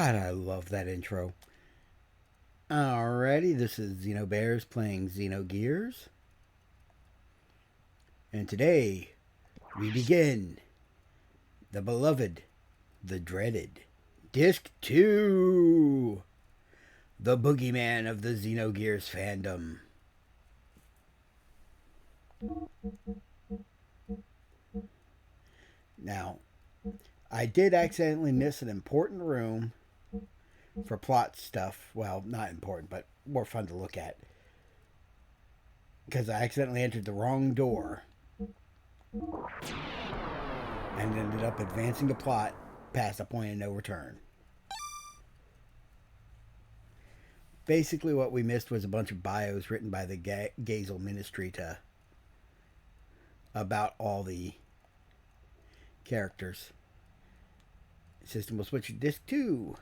God, I love that intro. Alrighty, this is Xenobears playing Xenogears. And today, we begin the beloved, the dreaded, Disc 2, the boogeyman of the Xenogears fandom. Now, I did accidentally miss an important room for plot stuff. Well, not important, but more fun to look at. Because I accidentally entered the wrong door and ended up advancing the plot past a point of no return. Basically, what we missed was a bunch of bios written by the Gazel Ministry about all the characters. System will switch to disc 2.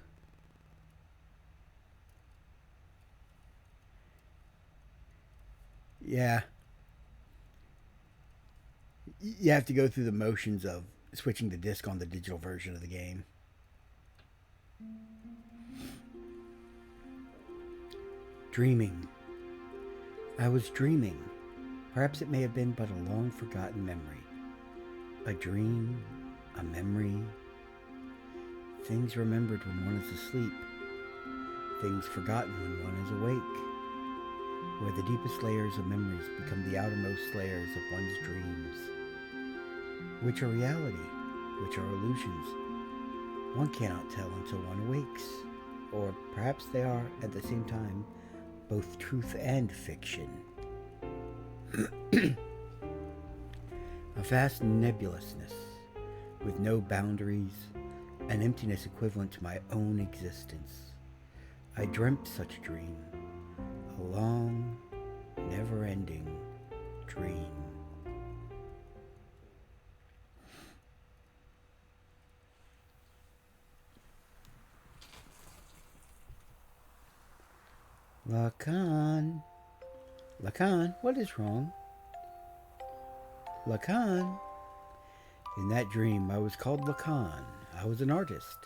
Yeah. You have to go through the motions of switching the disc on the digital version of the game. Dreaming. I was dreaming. Perhaps it may have been but a long forgotten memory. A dream, a memory. Things remembered when one is asleep. Things forgotten when one is awake. Where the deepest layers of memories become the outermost layers of one's dreams. Which are reality, which are illusions. One cannot tell until one awakes. Or perhaps they are, at the same time, both truth and fiction. A vast nebulousness, with no boundaries, an emptiness equivalent to my own existence. I dreamt such a dream, a long, never-ending dream. Lacan. Lacan, what is wrong? Lacan. In that dream, I was called Lacan. I was an artist.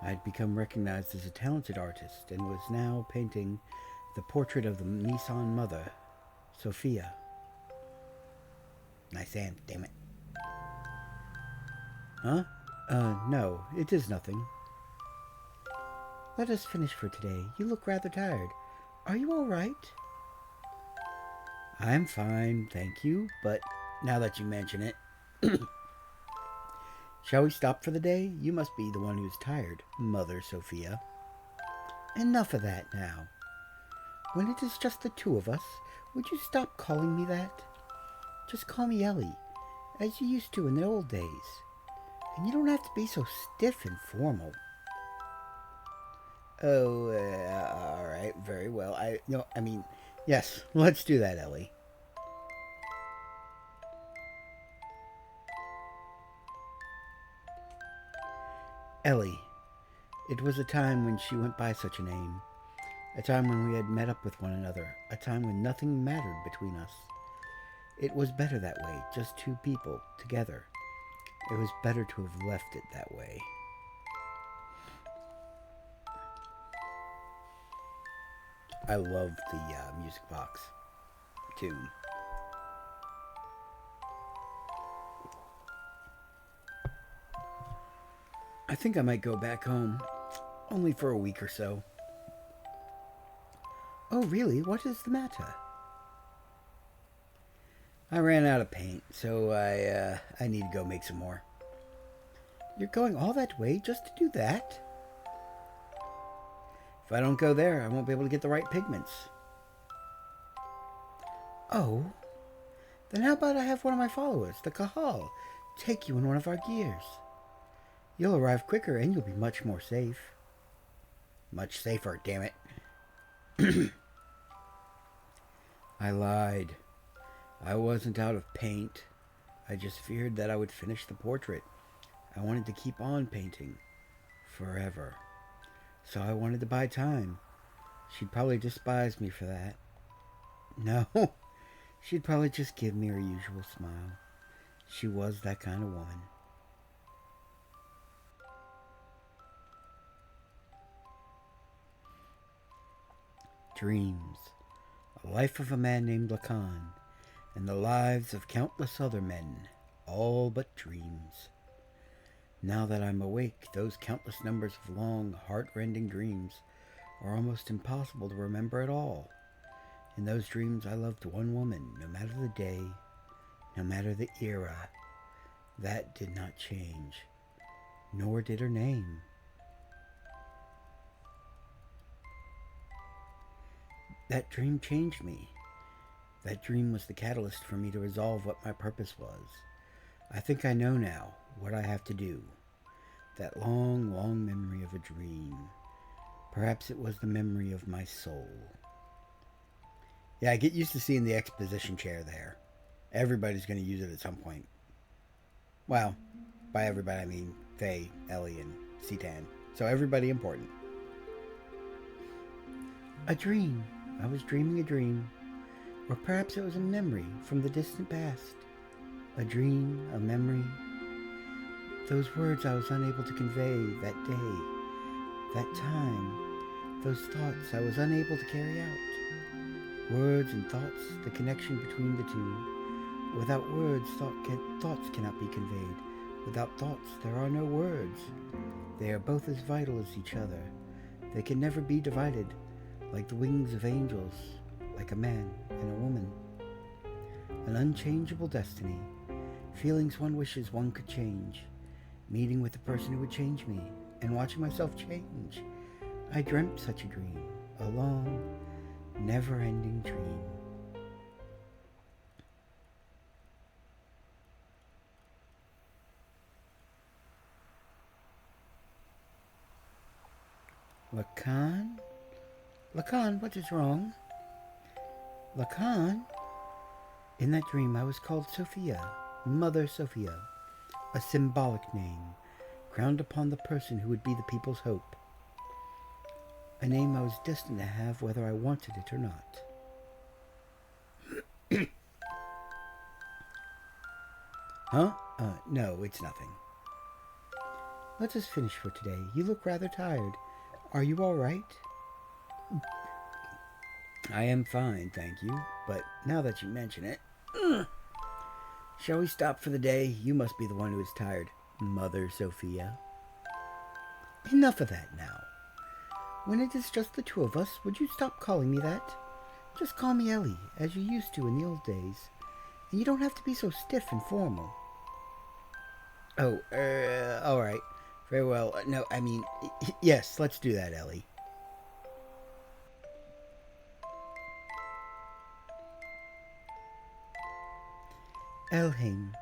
I had become recognized as a talented artist and was now painting the portrait of the Nissan mother, Sophia. Nice hand, damn it. Huh? No, it is nothing. Let us finish for today. You look rather tired. Are you all right? I'm fine, thank you, but now that you mention it... Shall we stop for the day? You must be the one who's tired, Mother Sophia. Enough of that now. When it is just the two of us, would you stop calling me that? Just call me Ellie, as you used to in the old days. And you don't have to be so stiff and formal. Oh, all right, very well. Yes, let's do that, Ellie. Ellie. It was a time when she went by such a name. A time when we had met up with one another. A time when nothing mattered between us. It was better that way, just two people, together. It was better to have left it that way. I love the music box tune. I think I might go back home, only for a week or so. Oh, really? What is the matter? I ran out of paint, so I need to go make some more. You're going all that way just to do that? If I don't go there, I won't be able to get the right pigments. Oh, then how about I have one of my followers, the Kahal, take you in one of our gears? You'll arrive quicker and you'll be much more safe. Much safer, damn it. I lied. I wasn't out of paint. I just feared that I would finish the portrait. I wanted to keep on painting. Forever. So I wanted to buy time. She'd probably despise me for that. No. She'd probably just give me her usual smile. She was that kind of woman. Dreams. A life of a man named Lacan, and the lives of countless other men, all but dreams. Now that I'm awake, those countless numbers of long, heart-rending dreams are almost impossible to remember at all. In those dreams I loved one woman, no matter the day, no matter the era. That did not change, nor did her name. That dream changed me. That dream was the catalyst for me to resolve what my purpose was. I think I know now what I have to do. That long, long memory of a dream. Perhaps it was the memory of my soul. Yeah, I get used to seeing the exposition chair there. Everybody's going to use it at some point. Well, by everybody I mean Faye, Ellie, and Citan. So everybody important. A dream. I was dreaming a dream. Or perhaps it was a memory from the distant past. A dream, a memory. Those words I was unable to convey that day, that time. Those thoughts I was unable to carry out. Words and thoughts, the connection between the two. Without words, thoughts cannot be conveyed. Without thoughts, there are no words. They are both as vital as each other. They can never be divided, like the wings of angels, like a man and a woman. An unchangeable destiny. Feelings one wishes one could change. Meeting with the person who would change me, and watching myself change. I dreamt such a dream, a long, never-ending dream. Lacan? Lacan, what is wrong? Lacan? In that dream I was called Sophia, Mother Sophia, a symbolic name, crowned upon the person who would be the people's hope. A name I was destined to have whether I wanted it or not. Huh? No, it's nothing. Let us finish for today. You look rather tired. Are you all right? I am fine, thank you. But now that you mention it... Shall we stop for the day? You must be the one who is tired, Mother Sophia. Enough of that now. When it is just the two of us, would you stop calling me that? Just call me Ellie, as you used to in the old days. And you don't have to be so stiff and formal. Oh, all right. Very well. No, I mean, yes, let's do that, Ellie. Elhain.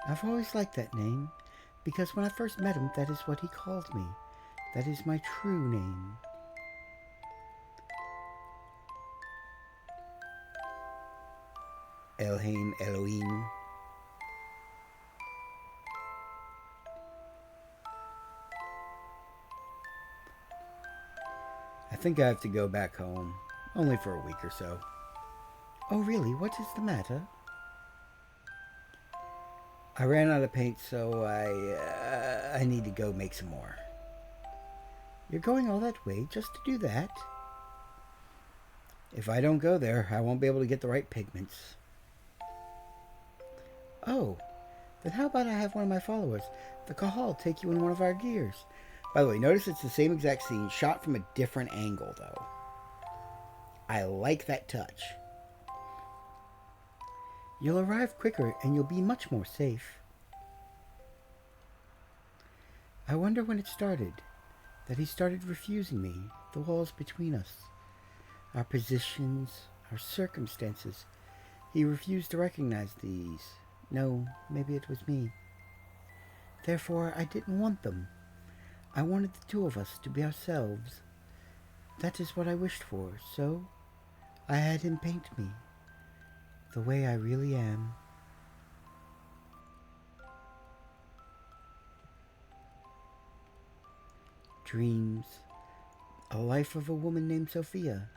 I've always liked that name, because when I first met him, that is what he called me. That is my true name. Elhain Elohim. I think I have to go back home, only for a week or so. Oh, really? What is the matter? I ran out of paint, so I need to go make some more. You're going all that way just to do that? If I don't go there, I won't be able to get the right pigments. Oh, then how about I have one of my followers, the Kahal, take you in one of our gears? By the way, notice it's the same exact scene, shot from a different angle, though. I like that touch. You'll arrive quicker, and you'll be much more safe. I wonder when it started, that he started refusing me, the walls between us, our positions, our circumstances. He refused to recognize these. No, maybe it was me. Therefore, I didn't want them. I wanted the two of us to be ourselves. That is what I wished for, so I had him paint me the way I really am. Dreams. A life of a woman named Sophia,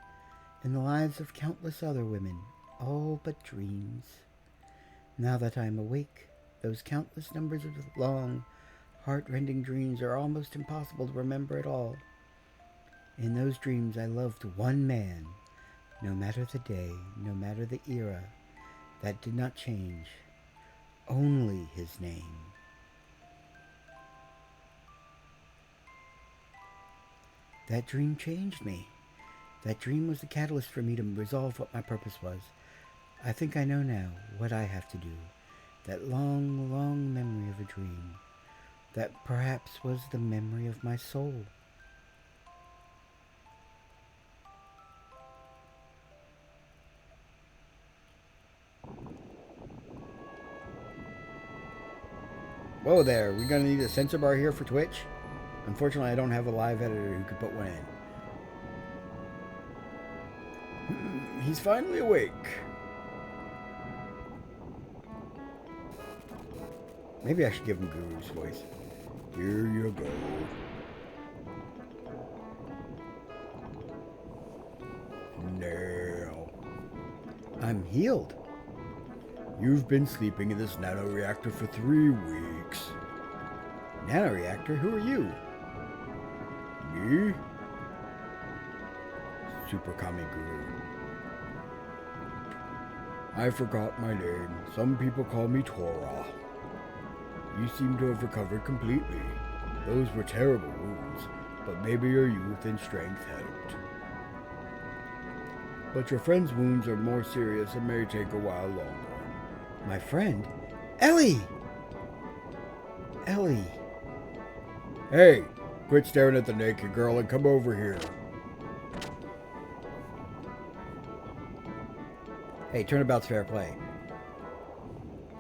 and the lives of countless other women, all but dreams. Now that I am awake, those countless numbers of long, heart-rending dreams are almost impossible to remember at all. In those dreams I loved one man, No matter the day, no matter the era, that did not change. Only his name. That dream changed me. That dream was the catalyst for me to resolve what my purpose was. I think I know now what I have to do. That long, long memory of a dream. That perhaps was the memory of my soul. Whoa there, we're going to need a censor bar here for Twitch. Unfortunately, I don't have a live editor who could put one in. He's finally awake. Maybe I should give him Guru's voice. Here you go. Now. I'm healed. You've been sleeping in this nanoreactor for 3 weeks. Nanoreactor? Who are you? Me? Super Kami Guru. I forgot my name. Some people call me Tora. You seem to have recovered completely. Those were terrible wounds, but maybe your youth and strength helped. But your friend's wounds are more serious and may take a while longer. My friend? Ellie! Ellie. Hey, quit staring at the naked girl and come over here. Hey, turnabout's fair play.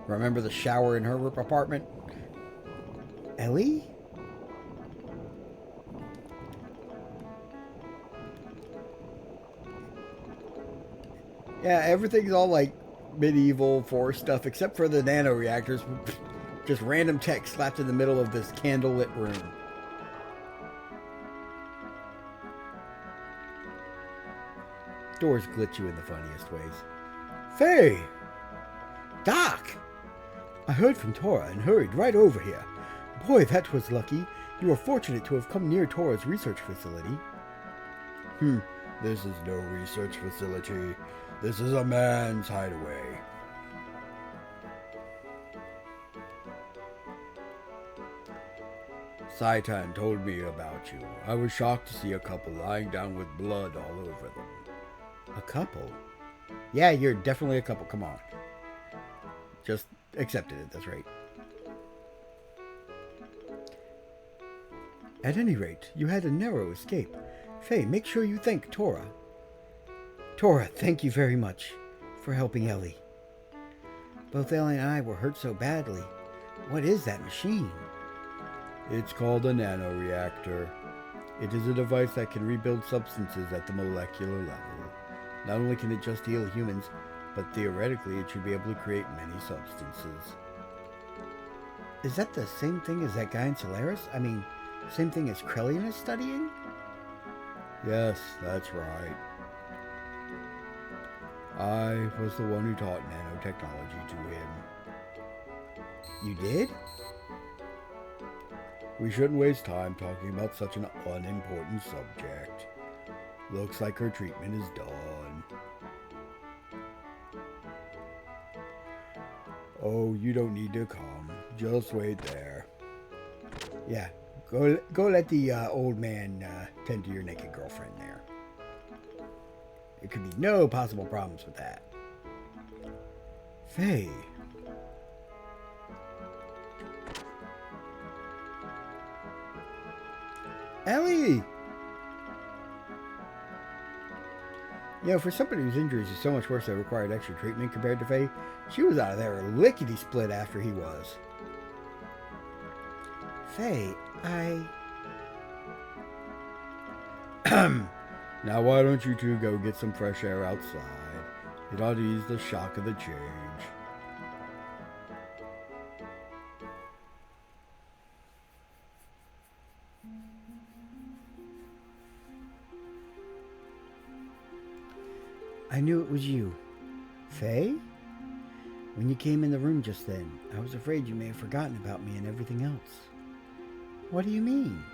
Remember the shower in her apartment? Ellie? Yeah, everything's all like medieval forest stuff except for the nanoreactors. Just random text slapped in the middle of this candlelit room. Doors glitch you in the funniest ways. Faye! Doc! I heard from Tora and hurried right over here. Boy, that was lucky. You were fortunate to have come near Tora's research facility. This is no research facility. This is a man's hideaway. Saitan told me about you. I was shocked to see a couple lying down with blood all over them. A couple? Yeah, you're definitely a couple. Come on. Just accepted it, that's right. At any rate, you had a narrow escape. Faye, make sure you thank Tora. Tora, thank you very much for helping Ellie. Both Ellie and I were hurt so badly. What is that machine? It's called a nanoreactor. It is a device that can rebuild substances at the molecular level. Not only can it just heal humans, but theoretically it should be able to create many substances. Is that the same thing as that guy in Solaris? I mean, same thing as Krellian is studying? Yes, that's right. I was the one who taught nanotechnology to him. You did? We shouldn't waste time talking about such an unimportant subject. Looks like her treatment is done. Oh, you don't need to come. Just wait there. Yeah, go let the old man tend to your naked girlfriend there. There could be no possible problems with that. Faye. Ellie! You know, for somebody whose injuries are so much worse that required extra treatment compared to Faye, she was out of there lickety-split after he was. Faye, Now why don't you two go get some fresh air outside? It ought to ease the shock of the change. I knew it was you. Faye? When you came in the room just then, I was afraid you may have forgotten about me and everything else. What do you mean?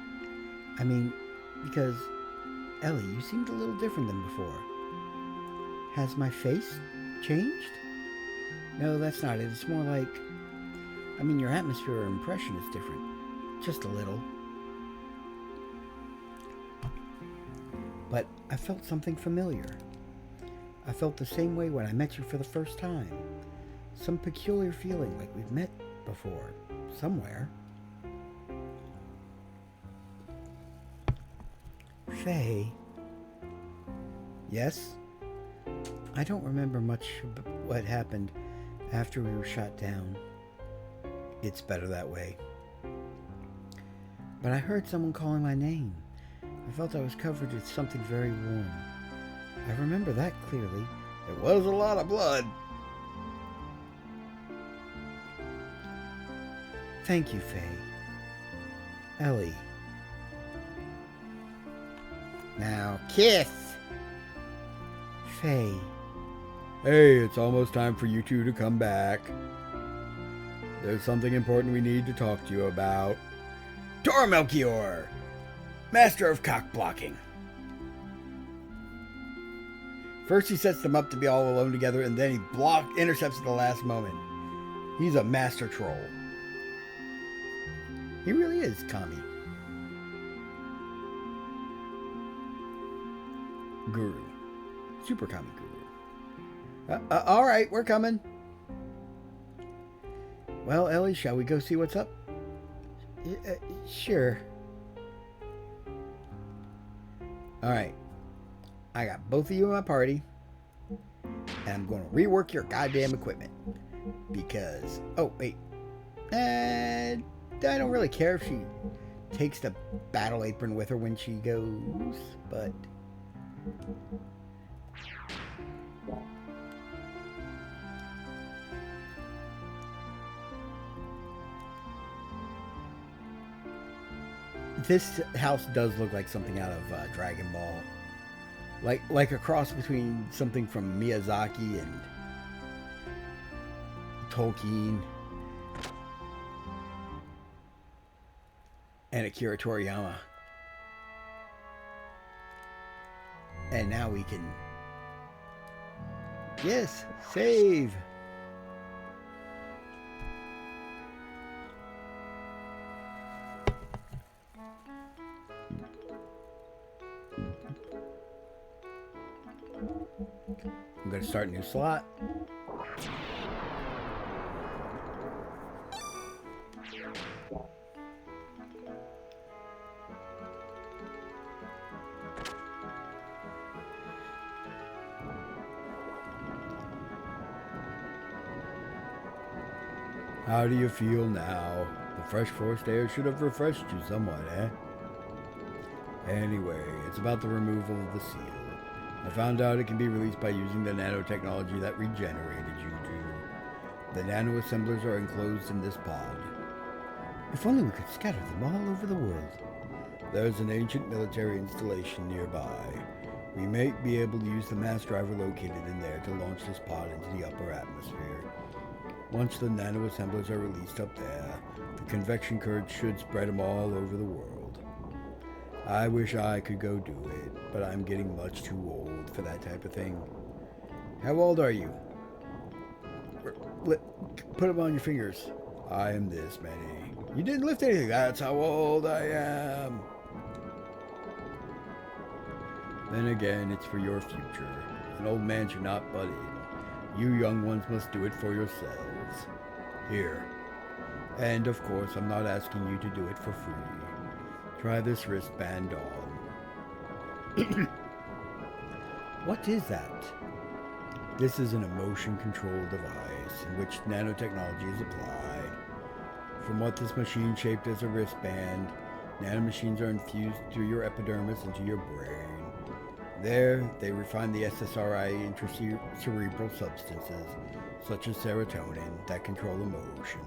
I mean, because, Ellie, you seemed a little different than before. Has my face changed? No, that's not it. It's more like, your atmosphere or impression is different. Just a little. But I felt something familiar. I felt the same way when I met you for the first time. Some peculiar feeling like we've met before. Somewhere. Faye. Yes? I don't remember much of what happened after we were shot down. It's better that way. But I heard someone calling my name. I felt I was covered with something very warm. I remember that clearly. It was a lot of blood. Thank you, Faye. Ellie. Now, kiss! Faye. Hey, it's almost time for you two to come back. There's something important we need to talk to you about. Tor Melchior, master of cock blocking. First he sets them up to be all alone together, and then he intercepts at the last moment. He's a master troll. He really is, Kami. Guru. Super Kami Guru. Alright, we're coming. Well, Ellie, shall we go see what's up? Sure. Alright. I got both of you in my party. And I'm going to rework your goddamn equipment. Because... Oh, wait. I don't really care if she takes the battle apron with her when she goes, but... This house does look like something out of Dragon Ball. Like a cross between something from Miyazaki and Tolkien and Akira Toriyama. And now we can... Yes, save! I'm going to start a new slot. How do you feel now? The fresh forest air should have refreshed you somewhat, eh? Anyway, it's about the removal of the seal. I found out it can be released by using the nanotechnology that regenerated you two. The nano-assemblers are enclosed in this pod. If only we could scatter them all over the world. There's an ancient military installation nearby. We may be able to use the mass driver located in there to launch this pod into the upper atmosphere. Once the nano-assemblers are released up there, the convection current should spread them all over the world. I wish I could go do it, but I'm getting much too old for that type of thing. How old are you? Put them on your fingers. I am this many. You didn't lift anything. That's how old I am. Then again, it's for your future. An old man should not butt in. You young ones must do it for yourselves. Here. And of course, I'm not asking you to do it for free. Try this wristband on. What is that? This is an emotion control device in which nanotechnology is applied. From what this machine shaped as a wristband, nanomachines are infused through your epidermis into your brain. There, they refine the SSRI intracerebral substances, such as serotonin, that control emotions.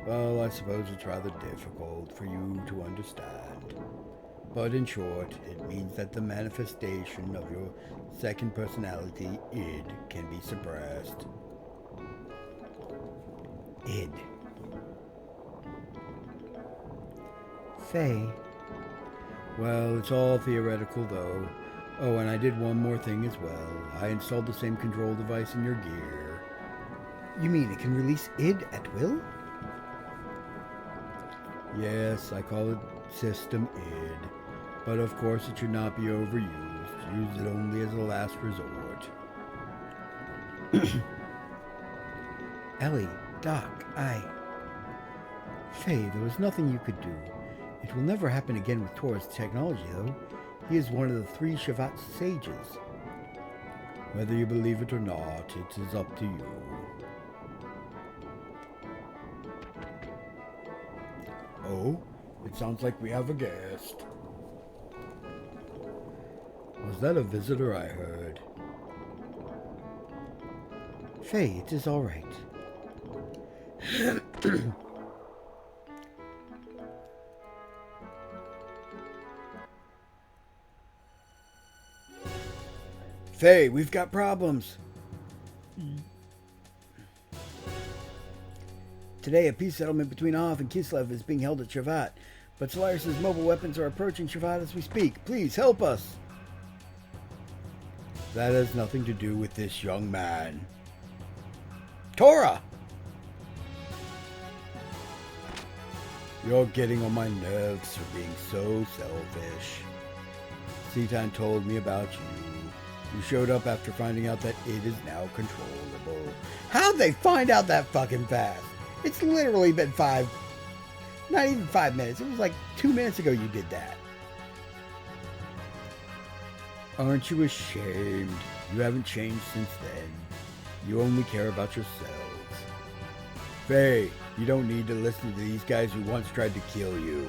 Well, I suppose it's rather difficult for you to understand. But in short, it means that the manifestation of your second personality, id, can be suppressed. Id. Faye. Well, it's all theoretical though. Oh, and I did one more thing as well. I installed the same control device in your gear. You mean it can release id at will? Yes, I call it System id. But of course it should not be overused. Use it only as a last resort. Ellie, Doc, Faye, there was nothing you could do. It will never happen again with Tor's technology, though. He is one of the 3 Shavat sages. Whether you believe it or not, it is up to you. Oh, it sounds like we have a guest. Was that a visitor I heard? Faye, it is all right. Faye, we've got problems. Today, a peace settlement between Ov and Kislev is being held at Shavat, but Solaris' mobile weapons are approaching Shavat as we speak. Please help us. That has nothing to do with this young man. Tora! You're getting on my nerves for being so selfish. Cetan told me about you. You showed up after finding out that it is now controllable. How'd they find out that fucking fast? It's literally been not even 5 minutes. It was like 2 minutes ago you did that. Aren't you ashamed? You haven't changed since then. You only care about yourselves. Faye, you don't need to listen to these guys who once tried to kill you.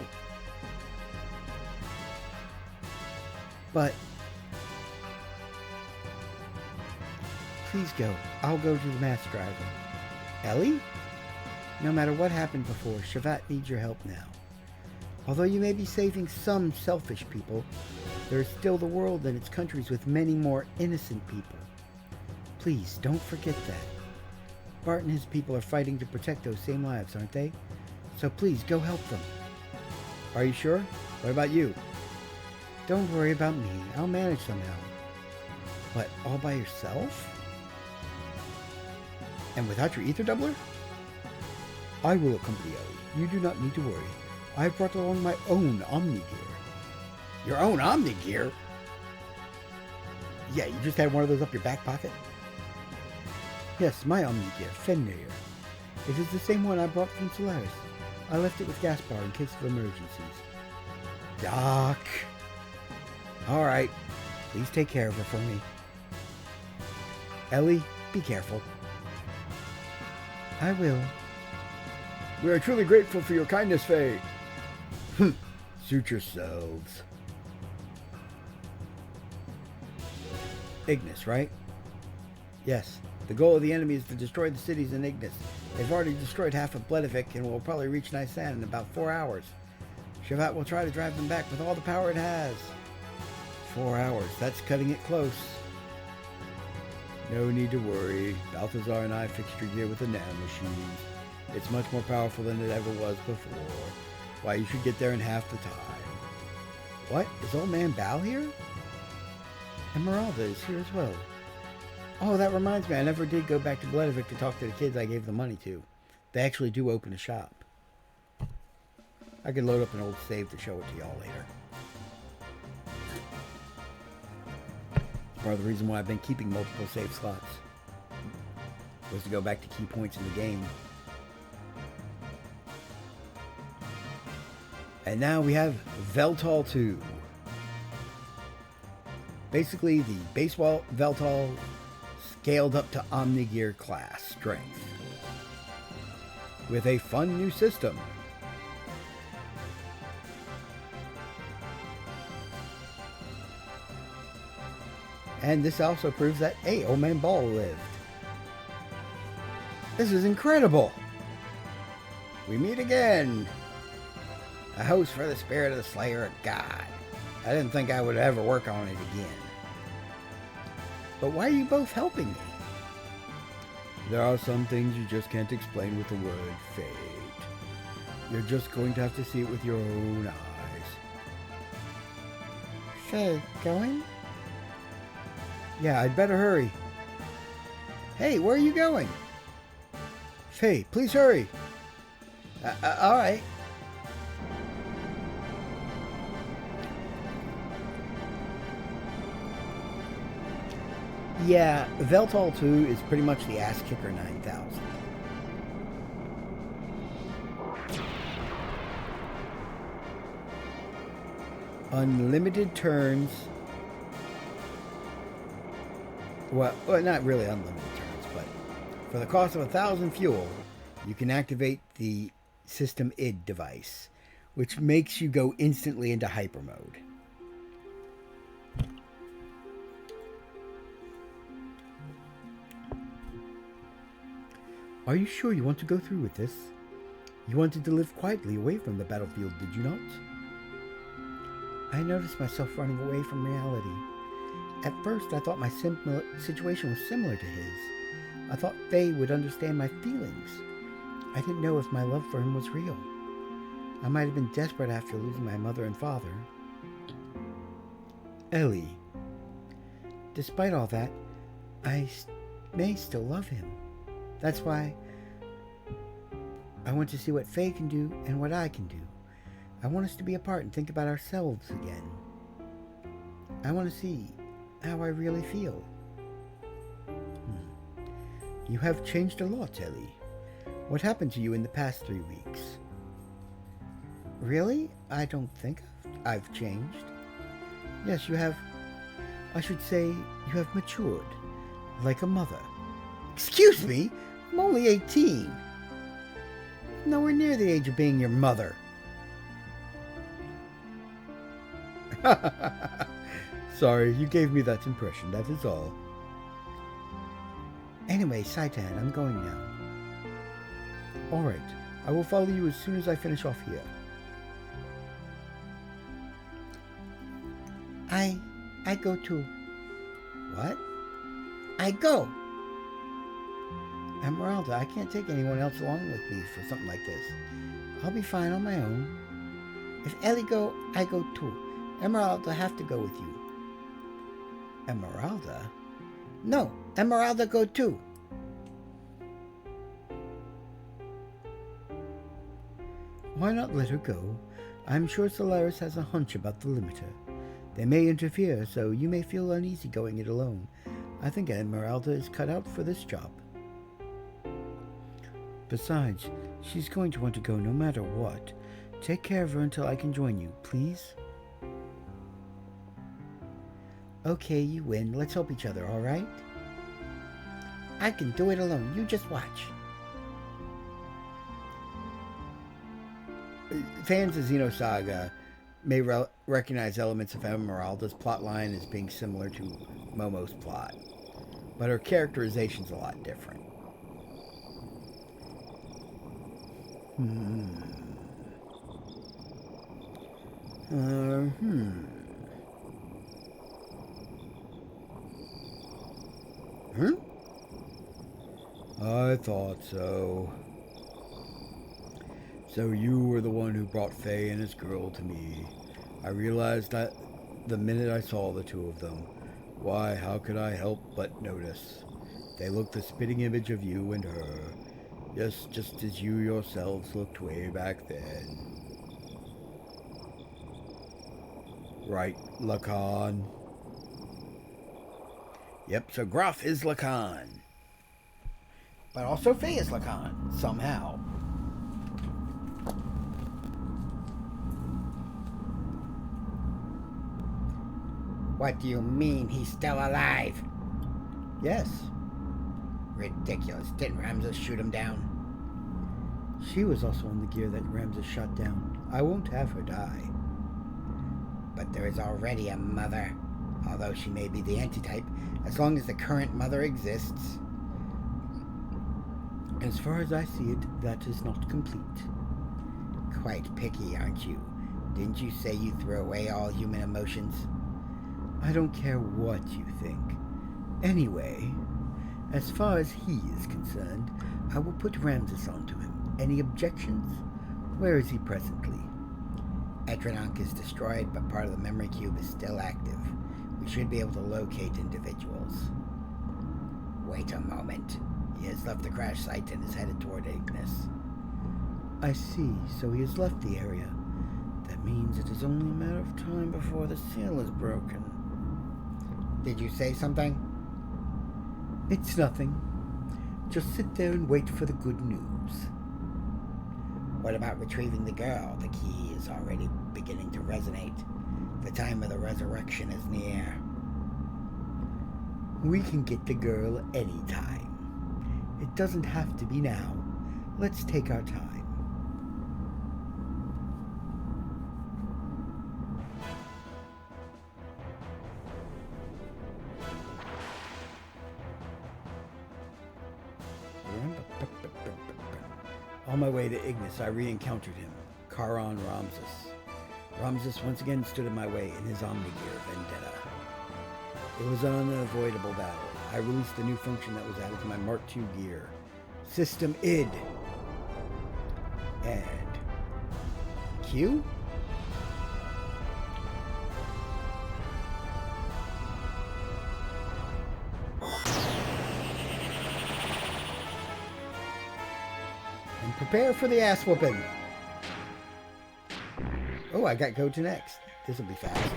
But... Please go. I'll go to the mass driver. Ellie? No matter what happened before, Shavat needs your help now. Although you may be saving some selfish people, there is still the world and its countries with many more innocent people. Please, don't forget that. Bart and his people are fighting to protect those same lives, aren't they? So please, go help them. Are you sure? What about you? Don't worry about me. I'll manage somehow. But all by yourself? And without your ether doubler? I will accompany Ellie. You do not need to worry. I have brought along my own Omni gear. Your own Omni gear? Yeah, you just had one of those up your back pocket? Yes, my Omni gear, Fenrir. It is the same one I brought from Solaris. I left it with Gaspar in case of emergencies. Doc. All right. Please take care of her for me. Ellie, be careful. I will. We are truly grateful for your kindness, Faye. Suit yourselves. Ignis, right? Yes. The goal of the enemy is to destroy the cities in Ignis. They've already destroyed half of Bledavik and will probably reach Nisan in about 4 hours. Shavat will try to drive them back with all the power it has. 4 hours. That's cutting it close. No need to worry. Balthazar and I fixed your gear with the nanomachines. It's much more powerful than it ever was before. Why, you should get there in half the time. What? Is old man Bal here? Emeralda is here as well. Oh, that reminds me. I never did go back to Bledavik to talk to the kids I gave the money to. They actually do open a shop. I could load up an old save to show it to y'all later. Part of the reason why I've been keeping multiple save slots was to go back to key points in the game. And now we have Veltal 2. Basically, the baseball Veltal scaled up to Omnigear class strength with a fun new system. And this also proves that, hey, old man Ball lived. This is incredible. We meet again. A host for the spirit of the Slayer of God. I didn't think I would ever work on it again. But why are you both helping me? There are some things you just can't explain with the word fate. You're just going to have to see it with your own eyes. Faye, going? Yeah, I'd better hurry. Hey, where are you going? Faye, please hurry. All right. Yeah, Veltal 2 is pretty much the ass kicker 9000. Unlimited turns. Well, not really unlimited turns, but for the cost of 1,000 fuel, you can activate the System ID device, which makes you go instantly into hyper mode. Are you sure you want to go through with this? You wanted to live quietly away from the battlefield, did you not? I noticed myself running away from reality. At first, I thought my situation was similar to his. I thought Faye would understand my feelings. I didn't know if my love for him was real. I might have been desperate after losing my mother and father. Ellie. Despite all that, I may still love him. That's why I want to see what Faye can do and what I can do. I want us to be apart and think about ourselves again. I want to see how I really feel. You have changed a lot, Ellie. What happened to you in the past 3 weeks? Really? I don't think I've changed. Yes, you have. I should say you have matured, like a mother. Excuse me? I'm only 18. I'm nowhere near the age of being your mother. Sorry, you gave me that impression, that is all. Anyway, Saitan, I'm going now. Alright, I will follow you as soon as I finish off here. I go too. What? I go! Esmeralda, I can't take anyone else along with me for something like this. I'll be fine on my own. If Ellie go, I go too. Esmeralda have to go with you. Esmeralda? No, Esmeralda go too. Why not let her go? I'm sure Solaris has a hunch about the limiter. They may interfere, so you may feel uneasy going it alone. I think Esmeralda is cut out for this job. Besides, she's going to want to go no matter what. Take care of her until I can join you, please? Okay, you win. Let's help each other, alright? I can do it alone. You just watch. Fans of Xenosaga may recognize elements of Esmeralda's plotline as being similar to Momo's plot, but her characterization's a lot different. I thought so. So you were the one who brought Faye and his girl to me. I realized that the minute I saw the two of them. Why, how could I help but notice? They looked the spitting image of you and her. Yes, just as you yourselves looked way back then. Right, Lacan? Yep, so Gruff is Lacan. But also Faye is Lacan, somehow. What do you mean he's still alive? Yes. Ridiculous. Didn't Ramses shoot him down? She was also on the gear that Ramses shot down. I won't have her die. But there is already a mother. Although she may be the antitype, as long as the current mother exists. As far as I see it, that is not complete. Quite picky, aren't you? Didn't you say you threw away all human emotions? I don't care what you think. Anyway, as far as he is concerned, I will put Ramses onto him. Any objections? Where is he presently? Etranonk is destroyed, but part of the memory cube is still active. We should be able to locate individuals. Wait a moment. He has left the crash site and is headed toward Ignis. I see, so he has left the area. That means it is only a matter of time before the seal is broken. Did you say something? It's nothing. Just sit there and wait for the good news. What about retrieving the girl? The key is already beginning to resonate. The time of the resurrection is near. We can get the girl anytime. It doesn't have to be now. Let's take our time. On my way to Ignis, I re-encountered him, Charon Ramses. Ramses once again stood in my way in his Omnigear vendetta. It was an unavoidable battle. I released a new function that was added to my Mark II gear, System ID. And Q? And prepare for the ass whooping. Oh, I got go to next. This will be fast.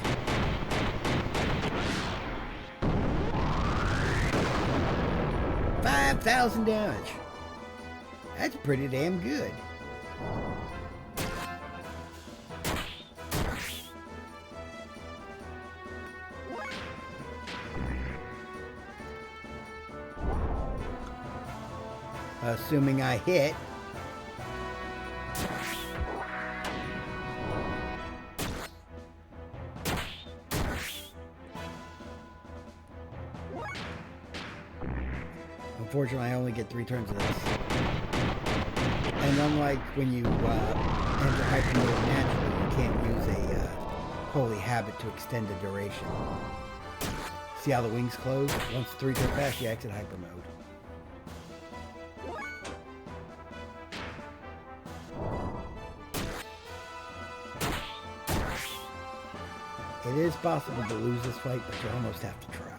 $5,000 damage. That's pretty damn good. Assuming I hit. Unfortunately, I only get 3 turns of this. And unlike when you enter hyper mode naturally, you can't use a holy habit to extend the duration. See how the wings close? Once 3 turns past, you exit hyper mode. It is possible to lose this fight, but you almost have to try.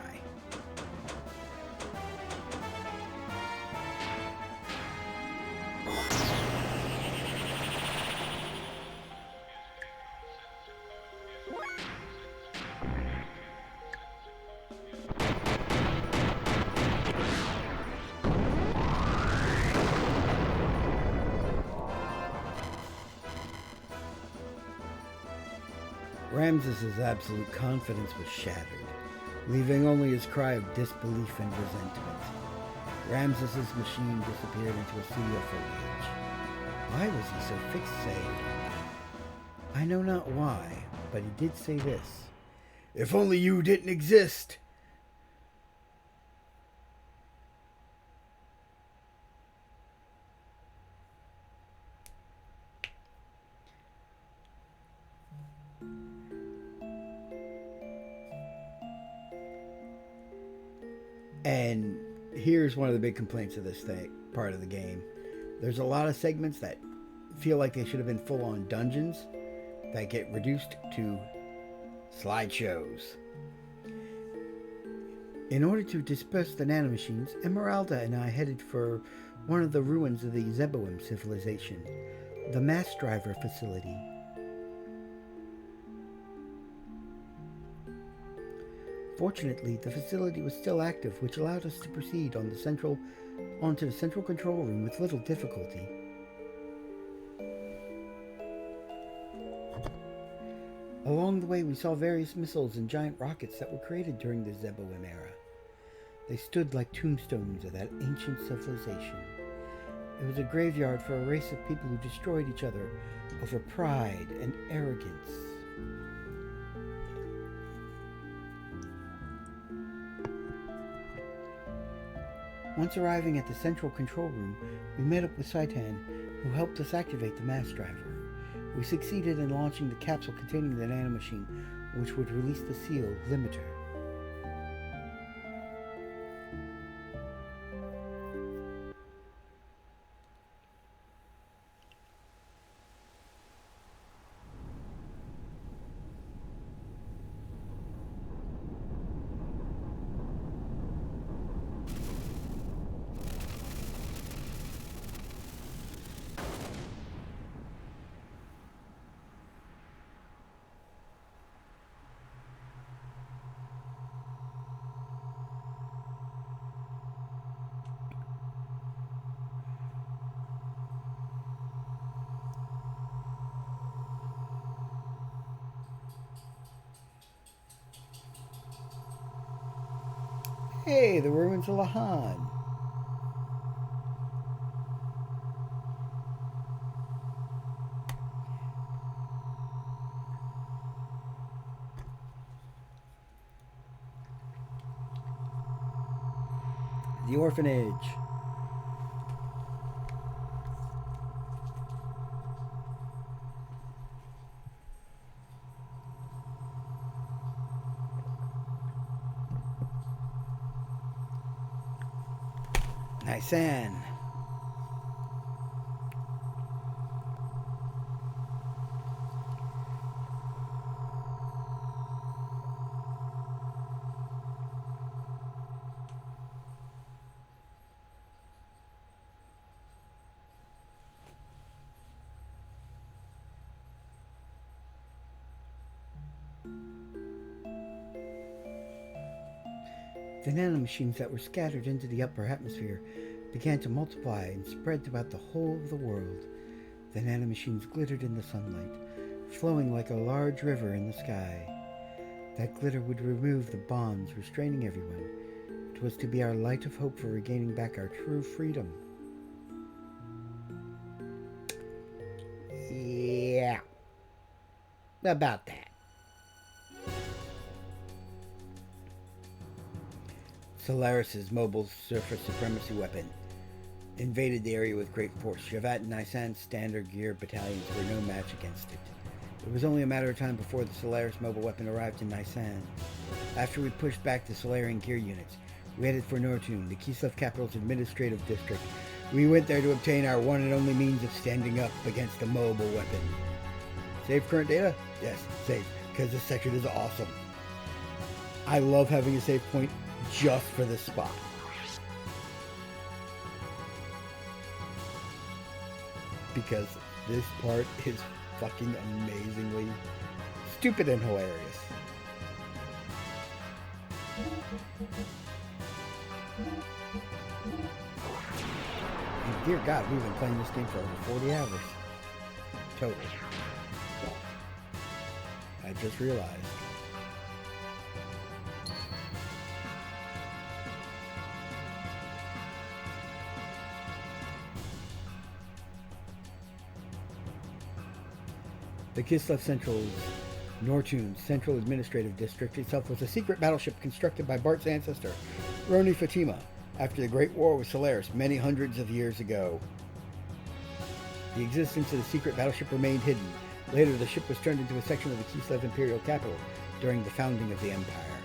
Ramses's absolute confidence was shattered, leaving only his cry of disbelief and resentment. Ramses's machine disappeared into a sea of foliage. Why was he so fixated? I know not why, but he did say this. If only you didn't exist! And here's one of the big complaints of this part of the game. There's a lot of segments that feel like they should have been full-on dungeons that get reduced to slideshows. In order to disperse the nanomachines, Emeralda and I headed for one of the ruins of the Xenobears civilization, the mass driver facility. Fortunately, the facility was still active, which allowed us to proceed onto the central control room with little difficulty. Along the way, we saw various missiles and giant rockets that were created during the Xenobears era. They stood like tombstones of that ancient civilization. It was a graveyard for a race of people who destroyed each other over pride and arrogance. Once arriving at the central control room, we met up with Saitan, who helped us activate the mass driver. We succeeded in launching the capsule containing the nanomachine, which would release the seal limiter. Hey, the ruins of Lahan. The orphanage. Nice-an. The nanomachines that were scattered into the upper atmosphere began to multiply and spread throughout the whole of the world. The nanomachines glittered in the sunlight, flowing like a large river in the sky. That glitter would remove the bonds restraining everyone. It was to be our light of hope for regaining back our true freedom. Yeah. About that. Solaris's mobile surface supremacy weapon invaded the area with great force. Javat and Nisan's standard gear battalions were no match against it. It was only a matter of time before the Solaris mobile weapon arrived in Nisan. After we pushed back the Solarian gear units, we headed for Nortune, the Kislev capital's administrative district. We went there to obtain our one and only means of standing up against a mobile weapon. Save current data? Yes, save, because this section is awesome. I love having a save point just for this spot. Because this part is fucking amazingly stupid and hilarious. And dear God, we've been playing this game for over 40 hours. Total. I just realized. The Kislev Central's Nortune Central Administrative District itself was a secret battleship constructed by Bart's ancestor, Roni Fatima, after the Great War with Solaris many hundreds of years ago. The existence of the secret battleship remained hidden. Later, the ship was turned into a section of the Kislev Imperial capital during the founding of the Empire.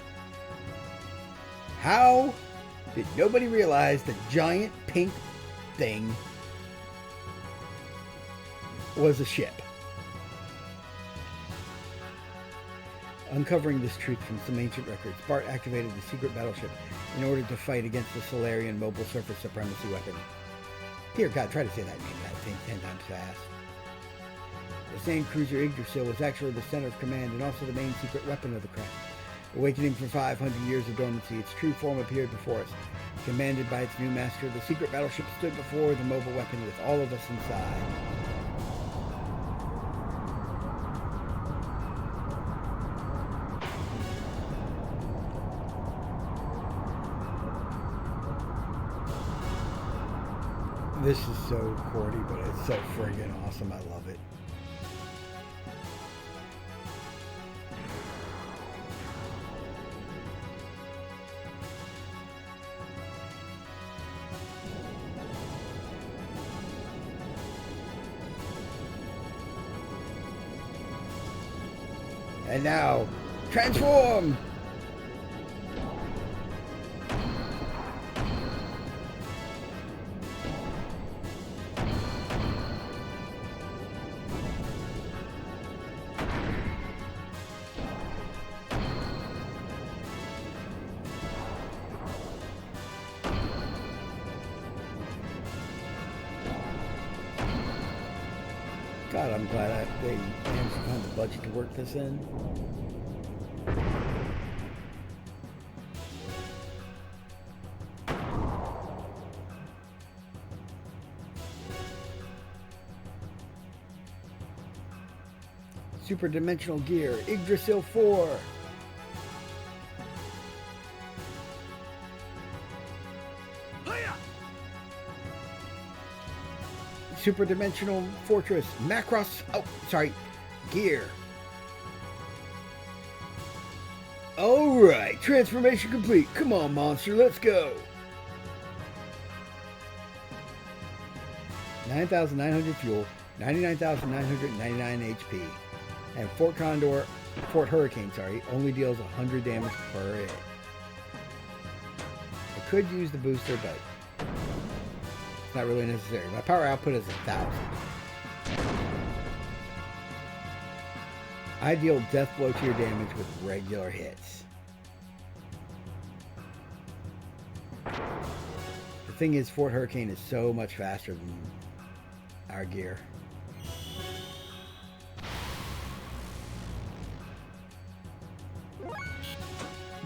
How did nobody realize the giant pink thing was a ship? Uncovering this truth from some ancient records, Bart activated the secret battleship in order to fight against the Solarian mobile surface supremacy weapon. Dear God, try to say that name that thing 10 times fast. The same cruiser Yggdrasil was actually the center of command and also the main secret weapon of the craft. Awakening from 500 years of dormancy, its true form appeared before us. Commanded by its new master, the secret battleship stood before the mobile weapon with all of us inside. This is so corny, but it's so friggin' awesome. I love it. And now, transform! God, I'm glad they managed to find the budget to work this in. Superdimensional gear, Yggdrasil 4. super dimensional fortress, Macross. Oh, sorry, gear. Alright, transformation complete. Come on, monster, let's go. 9,900 fuel, 99,999 HP. And Fort Hurricane, only deals 100 damage per hit. I could use the booster, but it's not really necessary. My power output is 1,000. I deal death blow tier damage with regular hits. The thing is, Fort Hurricane is so much faster than our gear.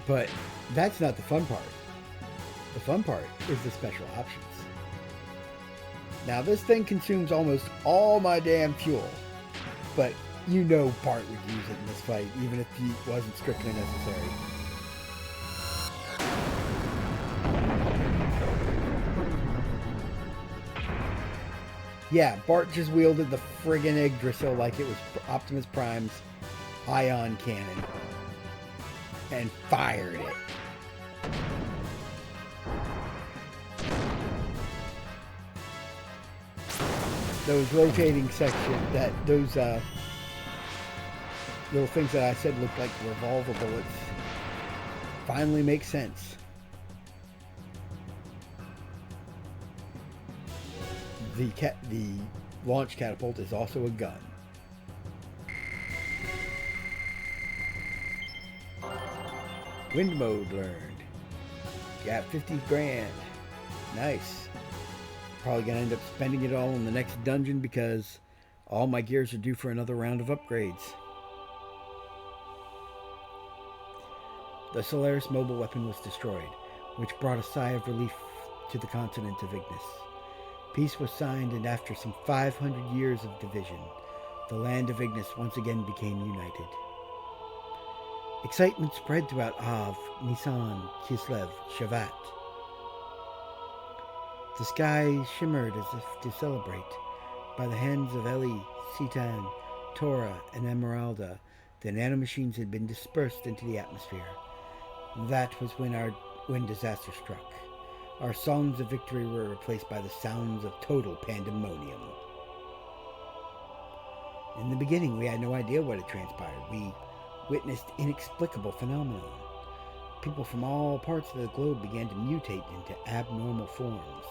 But that's not the fun part. The fun part is the special options. Now this thing consumes almost all my damn fuel, but you know Bart would use it in this fight, even if he wasn't strictly necessary. Yeah, Bart just wielded the friggin' Yggdrasil like it was Optimus Prime's ion cannon and fired it. Those rotating sections, those little things that I said looked like revolver bullets finally make sense. The launch catapult is also a gun. Wind mode learned. Got 50 grand. Nice. Probably gonna end up spending it all in the next dungeon because all my gears are due for another round of upgrades. The Solaris mobile weapon was destroyed, which brought a sigh of relief to the continent of Ignis. Peace was signed, and after some 500 years of division, the land of Ignis once again became united. Excitement spread throughout Av, Nisan, Kislev, Shavat. The sky shimmered as if to celebrate. By the hands of Eli, Citan, Torah, and Emeralda, the nanomachines had been dispersed into the atmosphere. That was when disaster struck. Our songs of victory were replaced by the sounds of total pandemonium. In the beginning, we had no idea what had transpired. We witnessed inexplicable phenomena. People from all parts of the globe began to mutate into abnormal forms.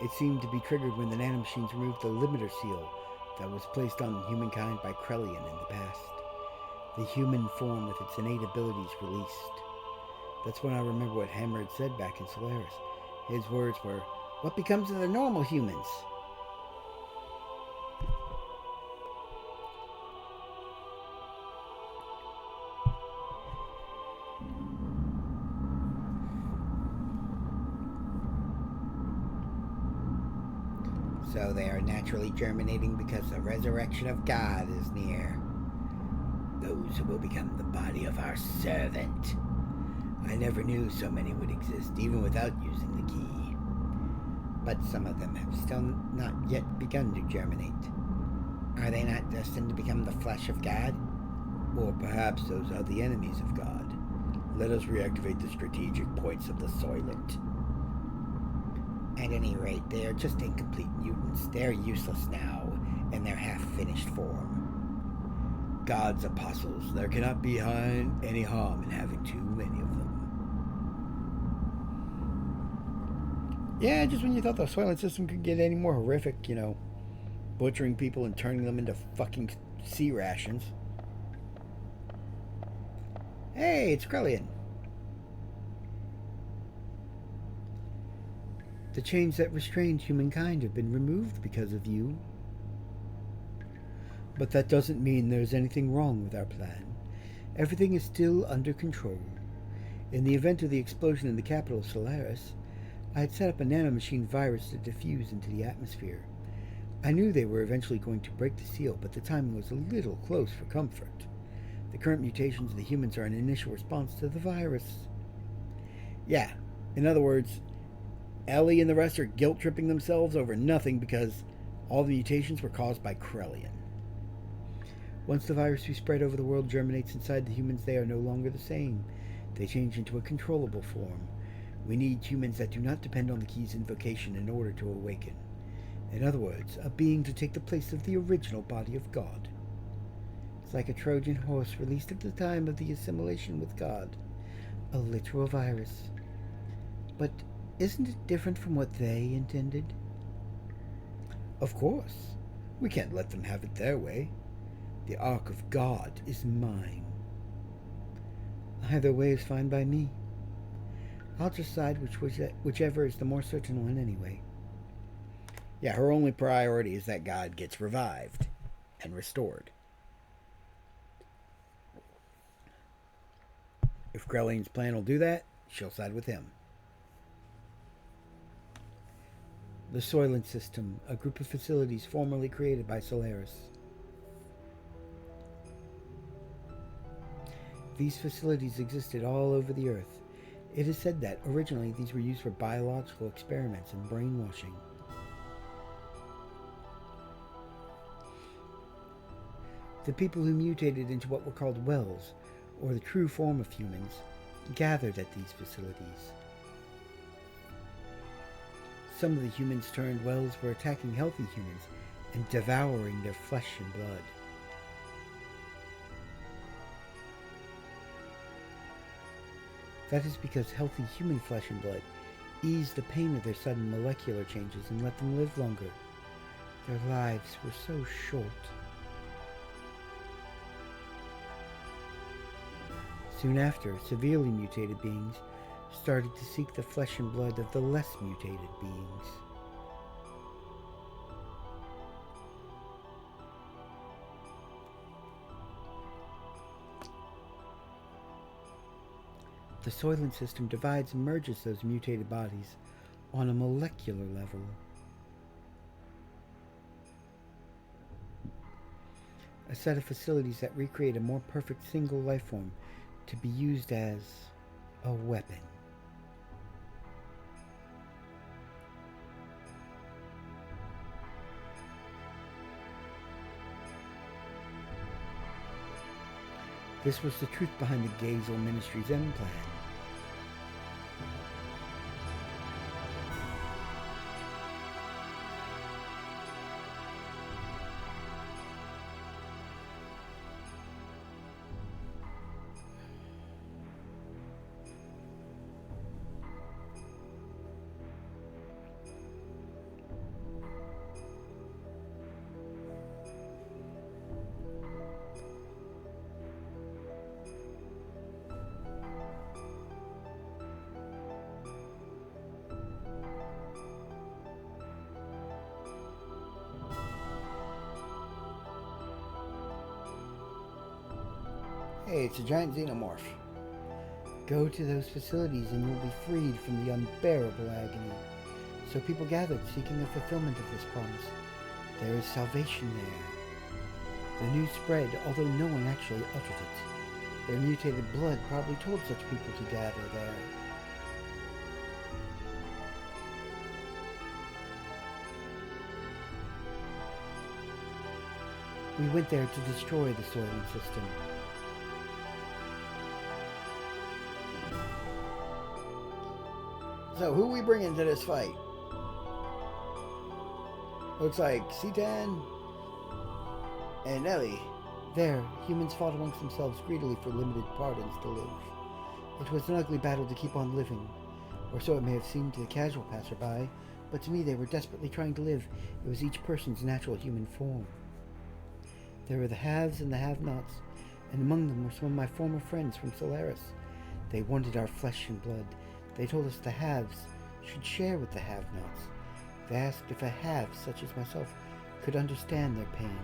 It seemed to be triggered when the nanomachines removed the limiter seal that was placed on humankind by Krellian in the past. The human form with its innate abilities released. That's when I remember what Hammer had said back in Solaris. His words were, "What becomes of the normal humans?" So they are naturally germinating because the resurrection of God is near. Those who will become the body of our servant. I never knew so many would exist, even without using the key. But some of them have still not yet begun to germinate. Are they not destined to become the flesh of God? Or perhaps those are the enemies of God. Let us reactivate the strategic points of the Soylent. At any rate, they are just incomplete mutants. They are useless now in their half-finished form. God's apostles, there cannot be any harm in having too many of them. Yeah, just when you thought the Soylent system could get any more horrific, butchering people and turning them into fucking sea rations. Hey, it's Krellian. The chains that restrained humankind have been removed because of you. But that doesn't mean there's anything wrong with our plan. Everything is still under control. In the event of the explosion in the capital of Solaris, I had set up a nanomachine virus to diffuse into the atmosphere. I knew they were eventually going to break the seal, but the timing was a little close for comfort. The current mutations of the humans are an initial response to the virus. Yeah, in other words, Ellie and the rest are guilt-tripping themselves over nothing because all the mutations were caused by Krellian. Once the virus we spread over the world germinates inside the humans, they are no longer the same. They change into a controllable form. We need humans that do not depend on the key's invocation in order to awaken. In other words, a being to take the place of the original body of God. It's like a Trojan horse released at the time of the assimilation with God. A literal virus. But isn't it different from what they intended? Of course. We can't let them have it their way. The Ark of God is mine. Either way is fine by me. I'll decide whichever is the more certain one anyway. Yeah, her only priority is that God gets revived and restored. If Krellian's plan will do that, she'll side with him. The Soylent System, a group of facilities formerly created by Solaris. These facilities existed all over the Earth. It is said that originally these were used for biological experiments and brainwashing. The people who mutated into what were called wells, or the true form of humans, gathered at these facilities. Some of the humans turned wells were attacking healthy humans and devouring their flesh and blood. That is because healthy human flesh and blood eased the pain of their sudden molecular changes and let them live longer. Their lives were so short. Soon after, severely mutated beings started to seek the flesh and blood of the less mutated beings. The Soylent System divides and merges those mutated bodies on a molecular level. A set of facilities that recreate a more perfect single life form to be used as a weapon. This was the truth behind the Gazel Ministry's end plan. Hey, it's a giant xenomorph. Go to those facilities and you'll be freed from the unbearable agony. So people gathered, seeking the fulfillment of this promise. There is salvation there. The news spread, although no one actually uttered it. Their mutated blood probably told such people to gather there. We went there to destroy the Soylent System. So who we bring into this fight? Looks like Citan and Ellie. There, humans fought amongst themselves greedily for limited pardons to live. It was an ugly battle to keep on living, or so it may have seemed to the casual passerby, but to me they were desperately trying to live. It was each person's natural human form. There were the haves and the have-nots, and among them were some of my former friends from Solaris. They wanted our flesh and blood. They told us the haves should share with the have-nots. They asked if a have, such as myself, could understand their pain.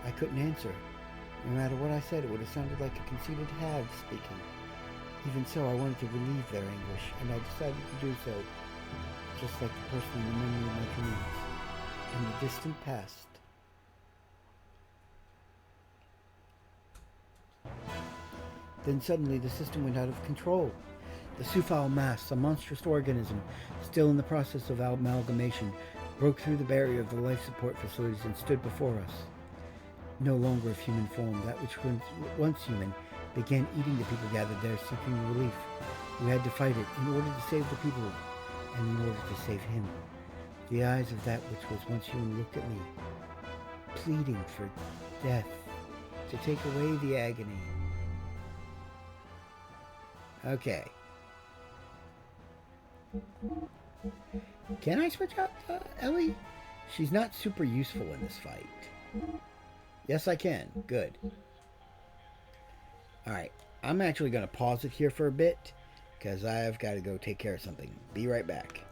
I couldn't answer. No matter what I said, it would have sounded like a conceited have speaking. Even so, I wanted to relieve their anguish, and I decided to do so, just like the person in the memory of my dreams, in the distant past. Then suddenly the system went out of control. The Sufal mass, a monstrous organism still in the process of amalgamation, broke through the barrier of the life support facilities and stood before us. No longer of human form, that which was once human began eating the people gathered there seeking relief. We had to fight it in order to save the people and in order to save him. The eyes of that which was once human looked at me, pleading for death, to take away the agony. Okay. Can I switch out Ellie? She's not super useful in this fight. Yes, I can. Good. Alright. I'm actually going to pause it here for a bit because I've got to go take care of something. Be right back.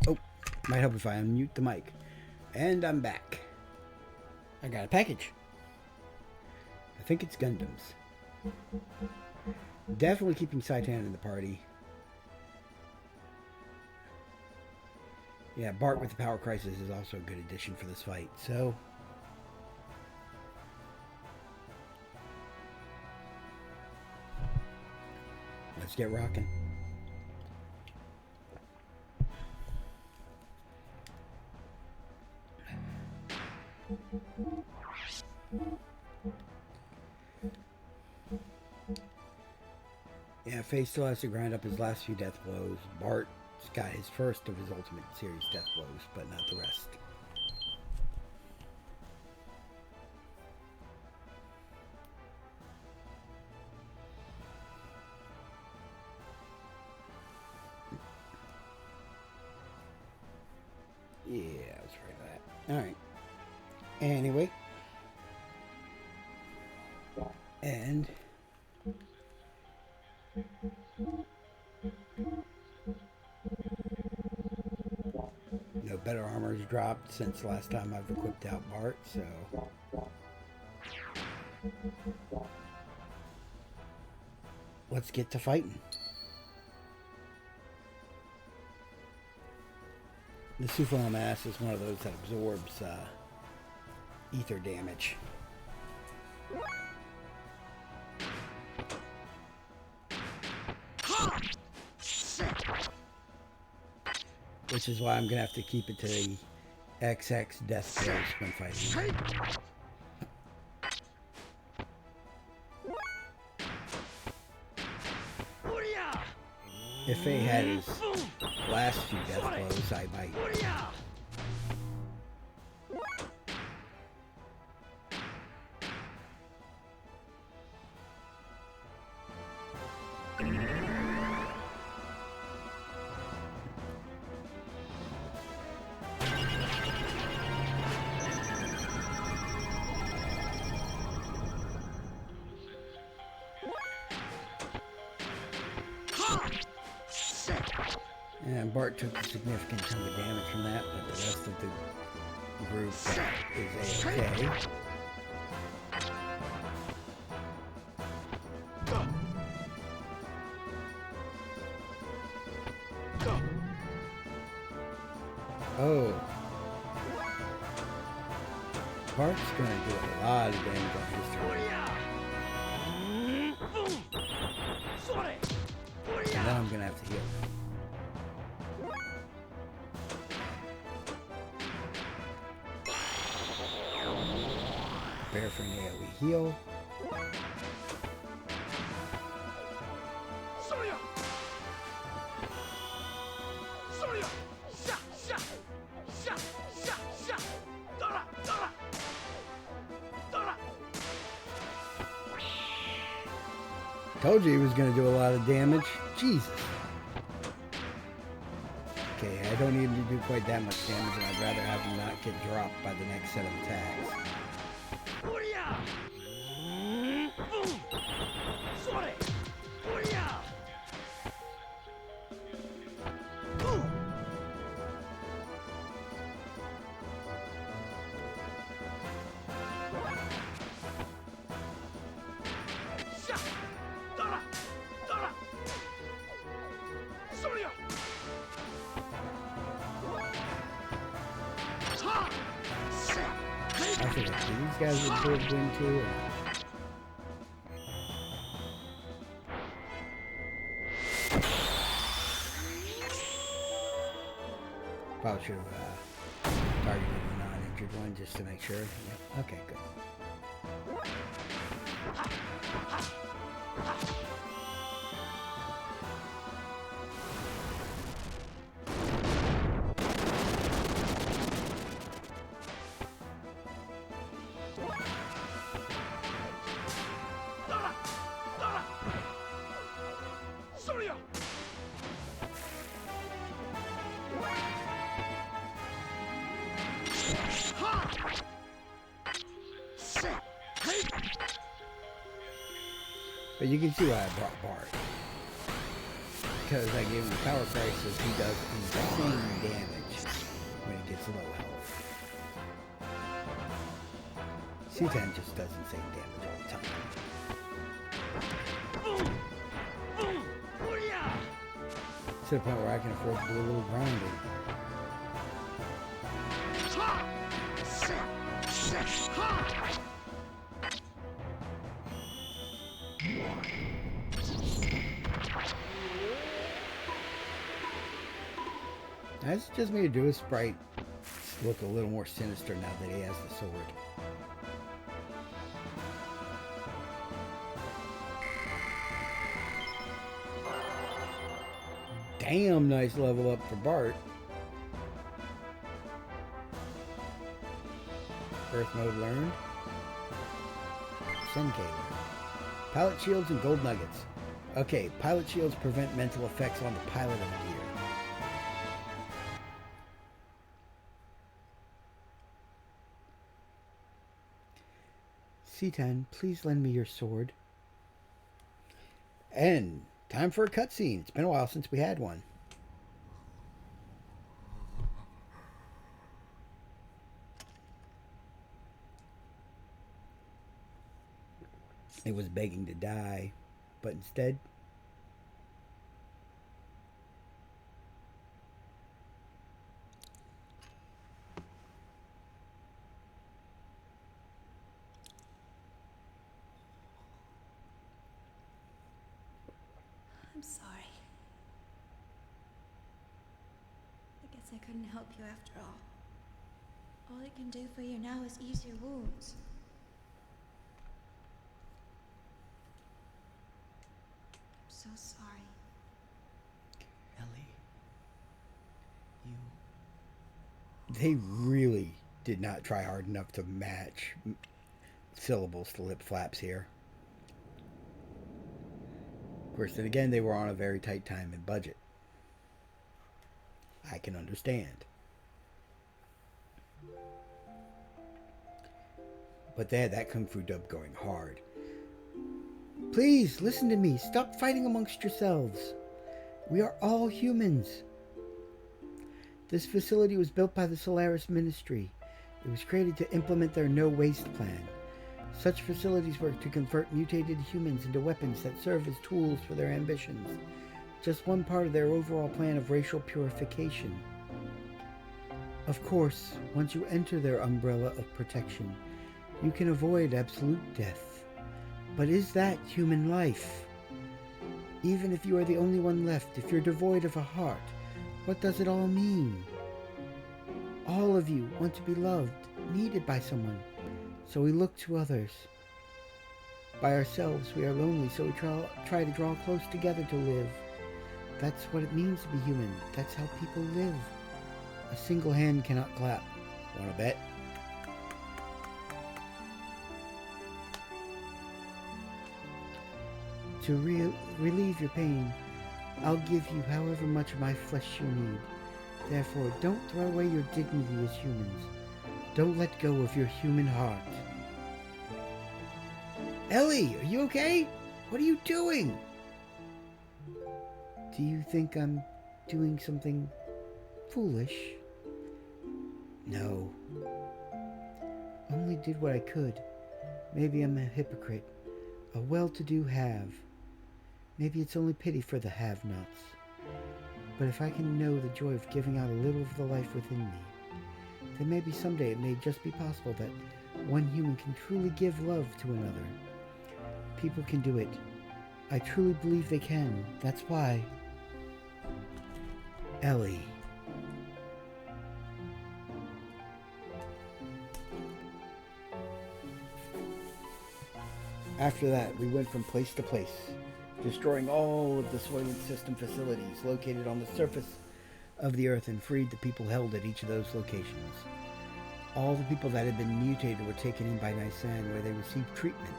Oh, might help if I unmute the mic. And I'm back. I got a package. I think it's Gundams. Definitely keeping Saitan in the party. Yeah, Bart with the Power Crisis is also a good addition for this fight. So, let's get rocking. Yeah, Faye still has to grind up his last few death blows. Bart's got his first of his Ultimate Series death blows, but not the rest. Yeah, I was afraid of that. Alright. Anyway. And no better armor's dropped since last time I've equipped out Bart, so let's get to fighting. The Sufal Mass is one of those that absorbs ether damage. Which is why I'm going to have to keep it to the XX death blows when fighting. If Faye had his last few death blows, I might. And Bart took a significant chunk of damage from that, but the rest of the group is A-okay. Oh. Bart's going to do a lot of damage on his turn. And then I'm going to have to heal. Prepare for an AoE heal. Told you he was going to do a lot of damage. Jesus. Okay, I don't need to do quite that much damage, and I'd rather have him not get dropped by the next set of attacks. I feel like these guys are big win too. Probably should have targeted a non-injured one just to make sure. Yeah. Okay, good. But you can see why I brought Bart. Because I gave him the power crisis, he does insane damage when he gets low health. C10 just does insane damage all the time. To the point where I can afford to do a little grinding. That's just me to do a sprite look a little more sinister now that he has the sword. damn nice level up for Bart. Earth mode learned. Senke learned. Pilot shields and gold nuggets. Okay, pilot shields prevent mental effects on the pilot of the gear. Citan, please lend me your sword. And time for a cutscene. It's been a while since we had one. It was begging to die, but instead, I'm sorry. I guess I couldn't help you after all. All I can do for you now is ease your wounds. I'm so sorry. Ellie, you... they really did not try hard enough to match syllables to lip flaps here. Of course, then again, they were on a very tight time and budget. I can understand. But they had that Kung Fu dub going hard. Please, listen to me. Stop fighting amongst yourselves. We are all humans. This facility was built by the Solaris Ministry. It was created to implement their no-waste plan. Such facilities were to convert mutated humans into weapons that serve as tools for their ambitions. Just one part of their overall plan of racial purification. Of course, once you enter their umbrella of protection, you can avoid absolute death. But is that human life? Even if you are the only one left, if you're devoid of a heart, what does it all mean? All of you want to be loved, needed by someone, so we look to others. By ourselves, we are lonely, so we try to draw close together to live. That's what it means to be human. That's how people live. A single hand cannot clap. Wanna bet? To relieve your pain, I'll give you however much of my flesh you need. Therefore, don't throw away your dignity as humans. Don't let go of your human heart. Ellie, are you okay? What are you doing? Do you think I'm doing something foolish? No. Only did what I could. Maybe I'm a hypocrite, a well-to-do have. Maybe it's only pity for the have-nots. But if I can know the joy of giving out a little of the life within me, then maybe someday it may just be possible that one human can truly give love to another. People can do it. I truly believe they can. That's why. Ellie. After that, we went from place to place, destroying all of the Soylent System facilities located on the surface of the Earth and freed the people held at each of those locations. All the people that had been mutated were taken in by Nisan, where they received treatment.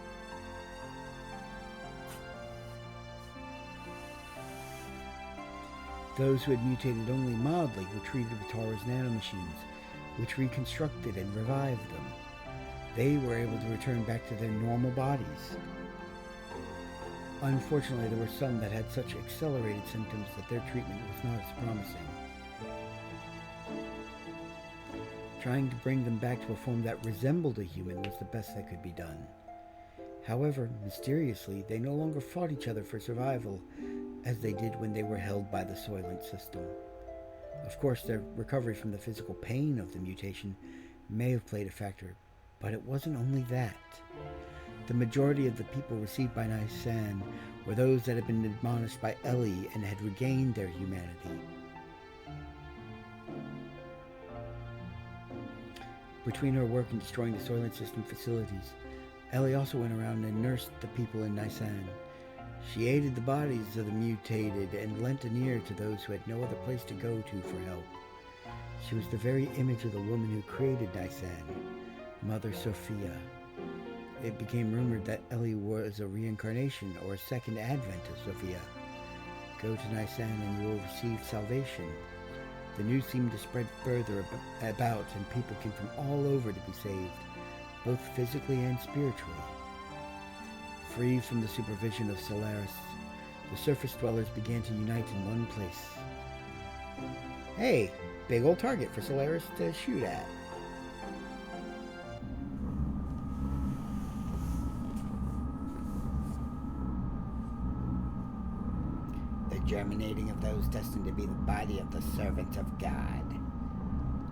Those who had mutated only mildly were treated with Tara's nanomachines, which reconstructed and revived them. They were able to return back to their normal bodies. Unfortunately, there were some that had such accelerated symptoms that their treatment was not as promising. Trying to bring them back to a form that resembled a human was the best that could be done. However, mysteriously, they no longer fought each other for survival as they did when they were held by the Soylent System. Of course, their recovery from the physical pain of the mutation may have played a factor, but it wasn't only that. The majority of the people received by Nisan were those that had been admonished by Ellie and had regained their humanity. Between her work in destroying the Soylent System facilities, Ellie also went around and nursed the people in Nisan. She aided the bodies of the mutated and lent an ear to those who had no other place to go to for help. She was the very image of the woman who created Nisan, Mother Sophia. It became rumored that Ellie was a reincarnation or a second advent of Sophia. Go to Nisan and you will receive salvation. The news seemed to spread further about, and people came from all over to be saved, both physically and spiritually. Free from the supervision of Solaris, the surface dwellers began to unite in one place. Hey, big old target for Solaris to shoot at. The germinating of those destined to be the body of the servant of God.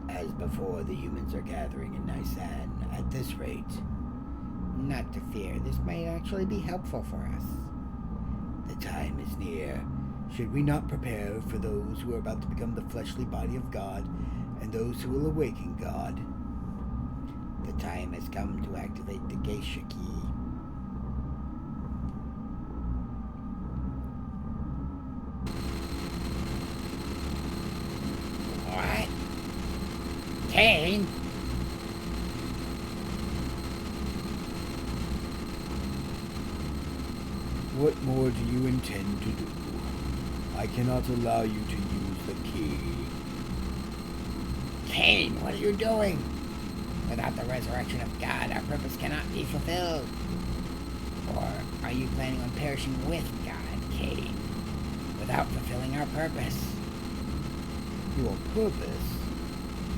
As before, the humans are gathering in Nisan at this rate. Not to fear, this might actually be helpful for us. The time is near. Should we not prepare for those who are about to become the fleshly body of God and those who will awaken God? The time has come to activate the geisha key. What? Kane? What more do you intend to do? I cannot allow you to use the key. Kane, what are you doing? Without the resurrection of God, our purpose cannot be fulfilled. Or are you planning on perishing with God, Kane, without fulfilling our purpose? Your purpose?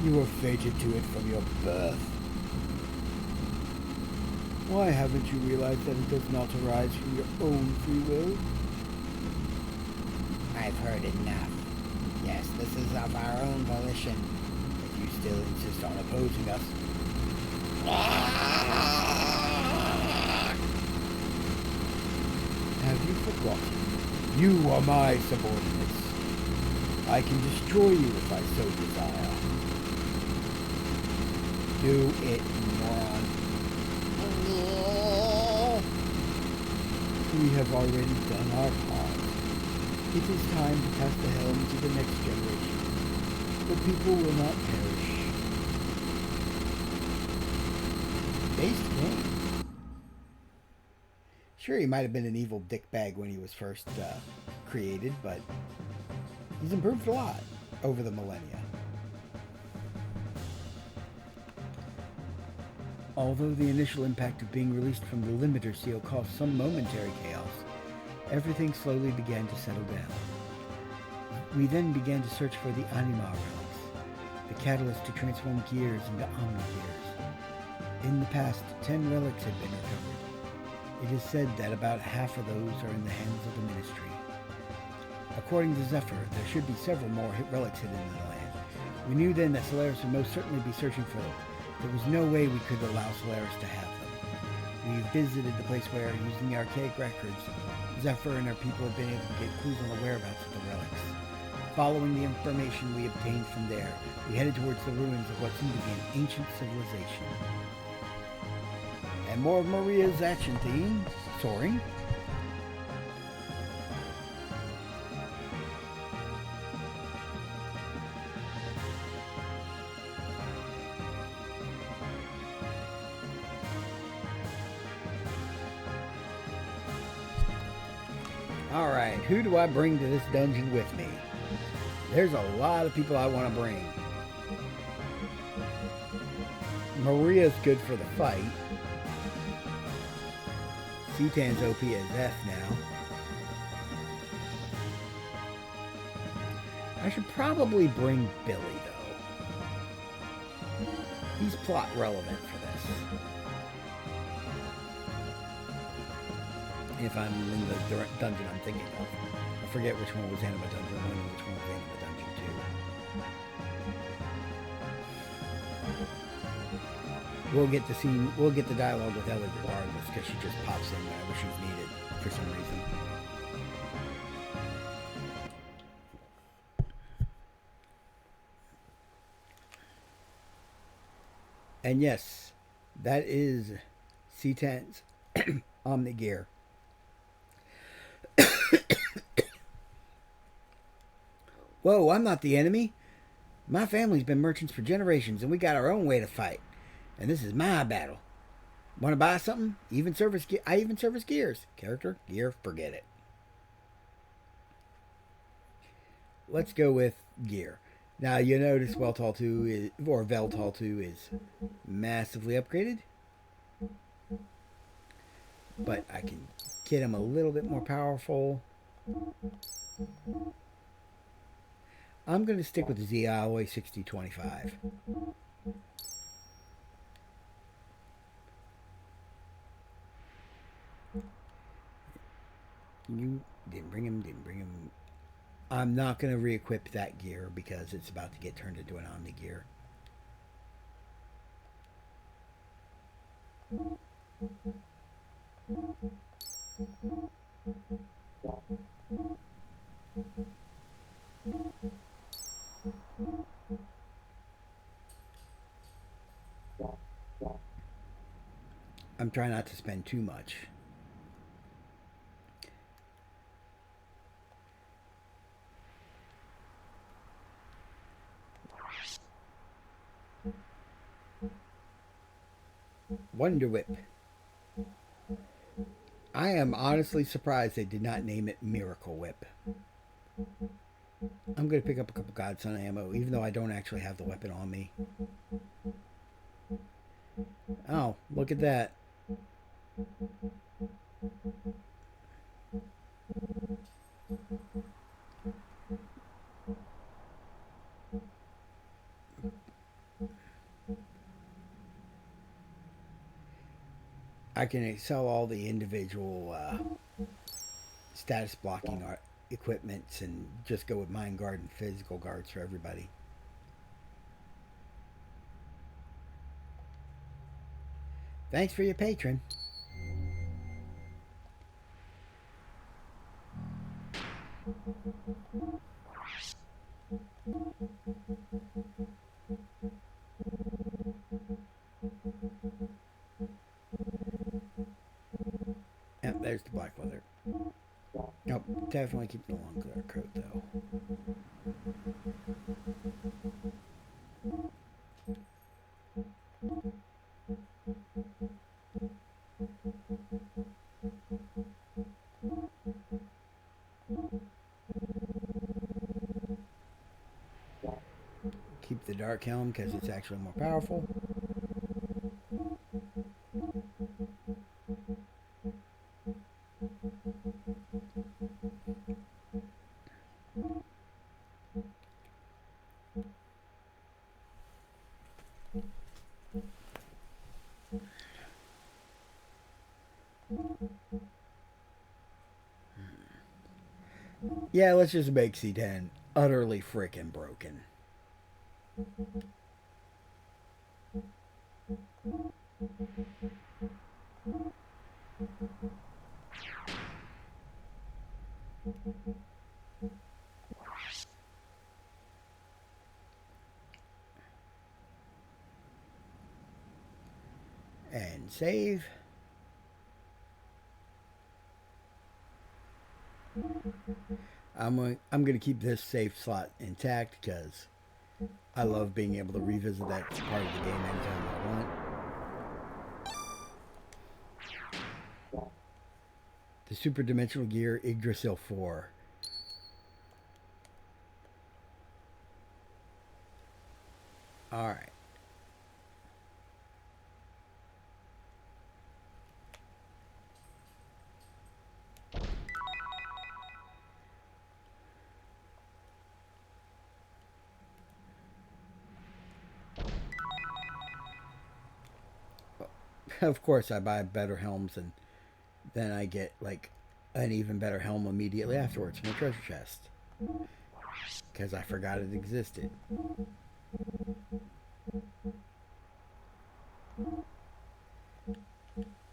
You were fated to it from your birth. Why haven't you realized that it does not arise from your own free will? I've heard enough. Yes, this is of our own volition. If you still insist on opposing us. Have you forgotten? You are my subordinates. I can destroy you if I so desire. Do it, moron. We have already done our part. It is time to pass the helm to the next generation. The people will not perish. Based game. Sure, he might have been an evil dickbag when he was first created, but he's improved a lot over the millennia. Although the initial impact of being released from the limiter seal caused some momentary chaos, everything slowly began to settle down. We then began to search for the anima relics, the catalyst to transform gears into omni-gears. In the past, 10 relics had been recovered. It is said that about half of those are in the hands of the Ministry. According to Zephyr, there should be several more relics hidden in the land. We knew then that Solaris would most certainly be searching for them. There was no way we could allow Solaris to have them. We visited the place where, using the archaic records, Zephyr and our people had been able to get clues on the whereabouts of the relics. Following the information we obtained from there, we headed towards the ruins of what seemed to be an ancient civilization. And more of Maria's action theme, soaring. Alright, who do I bring to this dungeon with me? There's a lot of people I want to bring. Maria's good for the fight. Citan's OP as F now. I should probably bring Billy, though. He's plot relevant for this. If I'm in the dungeon I'm thinking of. I forget which one was Anima Dungeon 1 and which one was Anima Dungeon 2. We'll get the dialogue with Ellie regardless, because she just pops in whenever she's needed for some reason. And yes, that is C10's Omni Gear. Whoa, I'm not the enemy. My family's been merchants for generations, and we got our own way to fight. And this is my battle. Want to buy something? I even service gears. Character, gear, forget it. Let's go with gear. Now you notice Veltal 2 is massively upgraded. But I can get him a little bit more powerful. I'm going to stick with the Z Alloy 6025. You didn't bring him. I'm not going to re-equip that gear because it's about to get turned into an Omni gear. I'm trying not to spend too much. Wonder Whip. I am honestly surprised they did not name it Miracle Whip. I'm going to pick up a couple Godson ammo, even though I don't actually have the weapon on me. Oh, look at that. I can sell all the individual status blocking equipments and just go with Mind Guard and Physical Guards for everybody. Thanks for your patron. Yep, there's the black leather. Nope, definitely keep the long clear coat though. Keep the dark helm because it's actually more powerful. Yeah, let's just make C10 utterly freaking broken. And save. I'm going to keep this save slot intact because I love being able to revisit that part of the game anytime I want. The Super Dimensional Gear Yggdrasil 4. Alright. Of course, I buy better helms, and then I get like an even better helm immediately afterwards from the treasure chest because I forgot it existed.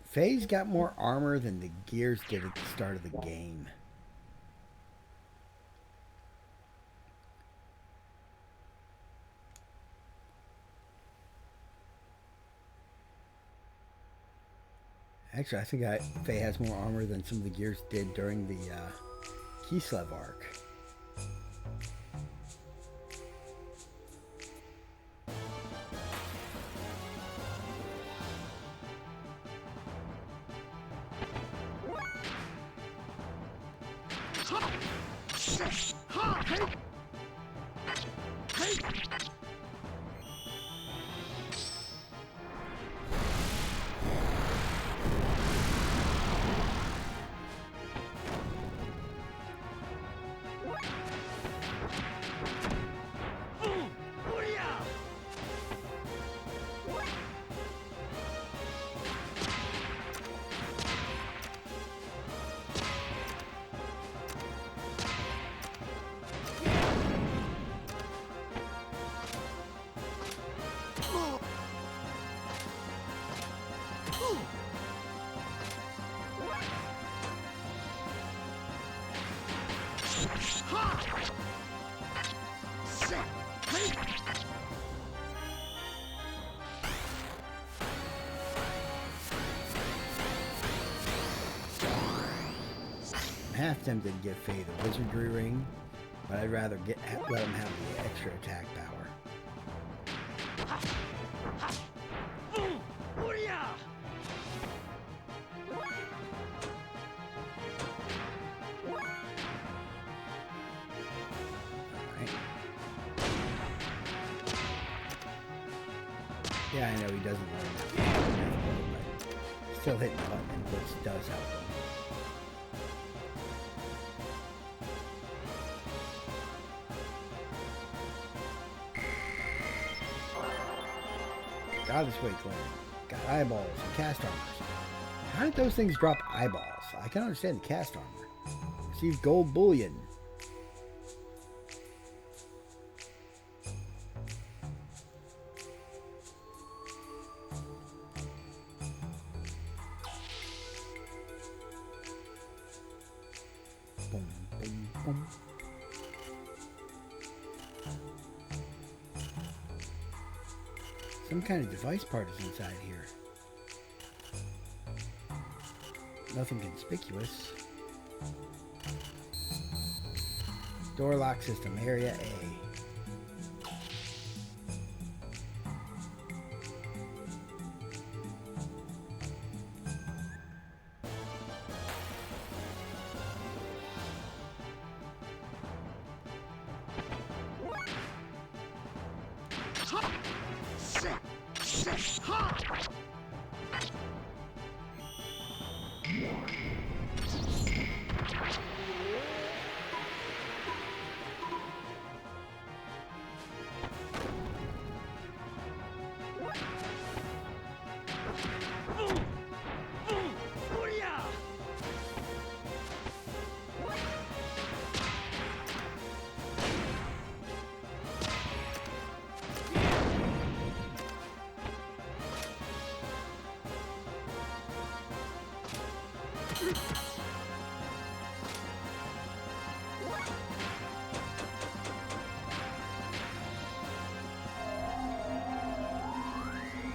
Faye's got more armor than the Gears did at the start of the game. Actually, I think Faye has more armor than some of the Gears did during the Kislev arc. I'm half tempted to get Faye the wizardry ring, but I'd rather let him have the extra attack power. Yeah, I know he doesn't learn that, but still hitting the button inputs does help him. Got his way clear. Got eyeballs and cast armors. How did those things drop eyeballs? I can understand the cast armor. Received gold bullion. Boom, boom, boom. Some kind of device part is inside here. Nothing conspicuous. Door lock system, area A.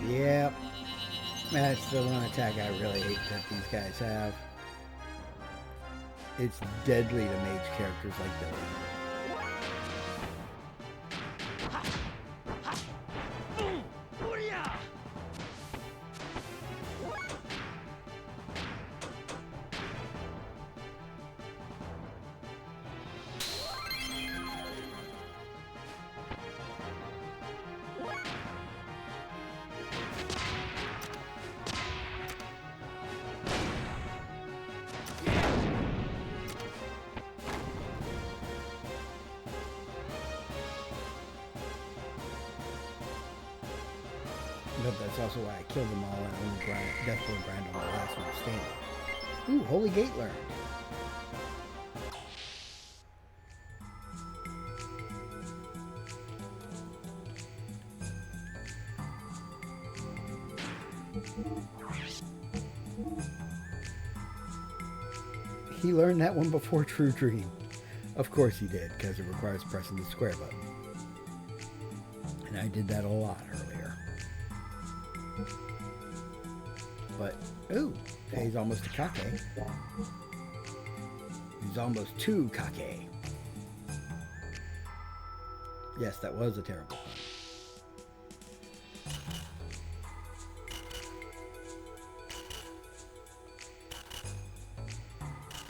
Yep. That's the one attack I really hate that these guys have. It's deadly to mage characters like Billy. But that's also why I killed them all and only death blow grind on the last one standing. Ooh, Holy Gate learned. He learned that one before True Dream. Of course he did, because it requires pressing the square button. And I did that a lot earlier. But, ooh, he's almost a Kake. He's almost two Kake. Yes, that was a terrible pun.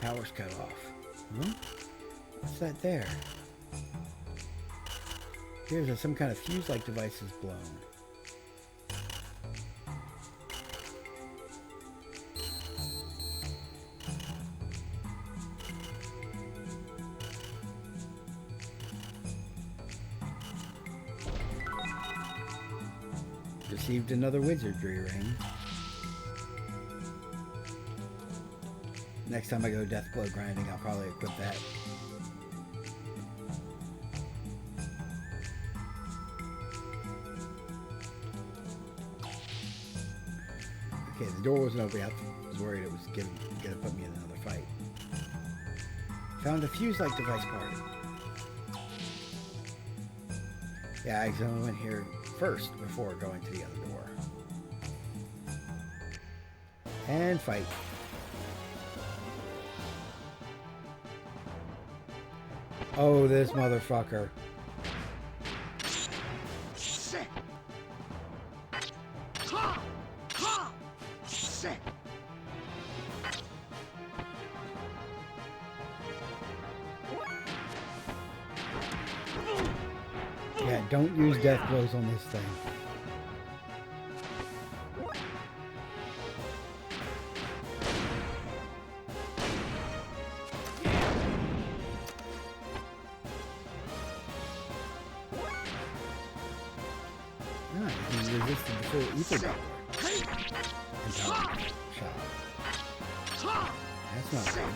Power's cut off. Hmm? What's that there? Here's some kind of fuse-like device is blown. Received another wizardry ring. Next time I go death blow grinding, I'll probably equip that. Okay, the door wasn't open. I was worried it was going to put me in another fight. Found a fuse-like device part. Yeah, I accidentally went here first before going to the other door. And fight. Oh, this motherfucker. Yeah, don't use death blows on this thing. No, he resisted the full ether doubler. Shot. That's not good.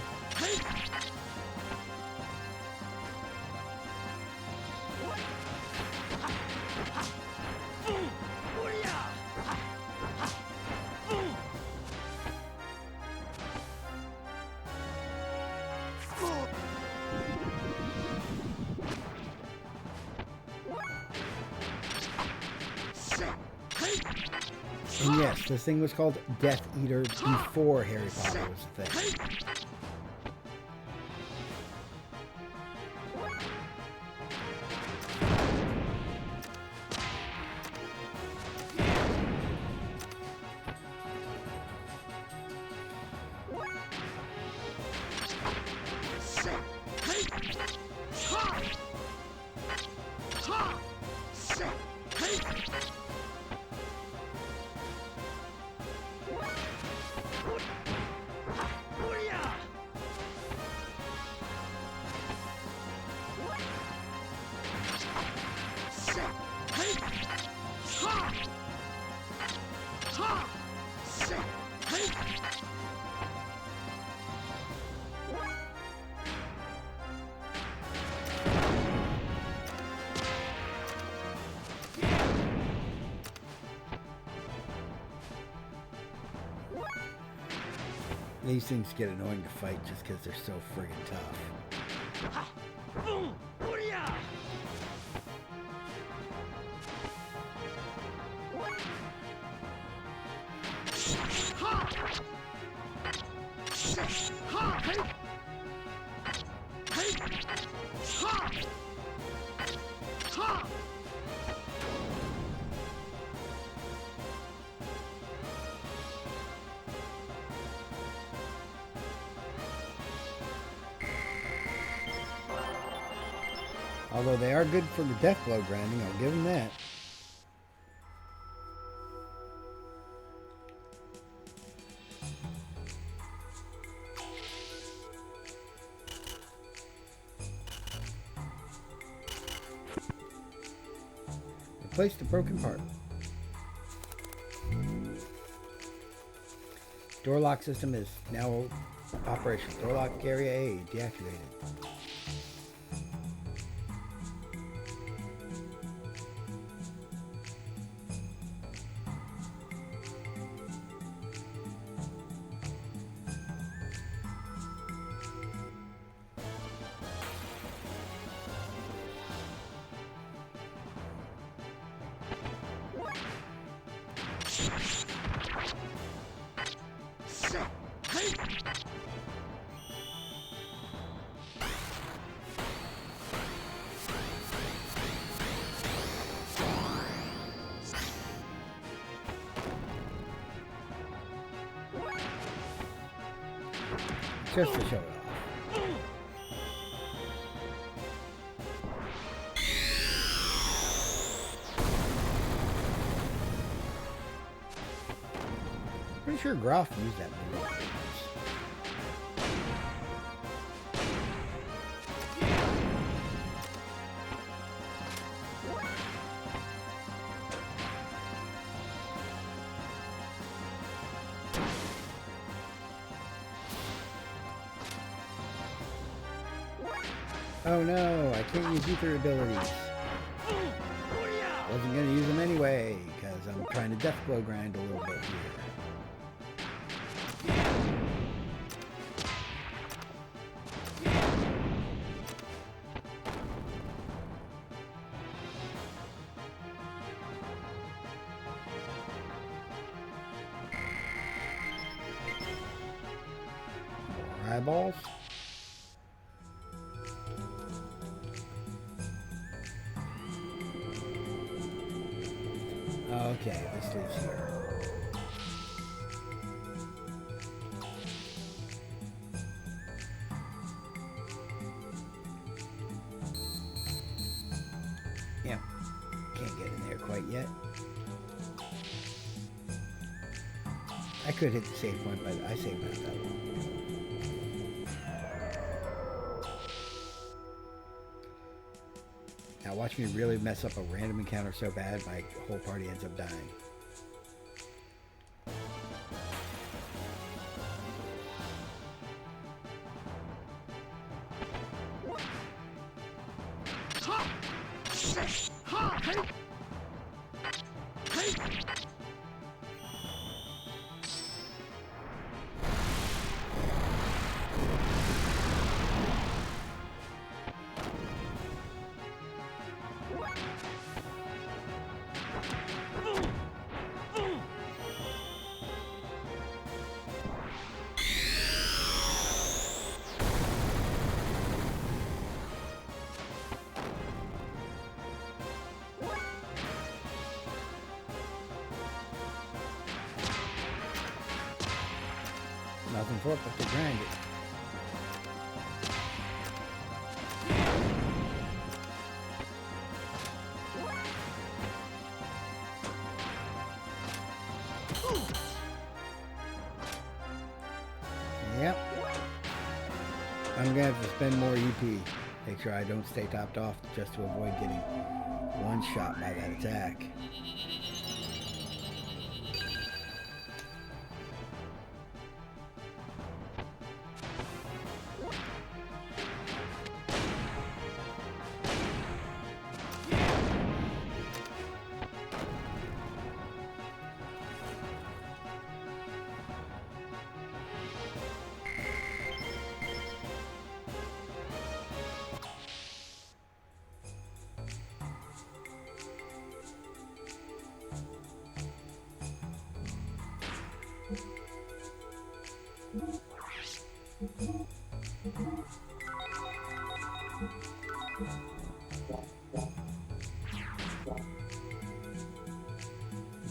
And yes, this thing was called Death Eater before Harry Potter was a thing. These things get annoying to fight just because they're so friggin' tough. Although they are good for the death blow grinding, I'll give them that. Replace the broken part. Door lock system is now operational. Door lock area A deactivated. Just to show it off. sure Groff used that movie. Oh no, I can't use ether abilities. Wasn't gonna use them anyway, because I'm trying to death blow grind a little bit here. More eyeballs. Okay, this leaves here. Yeah, can't get in there quite yet. I could hit the save point, but I saved not that long. Now watch me really mess up a random encounter so bad my whole party ends up dying. Nothing for it but to grind it. Yep. I'm gonna have to spend more EP. Make sure I don't stay topped off just to avoid getting one shot by that attack.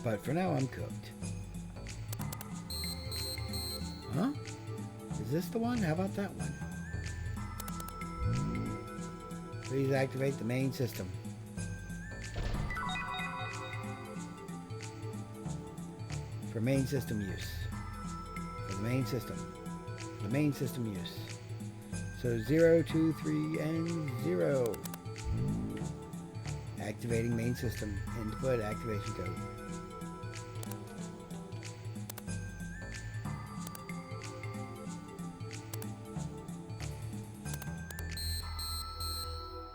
But for now, I'm cooked. Huh? Is this the one? How about that one? Please activate the main system. For main system use. For the main system. The main system use. So 0, 2, 3, and 0. Activating main system. Input activation code.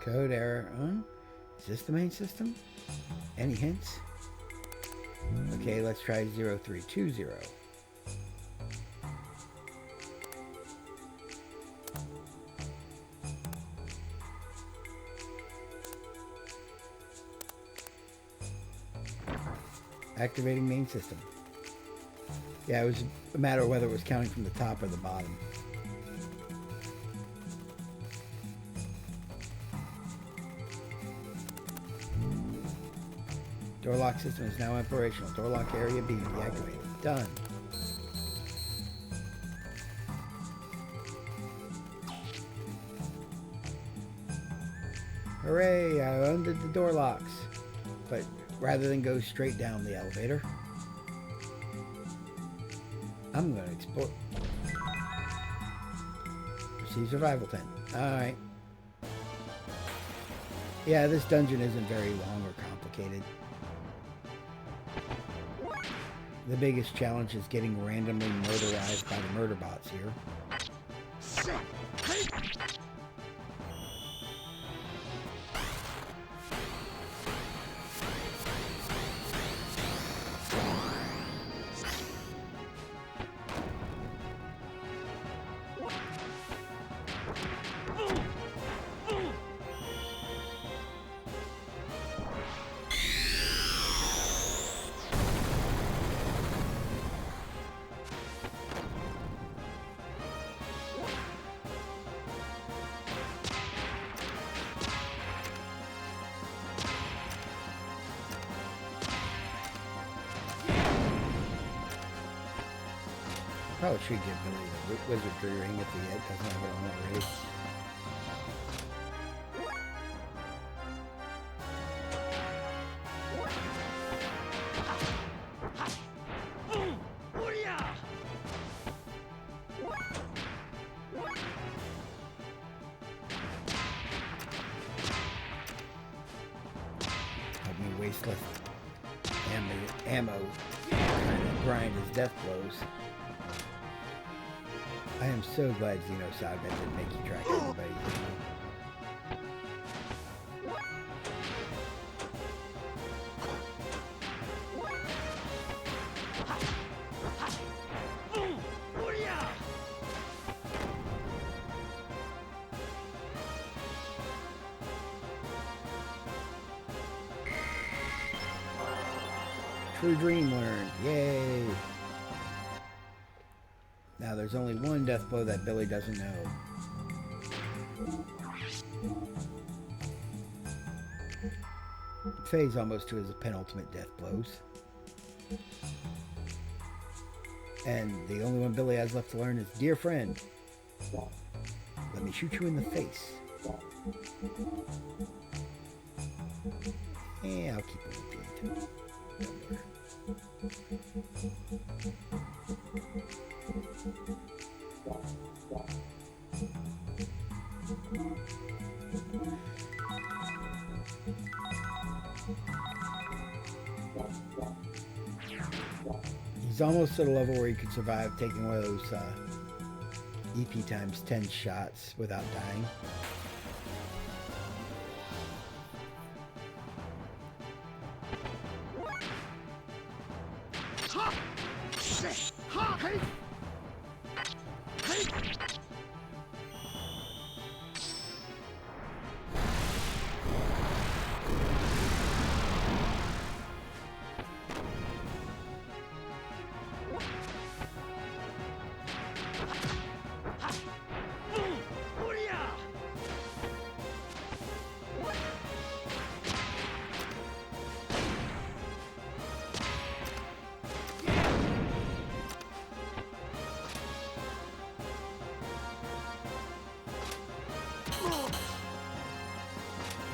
Code error. Is this the main system? Any hints? Okay, let's try 0320. Activating main system. Yeah, it was a matter of whether it was counting from the top or the bottom. Door lock system is now operational. Door lock area B deactivated. Done. Hooray! I undid the door locks. But rather than go straight down the elevator, I'm going to explore. Receive survival 10. Alright. Yeah, this dungeon isn't very long or complicated. The biggest challenge is getting randomly murderized by the murder bots here. Probably should give Billy the wizardry ring if he doesn't have it on already. Help me waste less ammo trying to grind his death blows. I am so glad Xenosaga didn't make you track everybody. True Dream learned. Yay! Now there's only one death blow that Billy doesn't know. Faye's almost to his penultimate death blows. And the only one Billy has left to learn is, dear friend, let me shoot you in the face. Yeah, I'll keep it repeat. He's almost at a level where he could survive taking one of those EP times 10 shots without dying.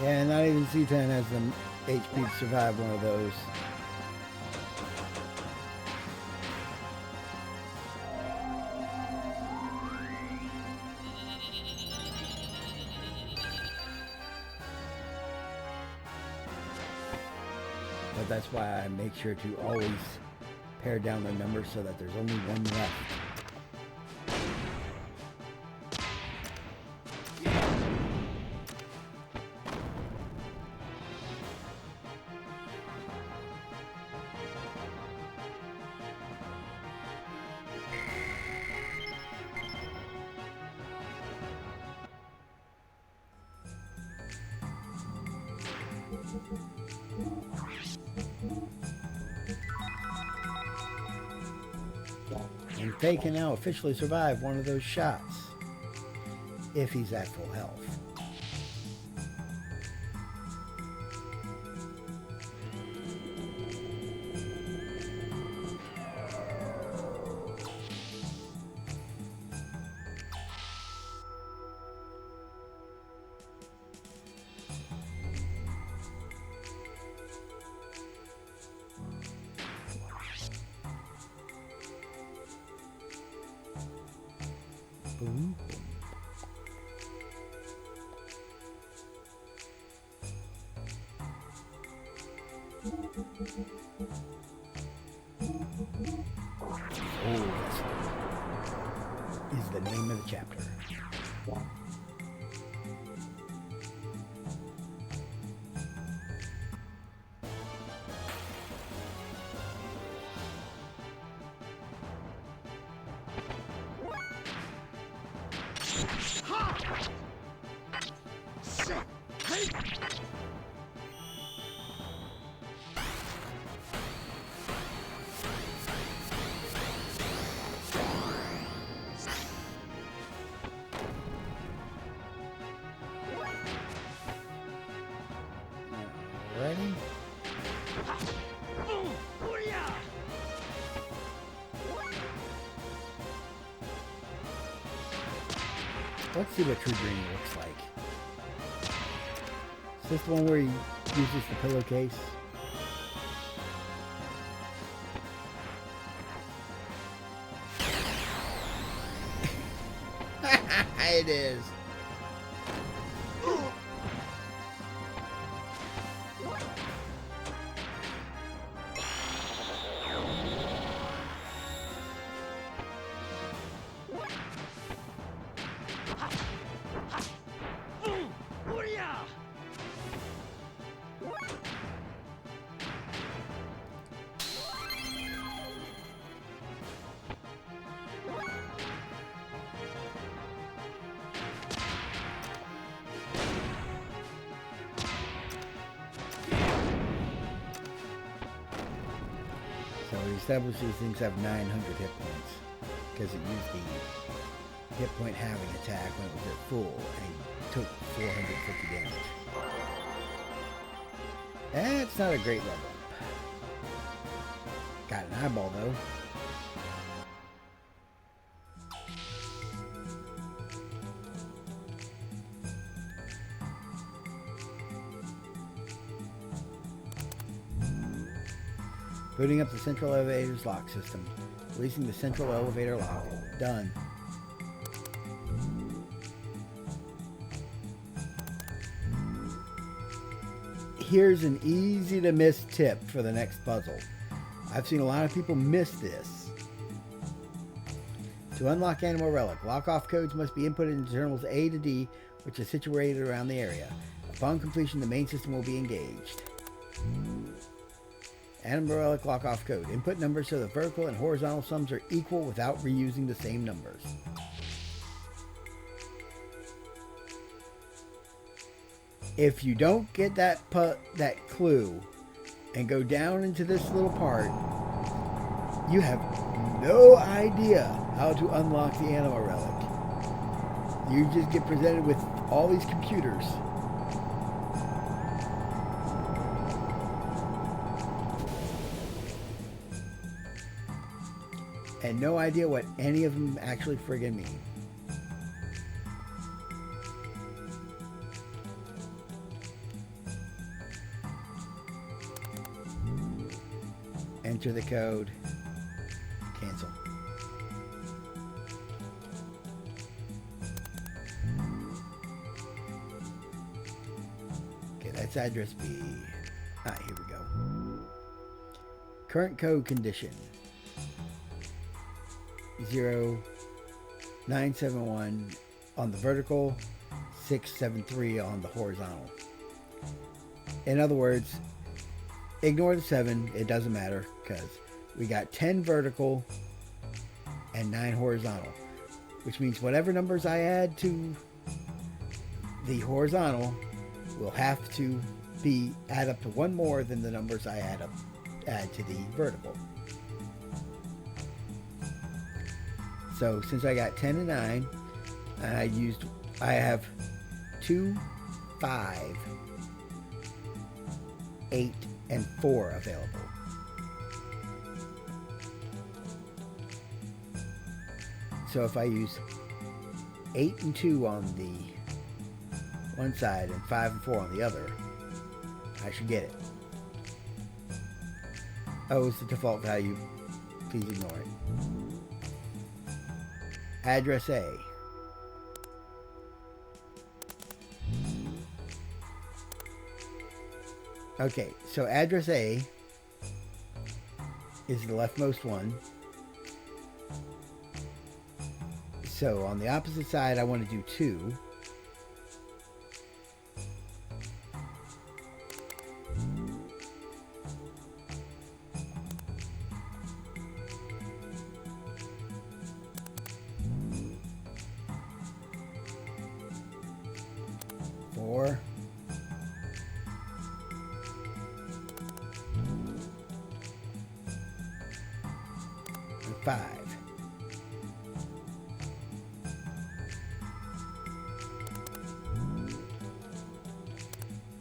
Yeah, not even C10 has the HP to survive one of those. But that's why I make sure to always pare down the numbers so that there's only one left. And Faye can now officially survive one of those shots, if he's at full health. Boom. Oh, this is the name of the chapter. Ready? Let's see what True Dream looks like. Is this the one where he uses the pillowcase? It is. So we established these things have 900 hit points because it used the hit point halving attack when it was at full and he took 450 damage. That's not a great level. Got an eyeball though. Booting up the central elevator's lock system. Releasing the central elevator lock. Done. Here's an easy to miss tip for the next puzzle. I've seen a lot of people miss this. To unlock Animal Relic, lock-off codes must be inputted into terminals A to D, which is situated around the area. Upon completion, the main system will be engaged. Animal Relic lock-off code. Input numbers so the vertical and horizontal sums are equal without reusing the same numbers. If you don't get that clue and go down into this little part, you have no idea how to unlock the Animal Relic. You just get presented with all these computers. And no idea what any of them actually friggin' mean. Enter the code. Cancel. Okay, that's address B. Ah, here we go. Current code condition. 0971 on the vertical, 673 on the horizontal. In other words, ignore the 7, it doesn't matter because we got 10 vertical and 9 horizontal, which means whatever numbers I add to the horizontal will have to add up to one more than the numbers I add to the vertical. So since I got 10 and 9, and I have 2, 5, 8, and 4 available. So if I use 8 and 2 on the one side and 5 and 4 on the other, I should get it. Oh, it's the default value. Please ignore it. Address A. Okay, so address A is the leftmost one. So on the opposite side, I want to do 2. Four. And 5.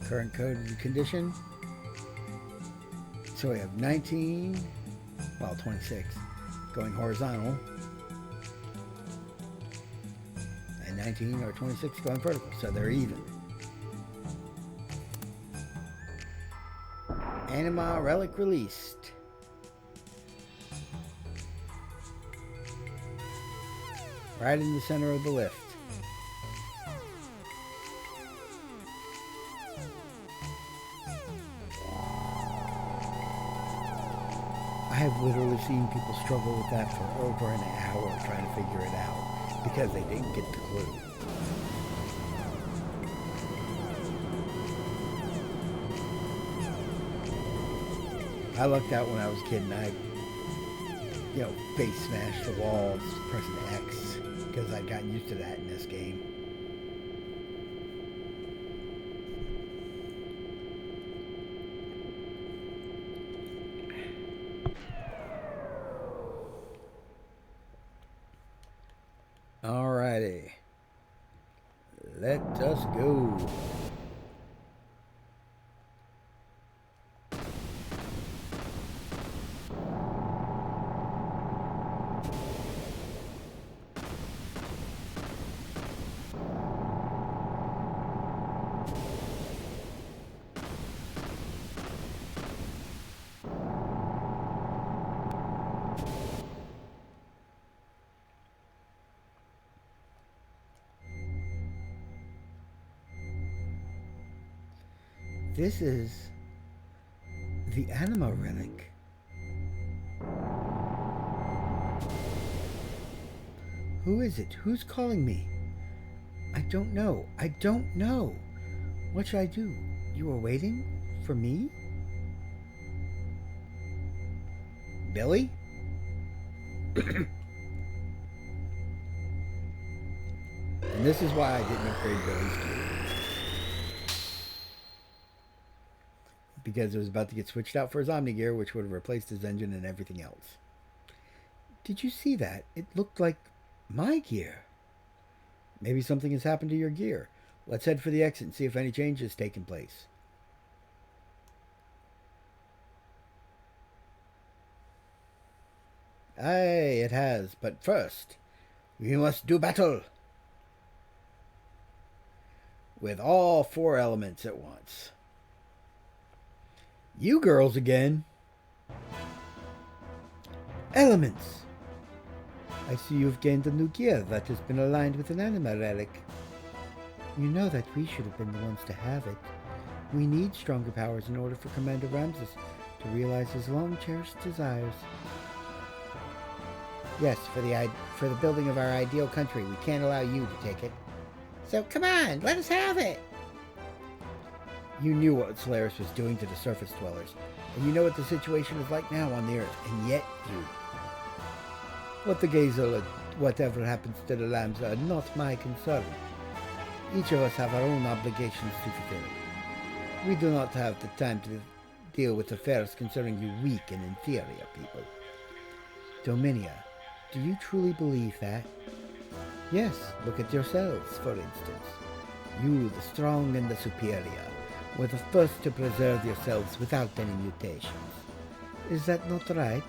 Current code of the condition. So we have 19, well 26, going horizontal. And 19 or 26 going vertical, so they're even. Anima relic released. Right in the center of the lift. I have literally seen people struggle with that for over an hour trying to figure it out because they didn't get the clue. I lucked out when I was a kid and I, face smashed the walls pressing X because I'd gotten used to that in this game. Alrighty. Let us go. This is the Anima relic. Who is it? Who's calling me? I don't know. I don't know. What should I do? You are waiting for me? Billy? And this is why I didn't upgrade Billy's gear. Because it was about to get switched out for his Omnigear, which would have replaced his engine and everything else. Did you see that? It looked like my gear. Maybe something has happened to your gear. Let's head for the exit and see if any change has taken place. Aye, it has. But first, we must do battle with all 4 elements at once. You girls again. Elements. I see you've gained a new gear that has been aligned with an anima relic. You know that we should have been the ones to have it. We need stronger powers in order for Commander Ramses to realize his long-cherished desires. Yes, for the building of our ideal country, we can't allow you to take it. So come on, let us have it! You knew what Solaris was doing to the surface dwellers, and you know what the situation is like now on the Earth, and yet you... Whatever happens to the lambs are not my concern. Each of us have our own obligations to fulfill. We do not have the time to deal with affairs concerning you weak and inferior people. Dominia, do you truly believe that? Yes, look at yourselves, for instance. You, the strong and the superior, were the first to preserve yourselves without any mutations. Is that not right?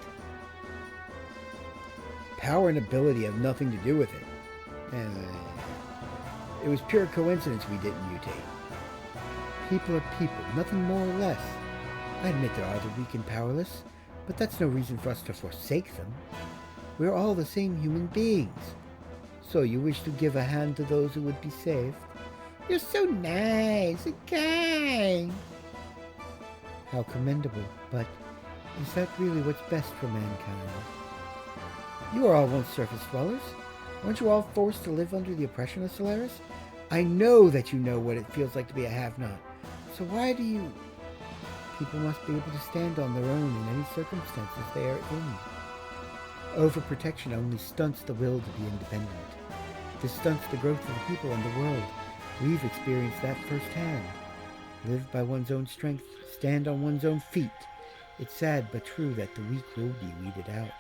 Power and ability have nothing to do with it. It was pure coincidence we didn't mutate. People are people, nothing more or less. I admit there are the weak and powerless, but that's no reason for us to forsake them. We're all the same human beings. So you wish to give a hand to those who would be saved? You're so nice and kind. How commendable, but is that really what's best for mankind? You are all once surface dwellers. Weren't you all forced to live under the oppression of Solaris? I know that you know what it feels like to be a have-not. So why do you... People must be able to stand on their own in any circumstances they are in. Overprotection only stunts the will to be independent. This stunts the growth of the people and the world. We've experienced that firsthand. Live by one's own strength, stand on one's own feet. It's sad but true that the weak will be weeded out.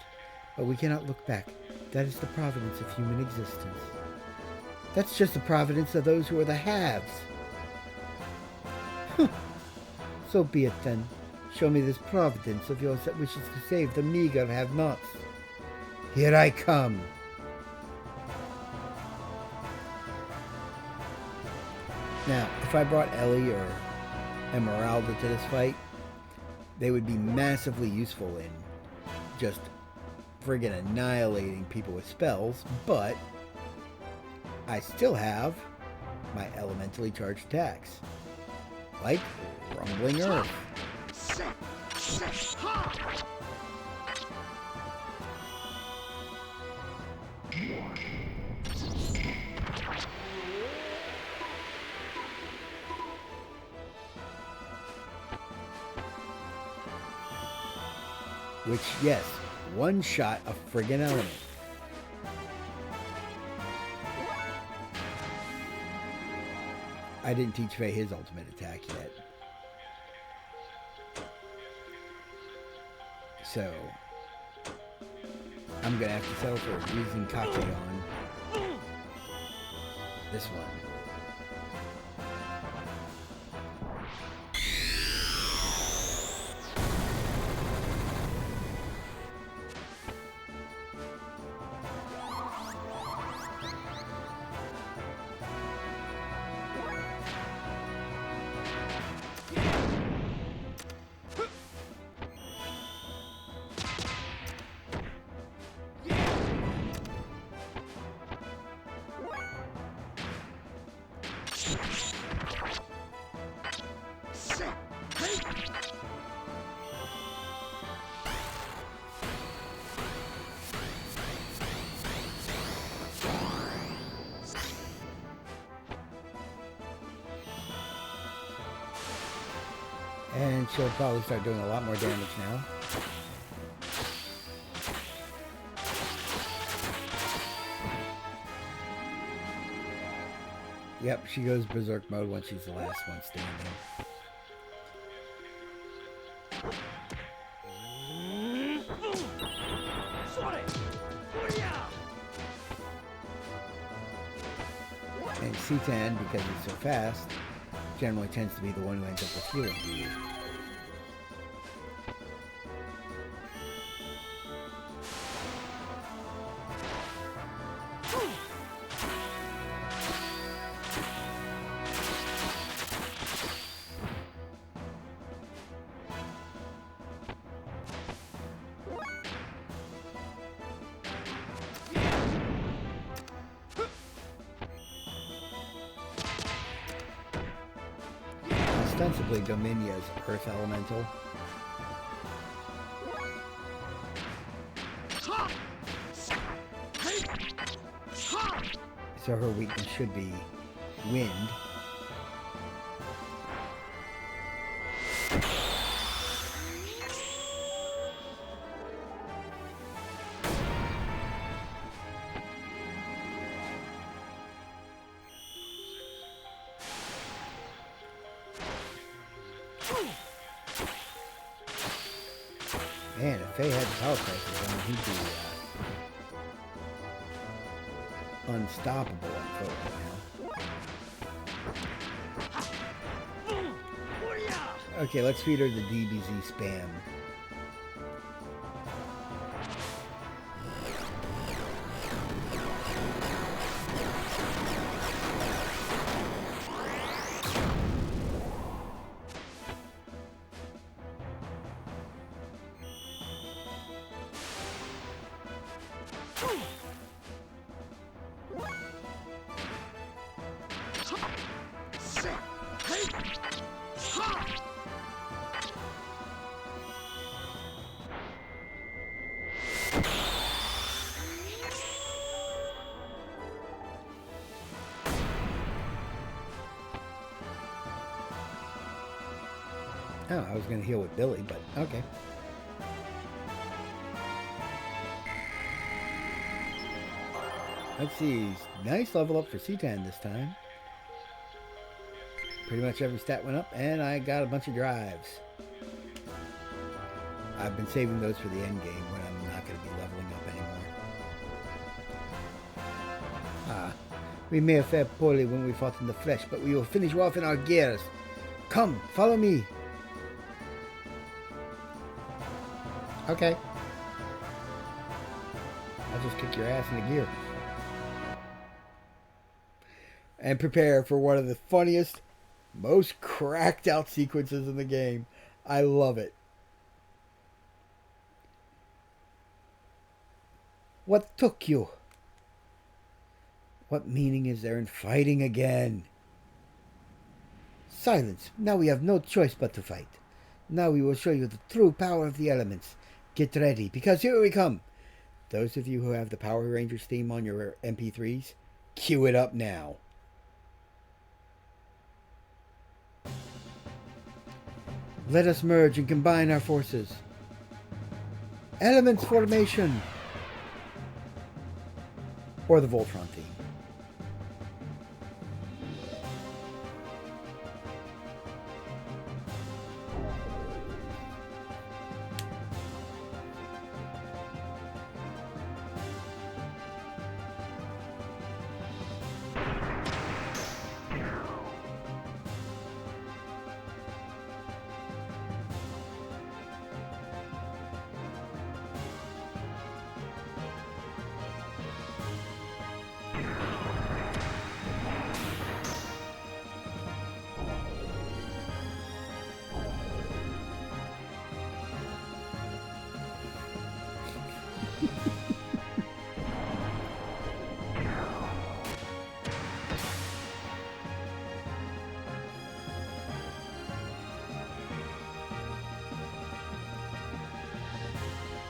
But we cannot look back. That is the providence of human existence. That's just the providence of those who are the haves. So be it then. Show me this providence of yours that wishes to save the meager have-nots. Here I come. Now, if I brought Ellie or Emeralda to this fight, they would be massively useful in just friggin' annihilating people with spells, but I still have my elementally charged attacks, like Rumbling Earth. Which, yes, one shot a friggin' element. I didn't teach Faye his ultimate attack yet. So, I'm gonna have to settle for using Kake on this one. And she'll probably start doing a lot more damage now. Yep, she goes berserk mode once she's the last one standing. And C10, because he's so fast, generally tends to be the one who ends up with healing duty. Ostensibly, Dominia's Earth Elemental. So her weakness should be wind. Man, if Faye had the power prices on, he'd be unstoppable on foot right now. Okay, let's feed her the DBZ spam. Oh, I was going to heal with Billy, but okay. Let's see. Nice level up for C10 this time. Pretty much every stat went up, and I got a bunch of drives. I've been saving those for the end game when I'm not going to be leveling up anymore. We may have fared poorly when we fought in the flesh, but we will finish you off in our gears. Come, follow me. Okay. I'll just kick your ass in the gear. And prepare for one of the funniest, most cracked out sequences in the game. I love it. What took you? What meaning is there in fighting again? Silence. Now we have no choice but to fight. Now we will show you the true power of the elements. Get ready, because here we come. Those of you who have the Power Rangers theme on your MP3s, cue it up now. Let us merge and combine our forces. Elements formation. Or the Voltron theme.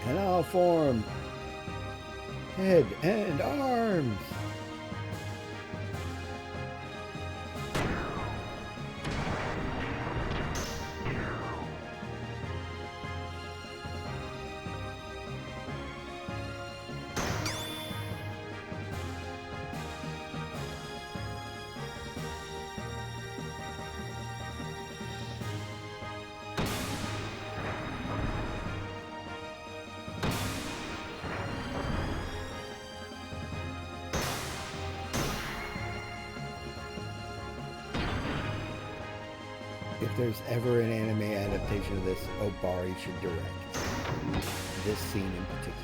And I'll form head and arms. If there's ever an anime adaptation of this, Obari should direct. This scene in particular.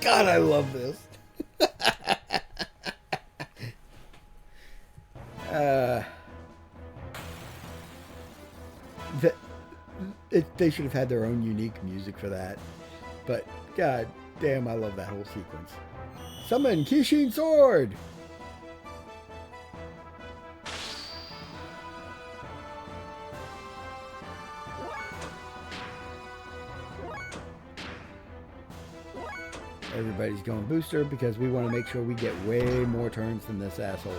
God, I love this. They should have had their own unique music for that. But, god damn, I love that whole sequence. Summon Kishin Sword! Everybody's going booster because we want to make sure we get way more turns than this asshole.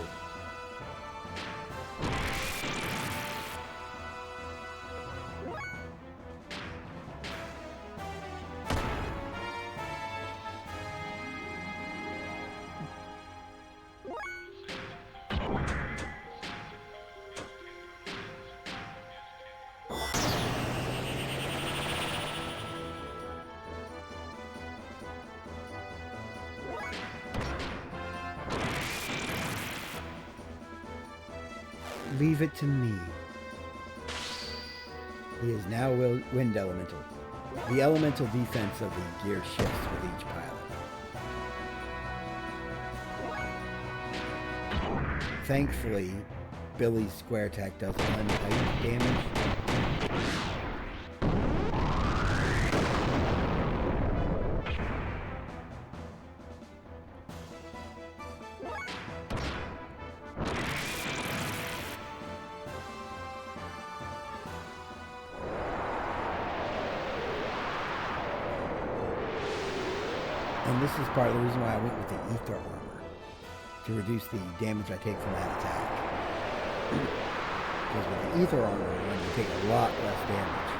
Leave it to me. He is now Wind Elemental. The elemental defense of the gear shifts with each pilot. Thankfully, Billy's square attack does untype damage. And this is part of the reason why I went with the ether armor, to reduce the damage I take from that attack. Because with the ether armor, I'm going to take a lot less damage.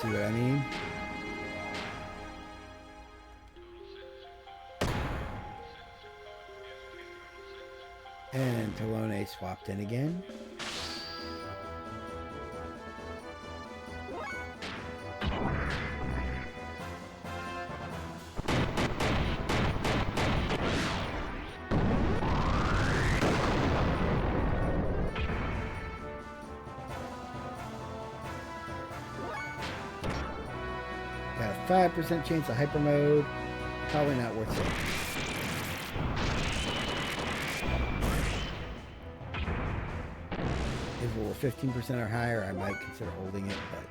See what I mean? And Talone swapped in again. Got a 5% chance of hyper mode. Probably not worth it. If it were 15% or higher, I might consider holding it, but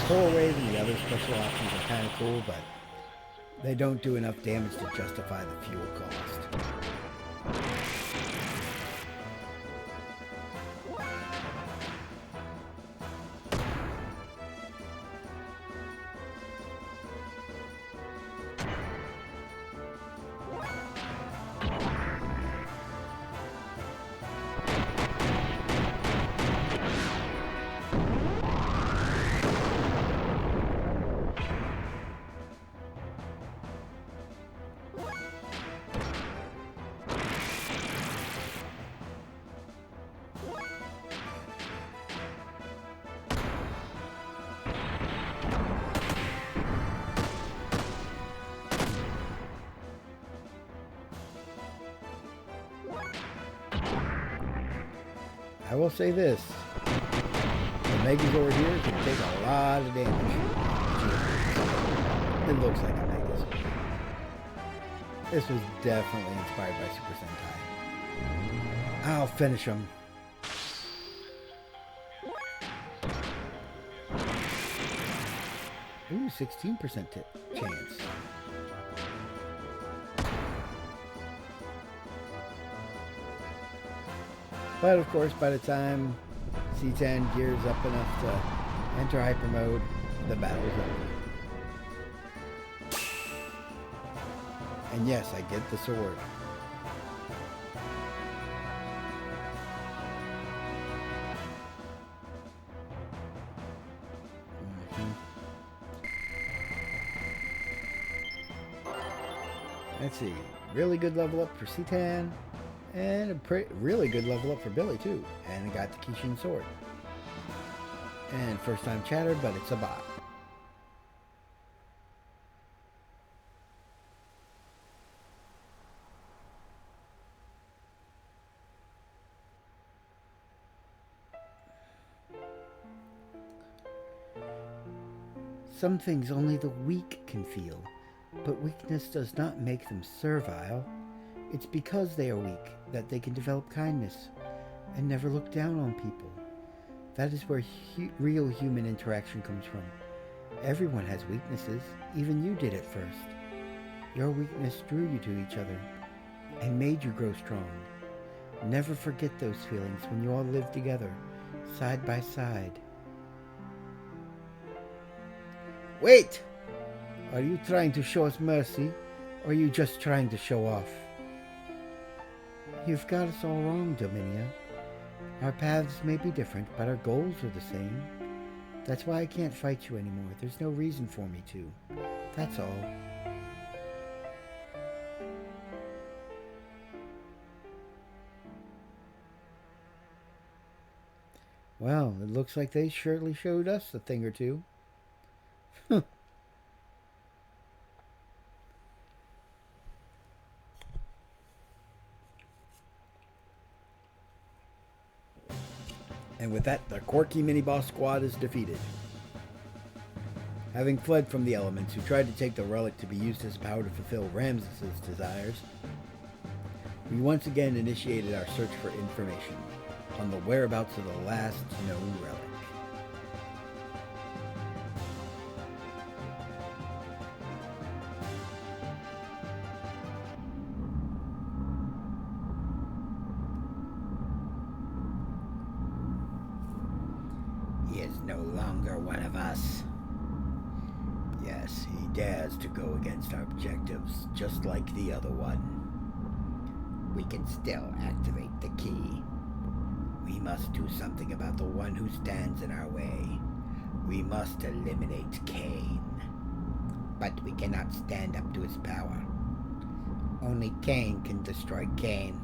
Soul Wave and the other special options are kind of cool, but they don't do enough damage to justify the fuel cost. I will say this, the Megas over here can take a lot of damage. It looks like a Megas. This was definitely inspired by Super Sentai. I'll finish them. Ooh, 16% chance. But of course, by the time C10 gears up enough to enter hyper mode, the battle is over. And yes, I get the sword. Let's see, really good level up for C10. And a really good level up for Billy, too. And I got the Kishin sword. And first time chatter, but it's a bot. Some things only the weak can feel, but weakness does not make them servile. It's because they are weak that they can develop kindness and never look down on people. That is where real human interaction comes from. Everyone has weaknesses. Even you did at first. Your weakness drew you to each other and made you grow strong. Never forget those feelings when you all live together, side by side. Wait! Are you trying to show us mercy, or are you just trying to show off? You've got us all wrong, Dominia. Our paths may be different, but our goals are the same. That's why I can't fight you anymore. There's no reason for me to. That's all. Well, it looks like they surely showed us a thing or two. And with that, the quirky mini-boss squad is defeated. Having fled from the elements who tried to take the relic to be used as power to fulfill Ramses' desires, we once again initiated our search for information on the whereabouts of the last known relic. He is no longer one of us. Yes, he dares to go against our objectives, just like the other one. We can still activate the key. We must do something about the one who stands in our way. We must eliminate Cain. But we cannot stand up to his power. Only Cain can destroy Cain.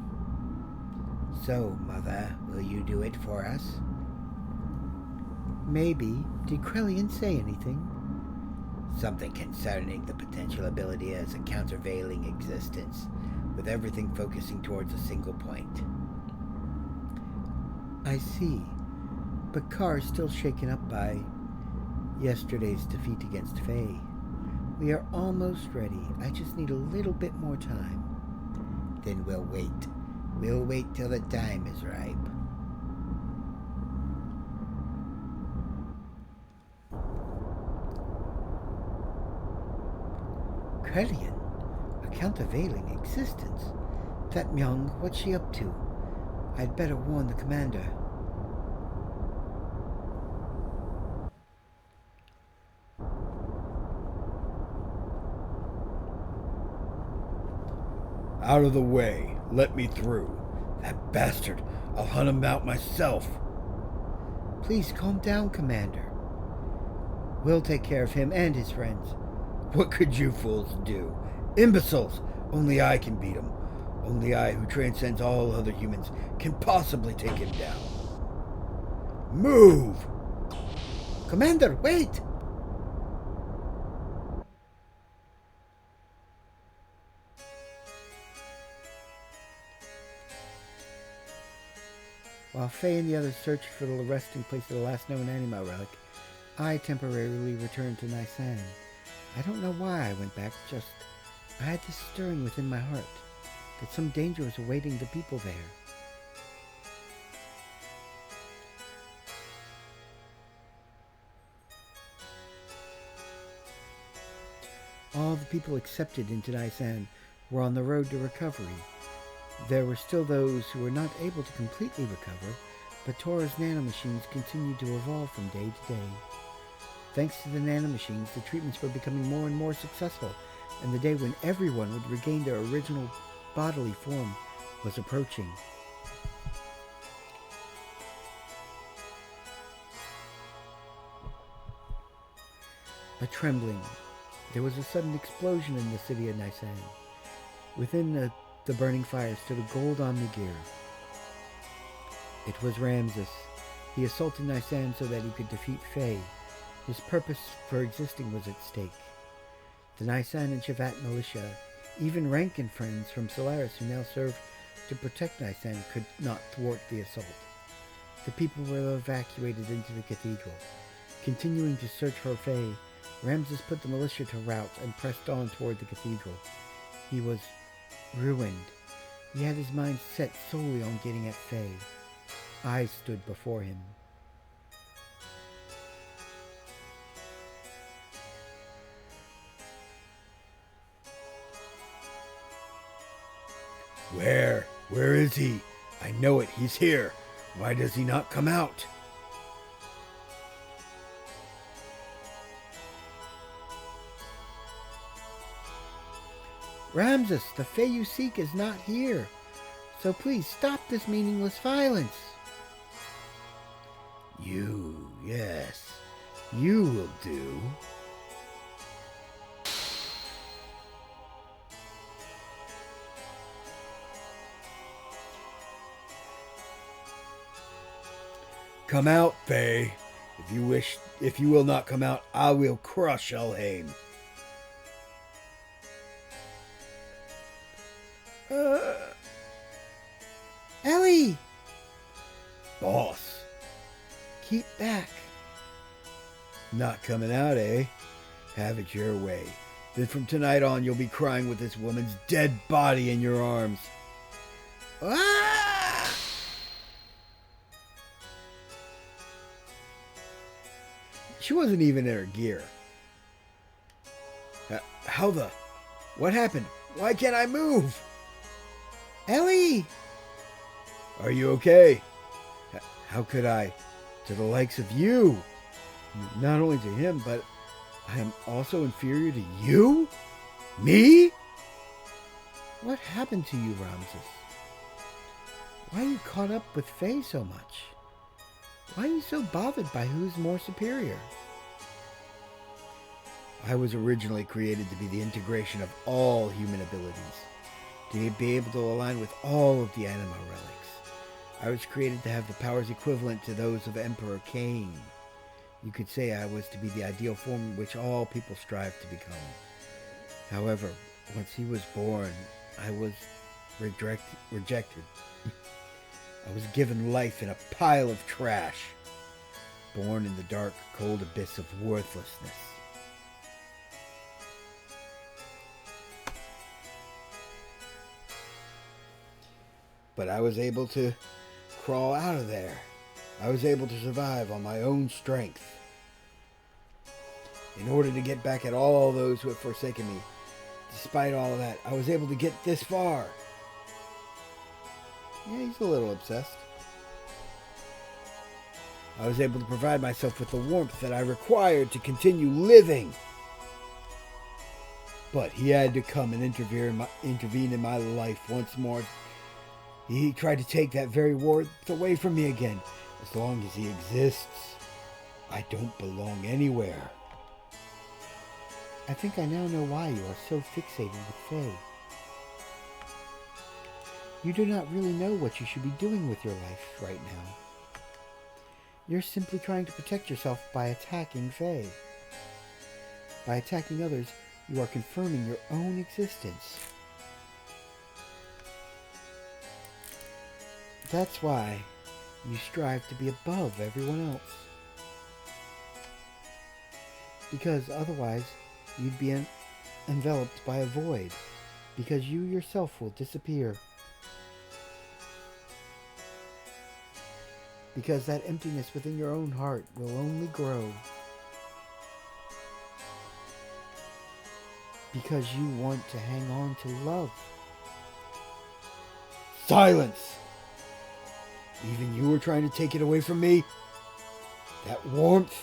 So, Mother, will you do it for us? Maybe. Did Krellian say anything? Something concerning the potential ability as a countervailing existence, with everything focusing towards a single point. I see. But Carr is still shaken up by yesterday's defeat against Faye. We are almost ready. I just need a little bit more time. Then we'll wait. We'll wait till the time is ripe. Krellian? A countervailing existence? That Myung, what's she up to? I'd better warn the commander. Out of the way. Let me through. That bastard. I'll hunt him out myself. Please calm down, Commander. We'll take care of him and his friends. What could you fools do? Imbeciles! Only I can beat him. Only I, who transcends all other humans, can possibly take him down. Move! Commander, wait! While Faye and the others searched for the resting place of the last known Anima relic, I temporarily returned to Nisan. I don't know why I went back, just I had this stirring within my heart that some danger was awaiting the people there. All the people accepted into Nisan were on the road to recovery. There were still those who were not able to completely recover, but Tora's nanomachines continued to evolve from day to day. Thanks to the nanomachines, the treatments were becoming more and more successful, and the day when everyone would regain their original bodily form was approaching. A trembling. There was a sudden explosion in the city of Nisan. Within the burning fire stood a gold Omnigear. It was Ramses. He assaulted Nisan so that he could defeat Faye. His purpose for existing was at stake. The Nisan and Shavat militia, even Rankin friends from Solaris who now served to protect Nisan, could not thwart the assault. The people were evacuated into the cathedral. Continuing to search for Faye, Ramses put the militia to rout and pressed on toward the cathedral. He was ruined. He had his mind set solely on getting at Faye. I stood before him. Where is he? I know it, he's here. Why does he not come out? Ramses, the Fae you seek is not here. So please stop this meaningless violence. Yes, you will do. Come out, Faye. If you will not come out, I will crush Elhain. Ellie! Boss, keep back. Not coming out, eh? Have it your way. Then from tonight on, you'll be crying with this woman's dead body in your arms. Ah! She wasn't even in her gear. How the... What happened? Why can't I move? Ellie! Are you okay? How could I? To the likes of you. Not only to him, but I am also inferior to you? Me? What happened to you, Ramses? Why are you caught up with Faye so much? Why are you so bothered by who's more superior? I was originally created to be the integration of all human abilities, to be able to align with all of the anima relics. I was created to have the powers equivalent to those of Emperor Cain. You could say I was to be the ideal form in which all people strive to become. However, once he was born, I was rejected. I was given life in a pile of trash, born in the dark, cold abyss of worthlessness. But I was able to crawl out of there. I was able to survive on my own strength. In order to get back at all those who have forsaken me, despite all of that, I was able to get this far. Yeah, he's a little obsessed. I was able to provide myself with the warmth that I required to continue living. But he had to come and intervene in my life once more. He tried to take that very warmth away from me again. As long as he exists, I don't belong anywhere. I think I now know why you are so fixated with Faye. You do not really know what you should be doing with your life right now. You're simply trying to protect yourself by attacking Faye. By attacking others, you are confirming your own existence. That's why you strive to be above everyone else. Because otherwise, you'd be enveloped by a void. Because you yourself will disappear. Because that emptiness within your own heart will only grow. Because you want to hang on to love. Silence! Even you were trying to take it away from me? That warmth?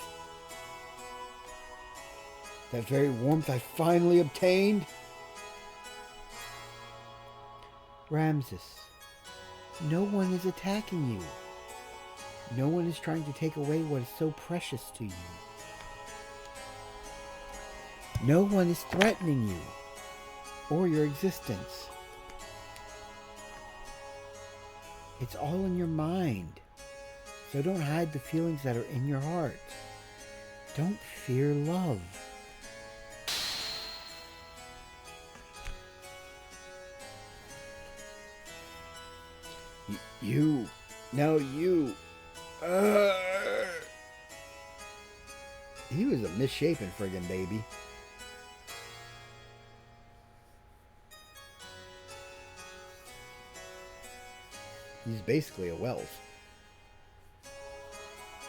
That very warmth I finally obtained? Ramses, no one is attacking you. No one is trying to take away what is so precious to you. No one is threatening you or your existence. It's all in your mind. So don't hide the feelings that are in your heart. Don't fear love. You. He was a misshapen friggin' baby. He's basically a Wells.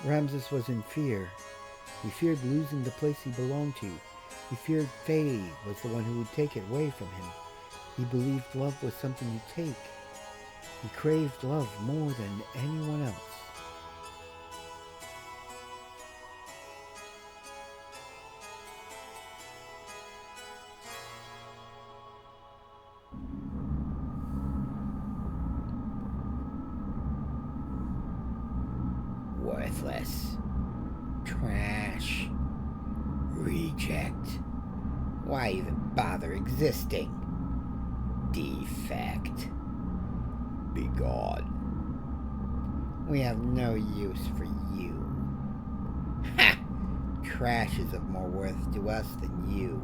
Ramses was in fear. He feared losing the place he belonged to. He feared Faye was the one who would take it away from him. He believed love was something you take. He craved love more than anyone else. Worthless. Trash. Reject. Why even bother existing? Defect. Be gone. We have no use for you. Ha! Trash is of more worth to us than you.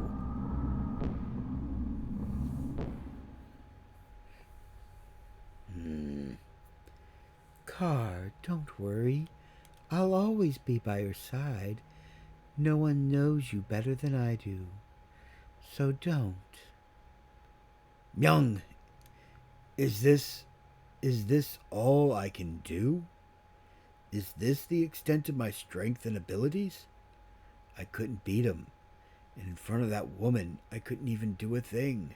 Car, don't worry. I'll always be by your side. No one knows you better than I do. So don't. Young, is this all I can do? Is this the extent of my strength and abilities? I couldn't beat him. And in front of that woman, I couldn't even do a thing.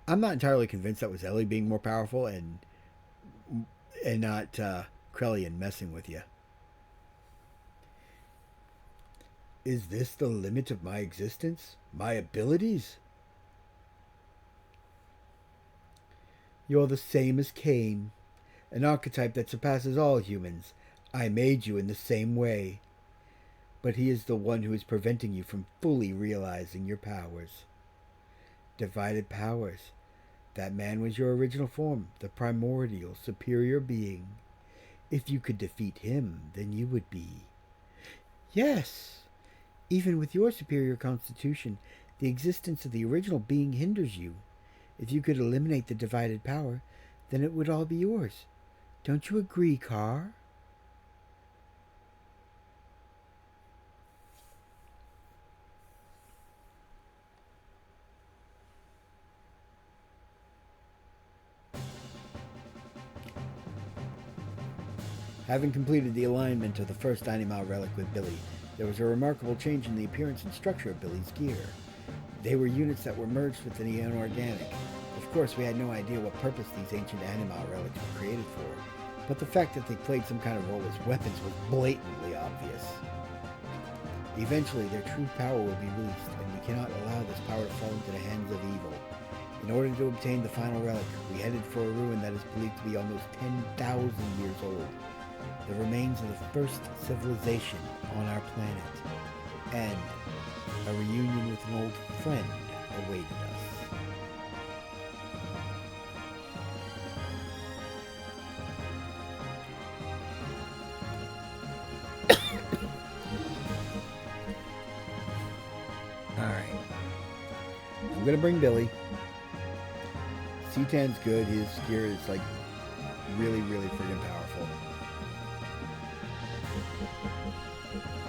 I'm not entirely convinced that was Ellie being more powerful and not Krellian messing with you. Is this the limit of my existence? My abilities? You're the same as Cain, an archetype that surpasses all humans. I made you in the same way. But he is the one who is preventing you from fully realizing your powers. Divided powers. That man was your original form, the primordial, superior being. If you could defeat him, then you would be. Yes! Even with your superior constitution, the existence of the original being hinders you. If you could eliminate the divided power, then it would all be yours. Don't you agree, Carr? Having completed the alignment of the first Dynamo relic with Billy, there was a remarkable change in the appearance and structure of Billy's gear. They were units that were merged with the inorganic. Of course, we had no idea what purpose these ancient Anima relics were created for, but the fact that they played some kind of role as weapons was blatantly obvious. Eventually, their true power will be released, and we cannot allow this power to fall into the hands of evil. In order to obtain the final relic, we headed for a ruin that is believed to be almost 10,000 years old. The remains of the first civilization on our planet, and a reunion with an old friend awaited us. Alright. I'm gonna bring Billy. C-Tan's good. His gear is like really, really freaking powerful.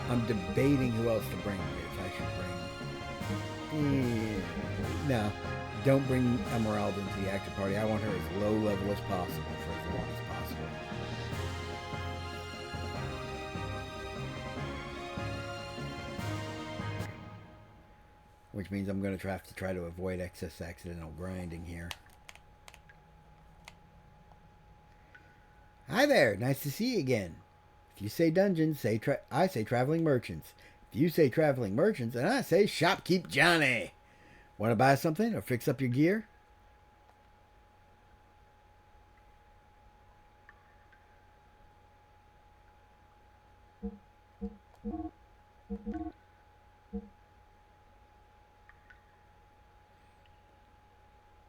I'm debating who else to bring. If I should bring... No. Don't bring Emerald into the active party. I want her as low level as possible for as long as possible. Which means I'm going to have to try to avoid excess accidental grinding here. Hi there. Nice to see you again. If you say dungeons, I say traveling merchants. If you say traveling merchants, then I say shopkeep Johnny. Want to buy something or fix up your gear?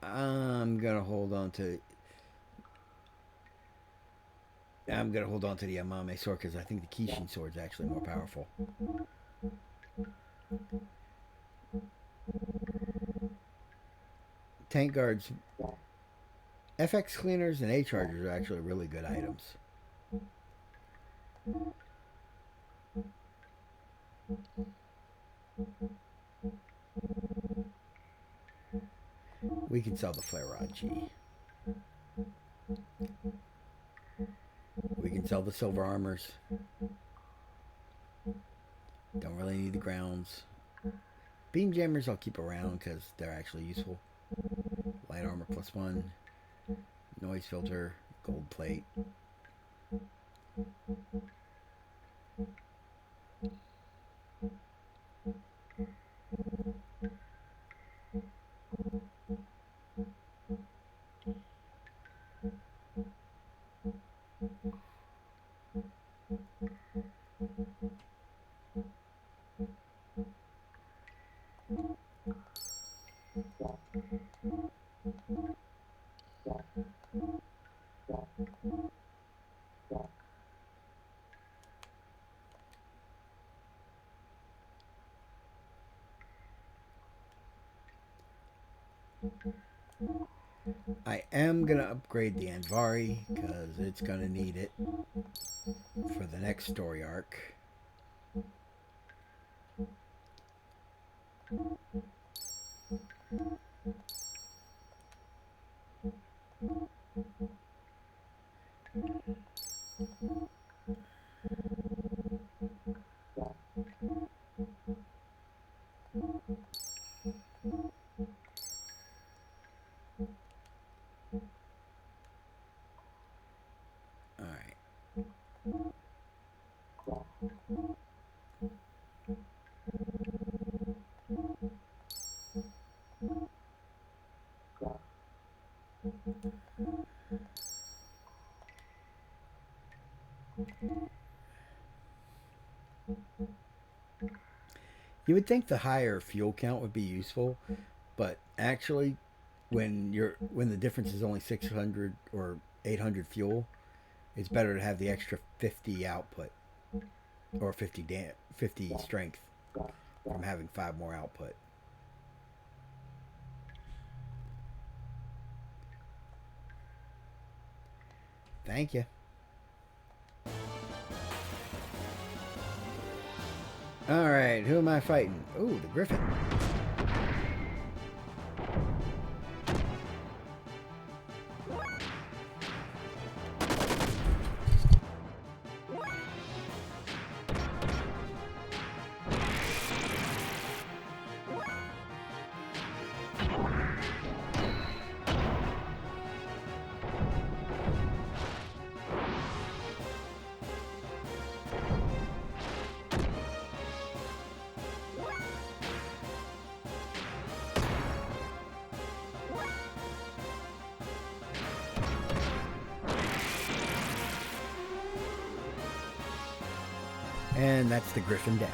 I'm gonna hold on to the Amame sword because I think the Kishin sword is actually more powerful. Tank guards, FX cleaners, and A chargers are actually really good items. We can sell the Flare Rod G. We can sell the silver armors. Don't really need the grounds. Beam jammers I'll keep around because they're actually useful. Light armor +1. Noise filter. Gold plate. I am going to upgrade the Anvari because it's going to need it for the next story arc. You would think the higher fuel count would be useful, but actually, when the difference is only 600 or 800 fuel, it's better to have the extra 50 output or 50 strength from having 5 more output. Thank you. Alright, who am I fighting? Ooh, the Griffin. And that's the Griffin down.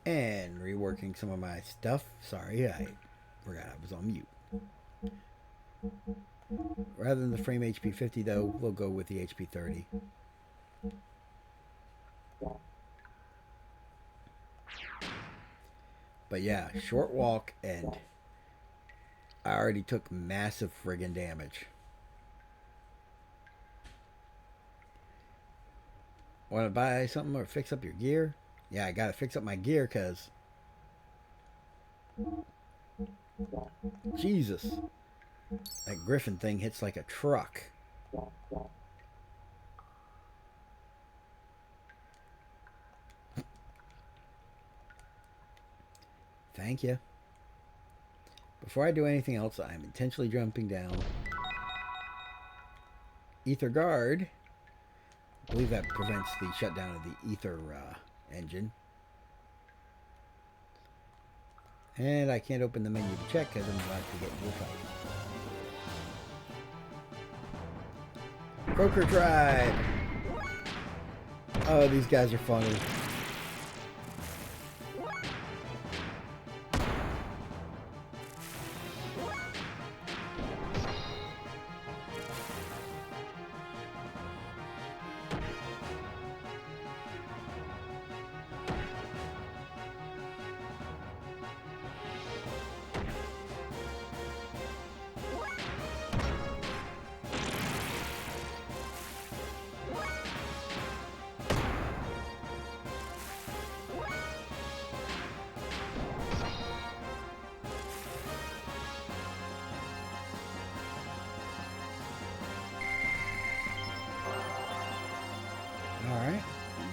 And reworking some of my stuff. Sorry, I forgot I was on mute. Rather than the frame HP 50 though, we'll go with the HP 30. But yeah, short walk, and I already took massive friggin' damage. Want to buy something or fix up your gear? Yeah, I gotta fix up my gear because... Jesus. That Griffin thing hits like a truck. Thank you. Before I do anything else, I'm intentionally jumping down. Ether Guard. I believe that prevents the shutdown of the ether engine. And I can't open the menu to check because I'm about to get into a fight. Croaker Tribe! Oh, these guys are funny.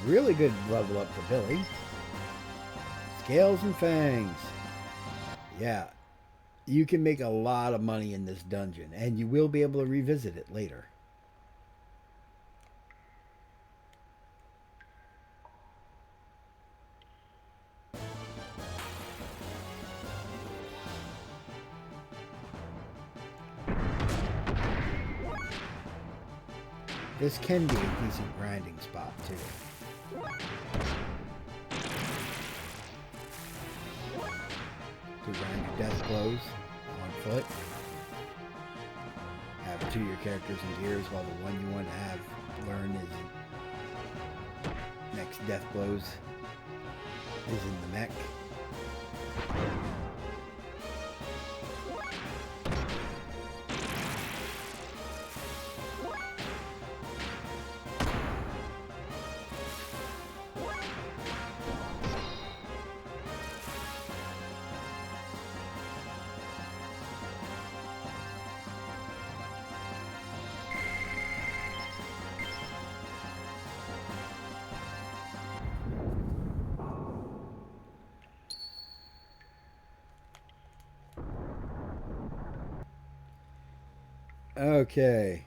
really good level up for Billy. Scales and fangs. Yeah, you can make a lot of money in this dungeon, and you will be able to revisit it later. This can be a decent grinding spot, too. To grind your death blows on foot. Have two of your characters in gears, while the one you want to have learn is next death blows is in the mech. Okay.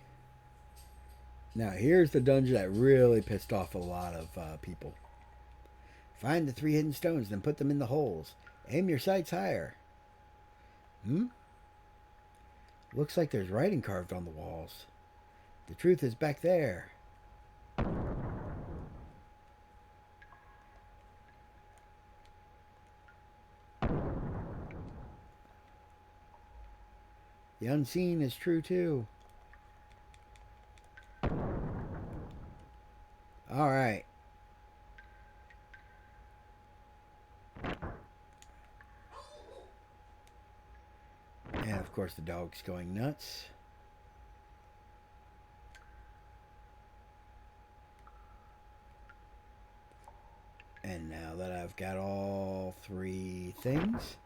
Now here's the dungeon that really pissed off a lot of people. Find the 3 hidden stones, then put them in the holes. Aim your sights higher. Looks like there's writing carved on the walls. The truth is back there. The unseen is true too. All right. And of course the dog's going nuts. And now that I've got all 3 things,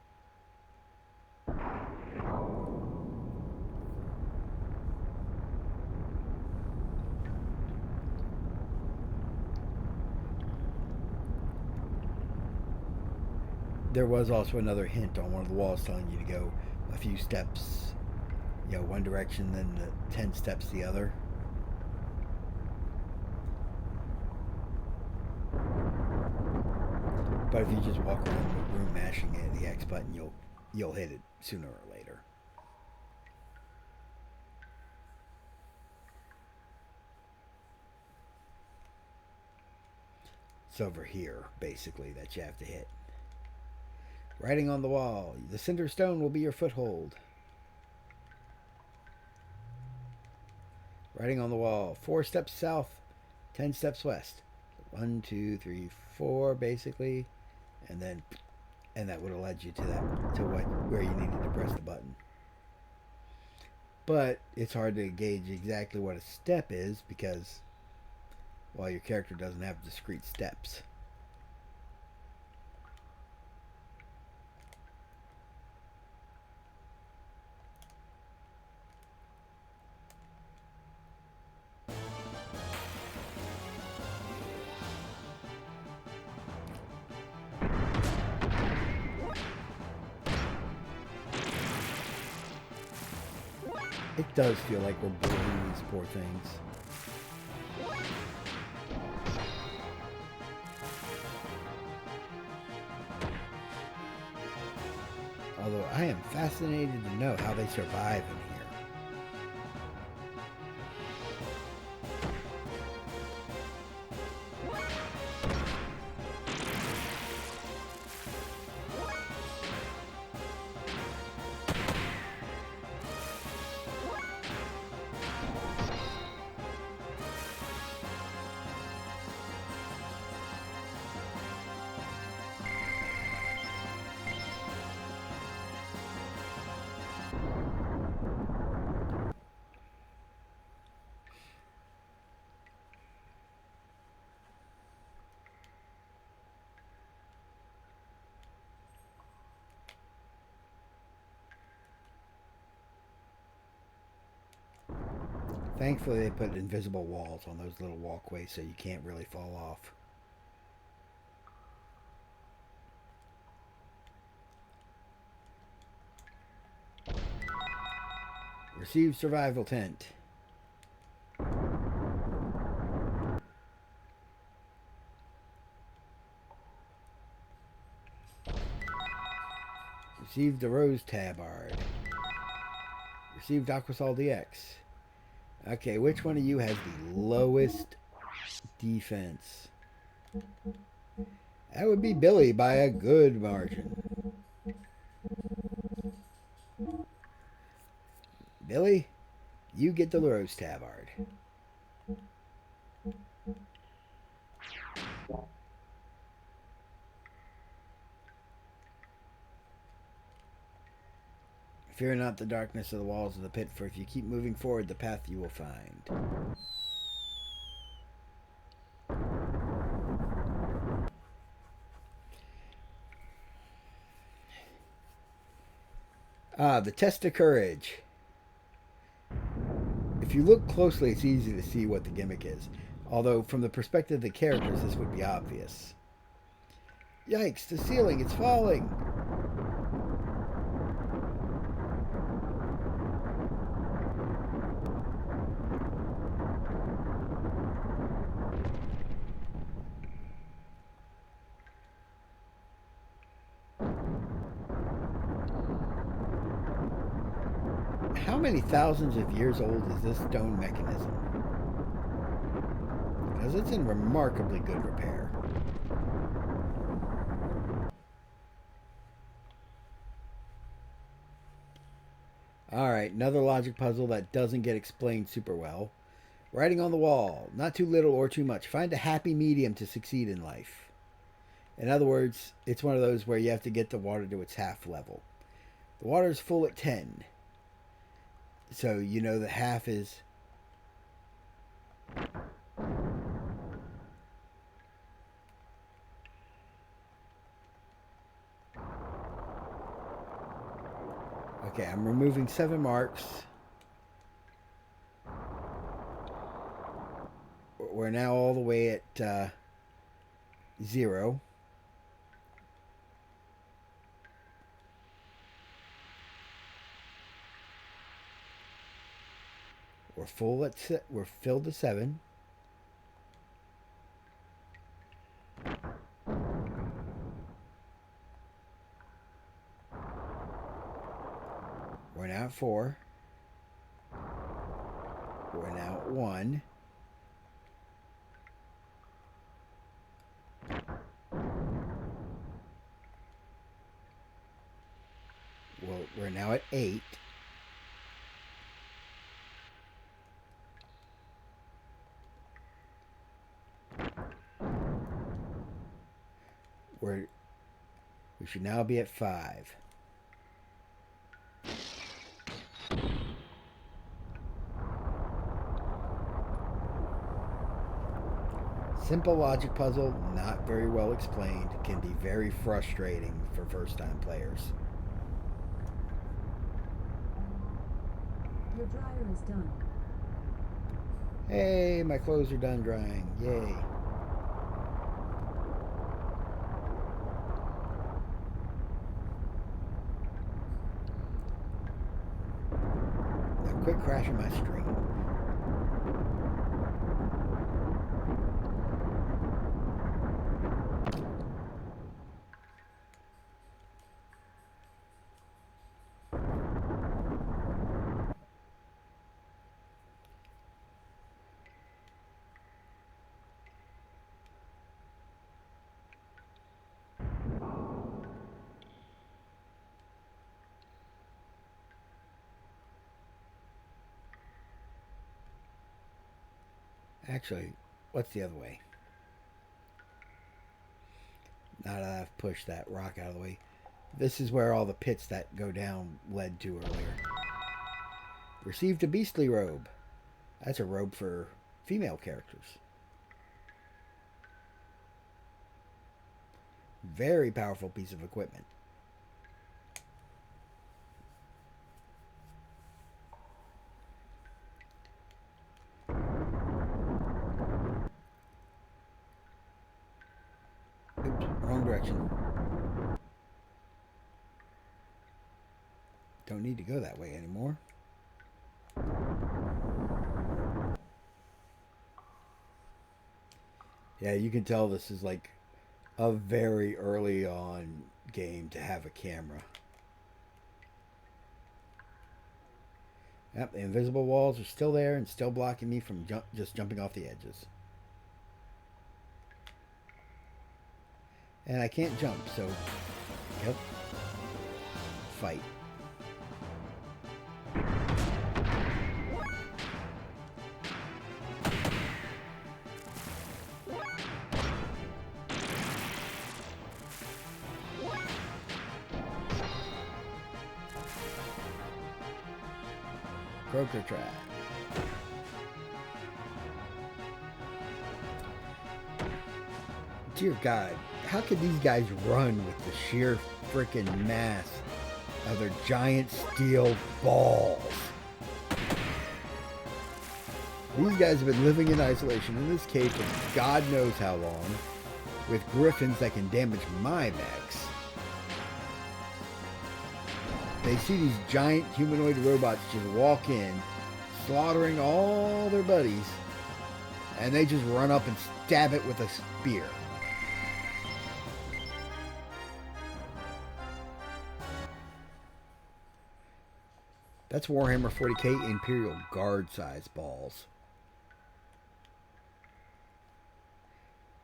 there was also another hint on one of the walls telling you to go a few steps, one direction, then 10 steps the other. But if you just walk around the room mashing it, the X button, you'll hit it sooner or later. It's over here, basically, that you have to hit. Writing on the wall. The cinder stone will be your foothold. Writing on the wall. 4 steps south, 10 steps west. 1, 2, 3, 4, basically. And that would have led you to where you needed to press the button. But it's hard to gauge exactly what a step is because, well, your character doesn't have discrete steps. It does feel like we're bullying these poor things. Although I am fascinated to know how they survive in here. Thankfully, they put invisible walls on those little walkways so you can't really fall off. Receive survival tent. Received the Rose Tabard. Received Aquasol DX. Okay, which one of you has the lowest defense? That would be Billy by a good margin. Billy, you get the Rose Tabard. Fear not the darkness of the walls of the pit, for if you keep moving forward, the path you will find. Ah, the test of courage. If you look closely, it's easy to see what the gimmick is. Although, from the perspective of the characters, this would be obvious. Yikes, the ceiling, it's falling! How many thousands of years old is this stone mechanism? Because it's in remarkably good repair. Alright, another logic puzzle that doesn't get explained super well. Writing on the wall. Not too little or too much. Find a happy medium to succeed in life. In other words, it's one of those where you have to get the water to its half level. The water is full at 10. So you know that half is... Okay, I'm removing 7 marks. We're now all the way at 0. We're filled to 7. We're now at 4. We're now at 1. Well, we're now at 8. We should now be at 5. Simple logic puzzle, not very well explained, can be very frustrating for first-time players. Your dryer is done. Hey, my clothes are done drying. Yay. Now quit crashing my stream. Actually, what's the other way? Now that I've pushed that rock out of the way. This is where all the pits that go down led to earlier. Received a beastly robe. That's a robe for female characters. Very powerful piece of equipment. Oops, wrong direction. Don't need to go that way anymore. Yeah, you can tell this is like a very early on game to have a camera. Yep, the invisible walls are still there and still blocking me from just jumping off the edges. And I can't jump, so... Yep. Fight. Croaker trap. Dear God, how could these guys run with the sheer frickin' mass of their giant steel balls? These guys have been living in isolation in this cave for God knows how long, with griffins that can damage my mechs. They see these giant humanoid robots just walk in, slaughtering all their buddies, and they just run up and stab it with a spear. That's Warhammer 40k Imperial Guard size balls.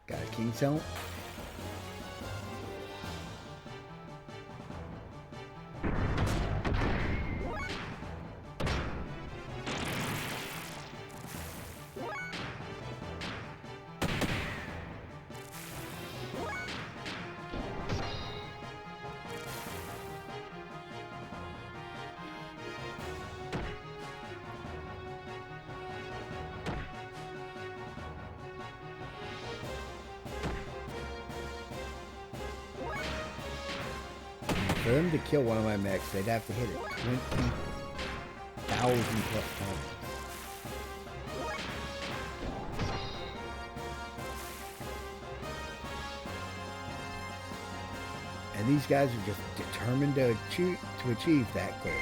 Got a King's Helmet. For them to kill one of my mechs, they'd have to hit it 20,000 plus times. And these guys are just determined to achieve that goal.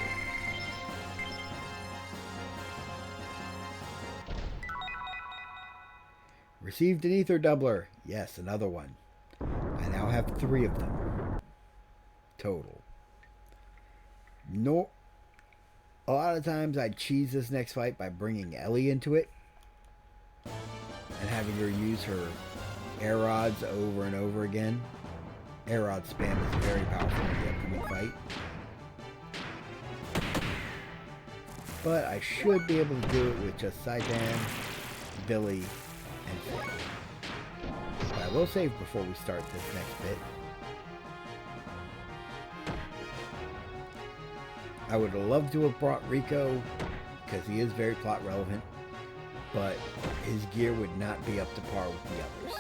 Received an ether doubler. Yes, another one. I now have 3 of them. Total. No. A lot of times I'd cheese this next fight by bringing Ellie into it and having her use her air rods over and over again. Air rod spam is very powerful in the upcoming fight. But I should be able to do it with just Saitan, Billy, and Faye. But I will save before we start this next bit. I would have loved to have brought Rico, because he is very plot relevant, but his gear would not be up to par with the others.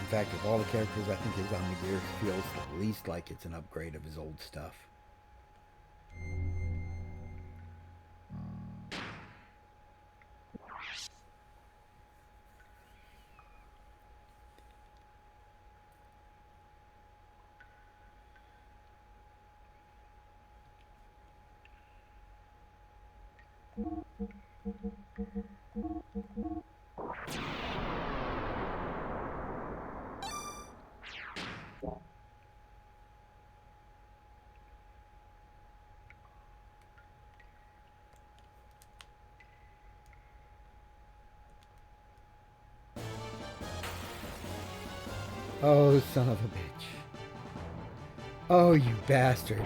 In fact, of all the characters, I think his Xenogears feels the least like it's an upgrade of his old stuff. Oh, son of a bitch. Oh, you bastards.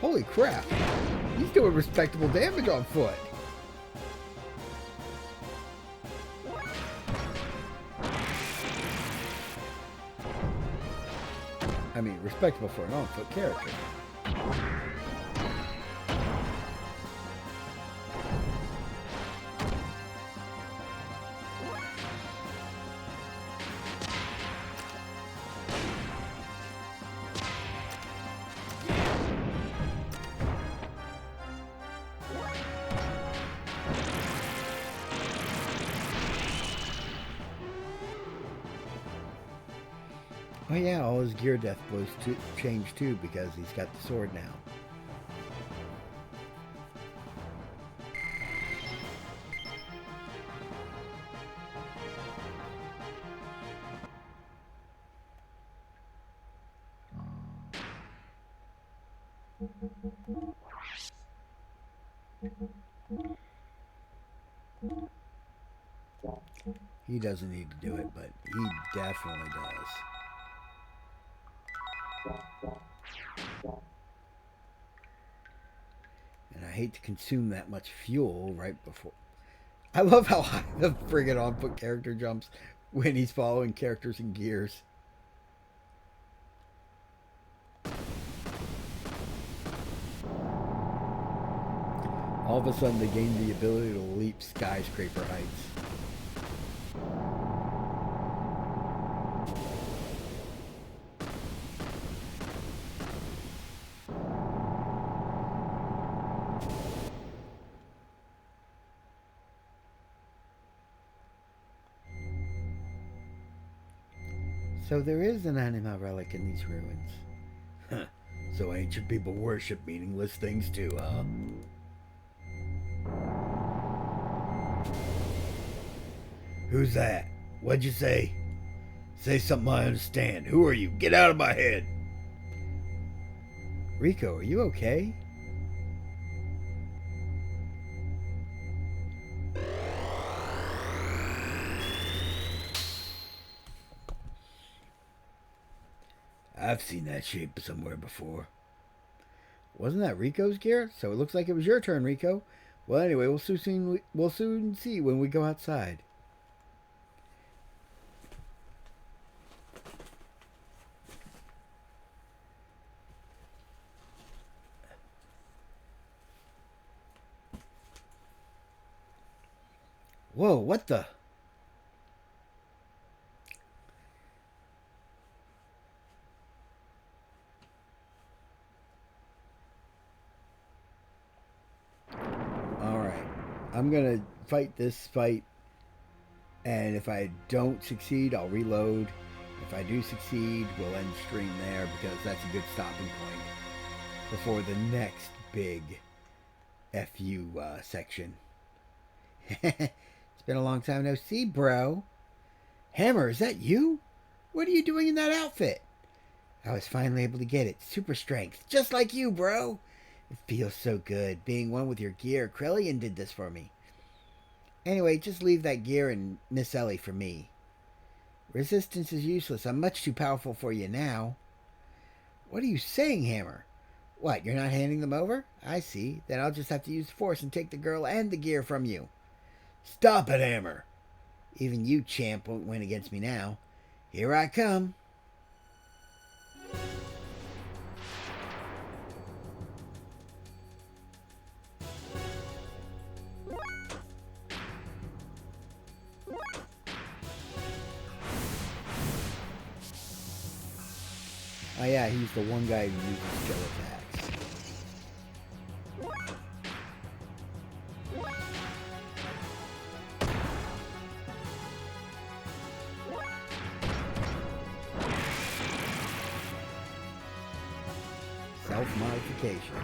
Holy crap. He's doing respectable damage on foot. I mean, respectable for an on-foot character. Oh yeah, all his gear death blows change too because he's got the sword now. He doesn't need to do it, but he definitely does. And I hate to consume that much fuel right before. I love how high the friggin' on-foot character jumps when he's following characters in gears. All of a sudden they gain the ability to leap skyscraper heights. So there is an anima relic in these ruins. Huh. So ancient people worship meaningless things too, huh? Who's that? What'd you say? Say something I understand. Who are you? Get out of my head! Rico, are you okay? I've seen that shape somewhere before. Wasn't that Rico's gear? So it looks like it was your turn, Rico. Well, anyway, we'll soon see when we go outside. Whoa, what the? Alright, I'm gonna fight this fight, and if I don't succeed, I'll reload. If I do succeed, we'll end stream there because that's a good stopping point before the next big FU section. It's been a long time no see, bro. Hammer, is that you? What are you doing in that outfit? I was finally able to get it. Super strength. Just like you, bro. It feels so good being one with your gear. Krellian did this for me. Anyway, just leave that gear and Miss Ellie for me. Resistance is useless. I'm much too powerful for you now. What are you saying, Hammer? What, you're not handing them over? I see. Then I'll just have to use force and take the girl and the gear from you. Stop it, Hammer. Even you, champ, won't win against me now. Here I come. Oh yeah, he's the one guy who uses skill attacks. Self-modification.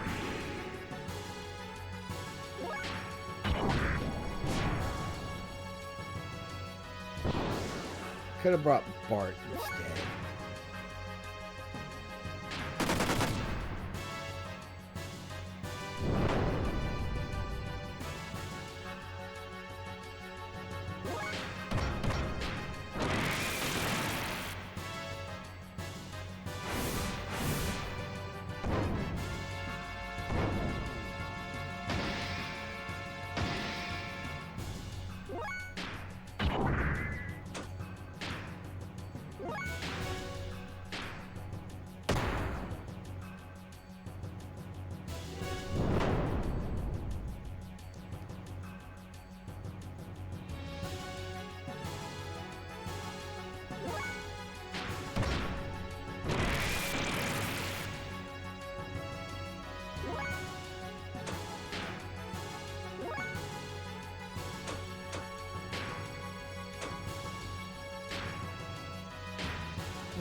Could have brought Bart instead.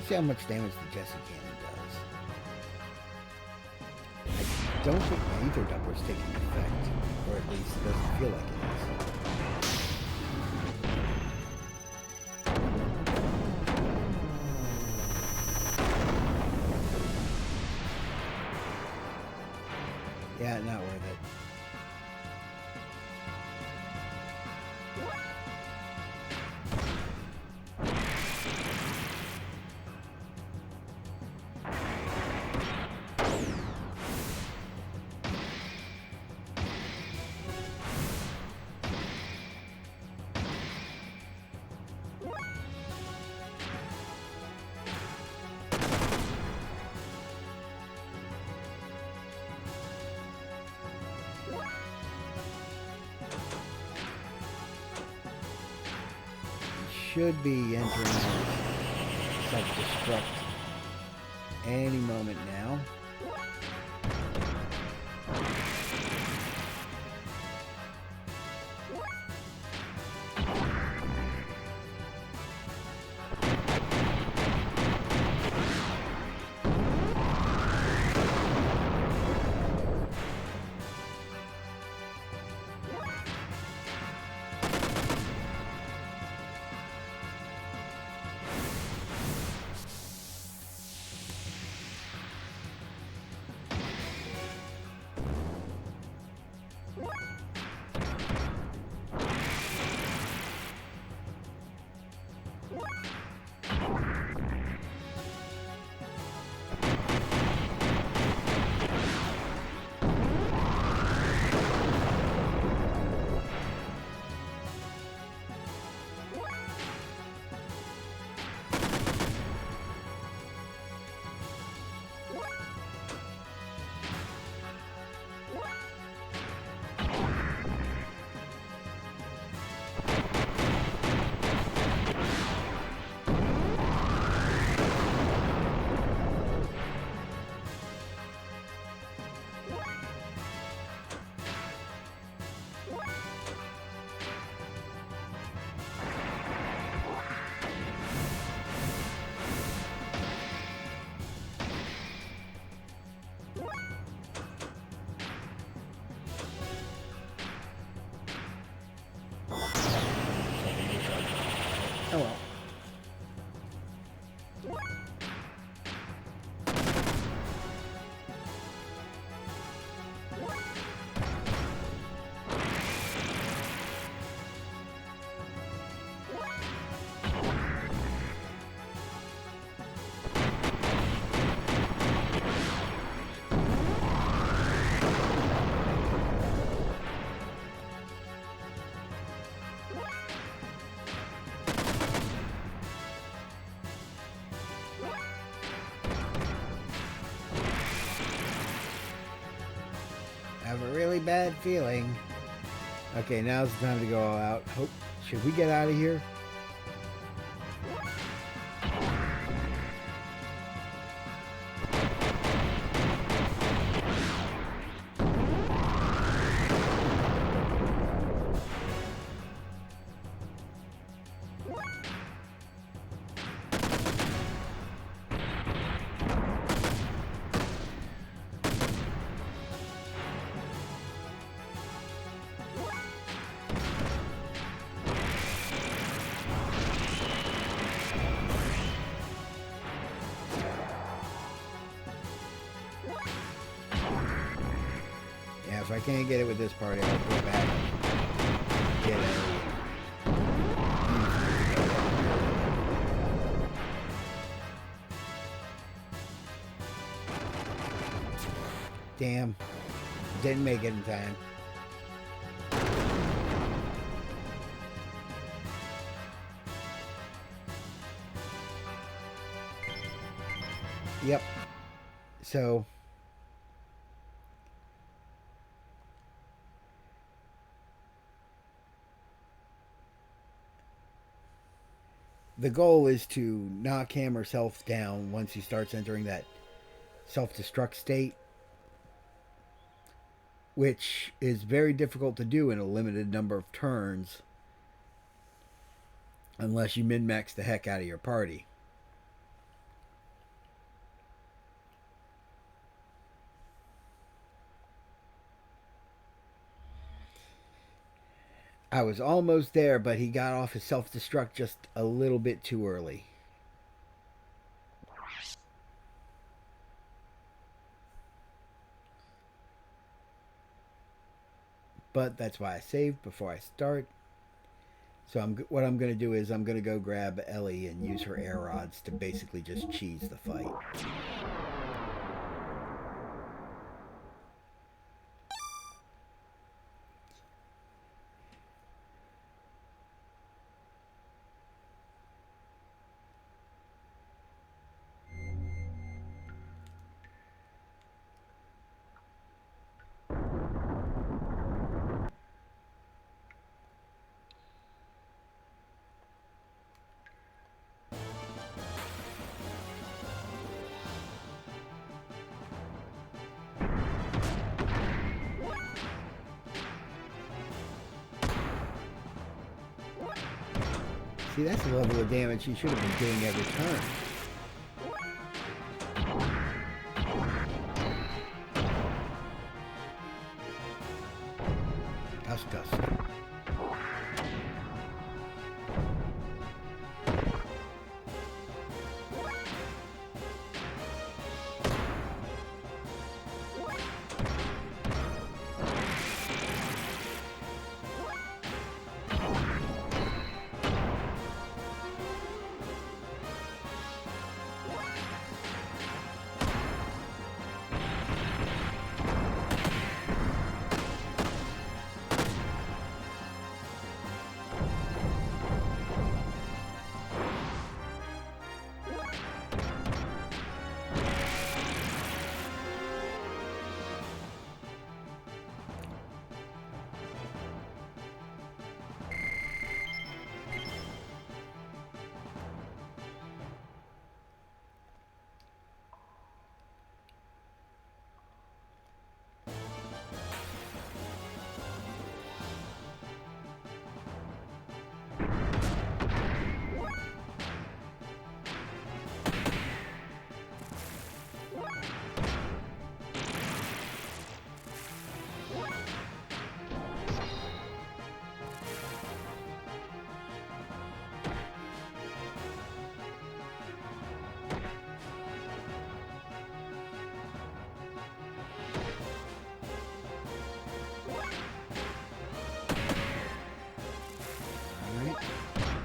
Let's see how much damage the Jesse Cannon does. I don't think my Ether Dumpler is taking effect, or at least it doesn't feel like it is. Yeah, not worth it. Should be entering self-destruct any moment now. Oh well. I have a really bad feeling. Okay, now's the time to go all out. Should we get out of here? If I can't get it with this party, I'll go back and get it. Damn. Didn't make it in time. Yep. So... the goal is to knock him or self down once he starts entering that self-destruct state, which is very difficult to do in a limited number of turns unless you min-max the heck out of your party. I was almost there, but he got off his self-destruct just a little bit too early. But that's why I saved before I start. So what I'm going to do is I'm going to go grab Ellie and use her air rods to basically just cheese the fight. See, that's the level of damage he should have been doing every turn. Dust, dust.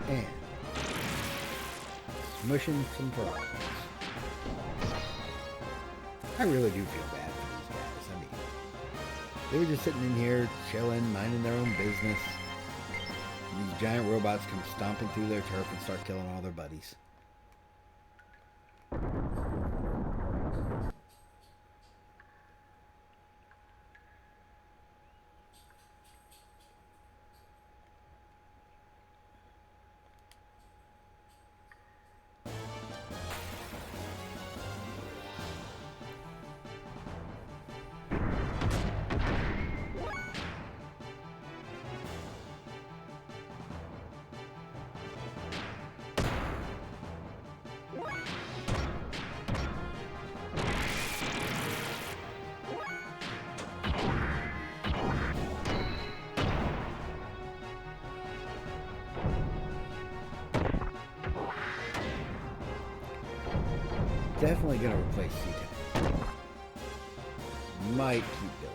And smushing some problems. I really do feel bad for these guys. I mean, they were just sitting in here, chilling, minding their own business. And these giant robots come stomping through their turf and start killing all their buddies. Definitely gonna replace C10. Might keep Billy.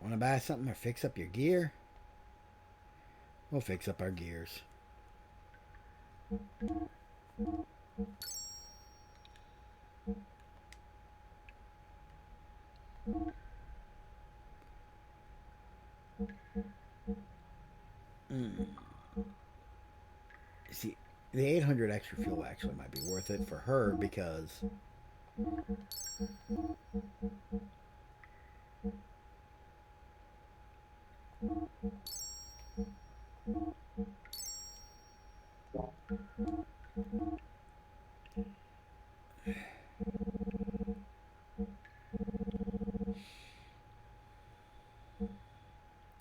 Want to buy something or fix up your gear? We'll fix up our gears. See, the 800 extra fuel actually might be worth it for her because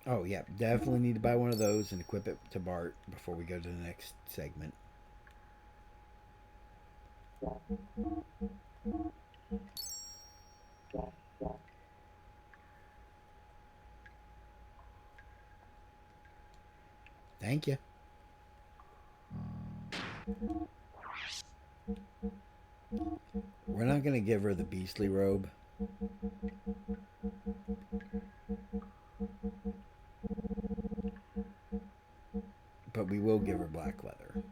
oh yeah, definitely need to buy one of those and equip it to Bart before we go to the next segment. Thank you. We're not going to give her the beastly robe. But we will give her black leather.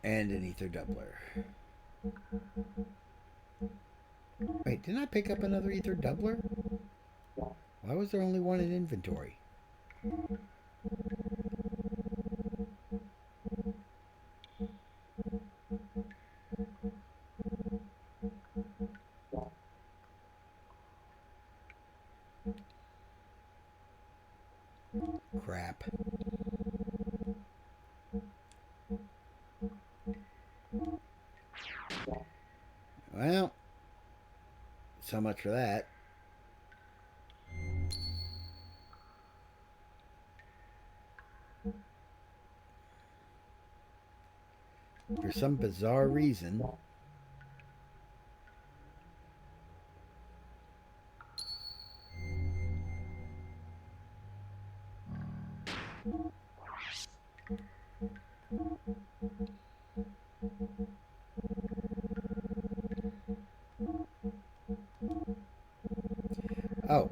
And an ether doubler. Wait, didn't I pick up another ether doubler? Why was there only one in inventory? Crap. Well, so much for that. For some bizarre reason, oh,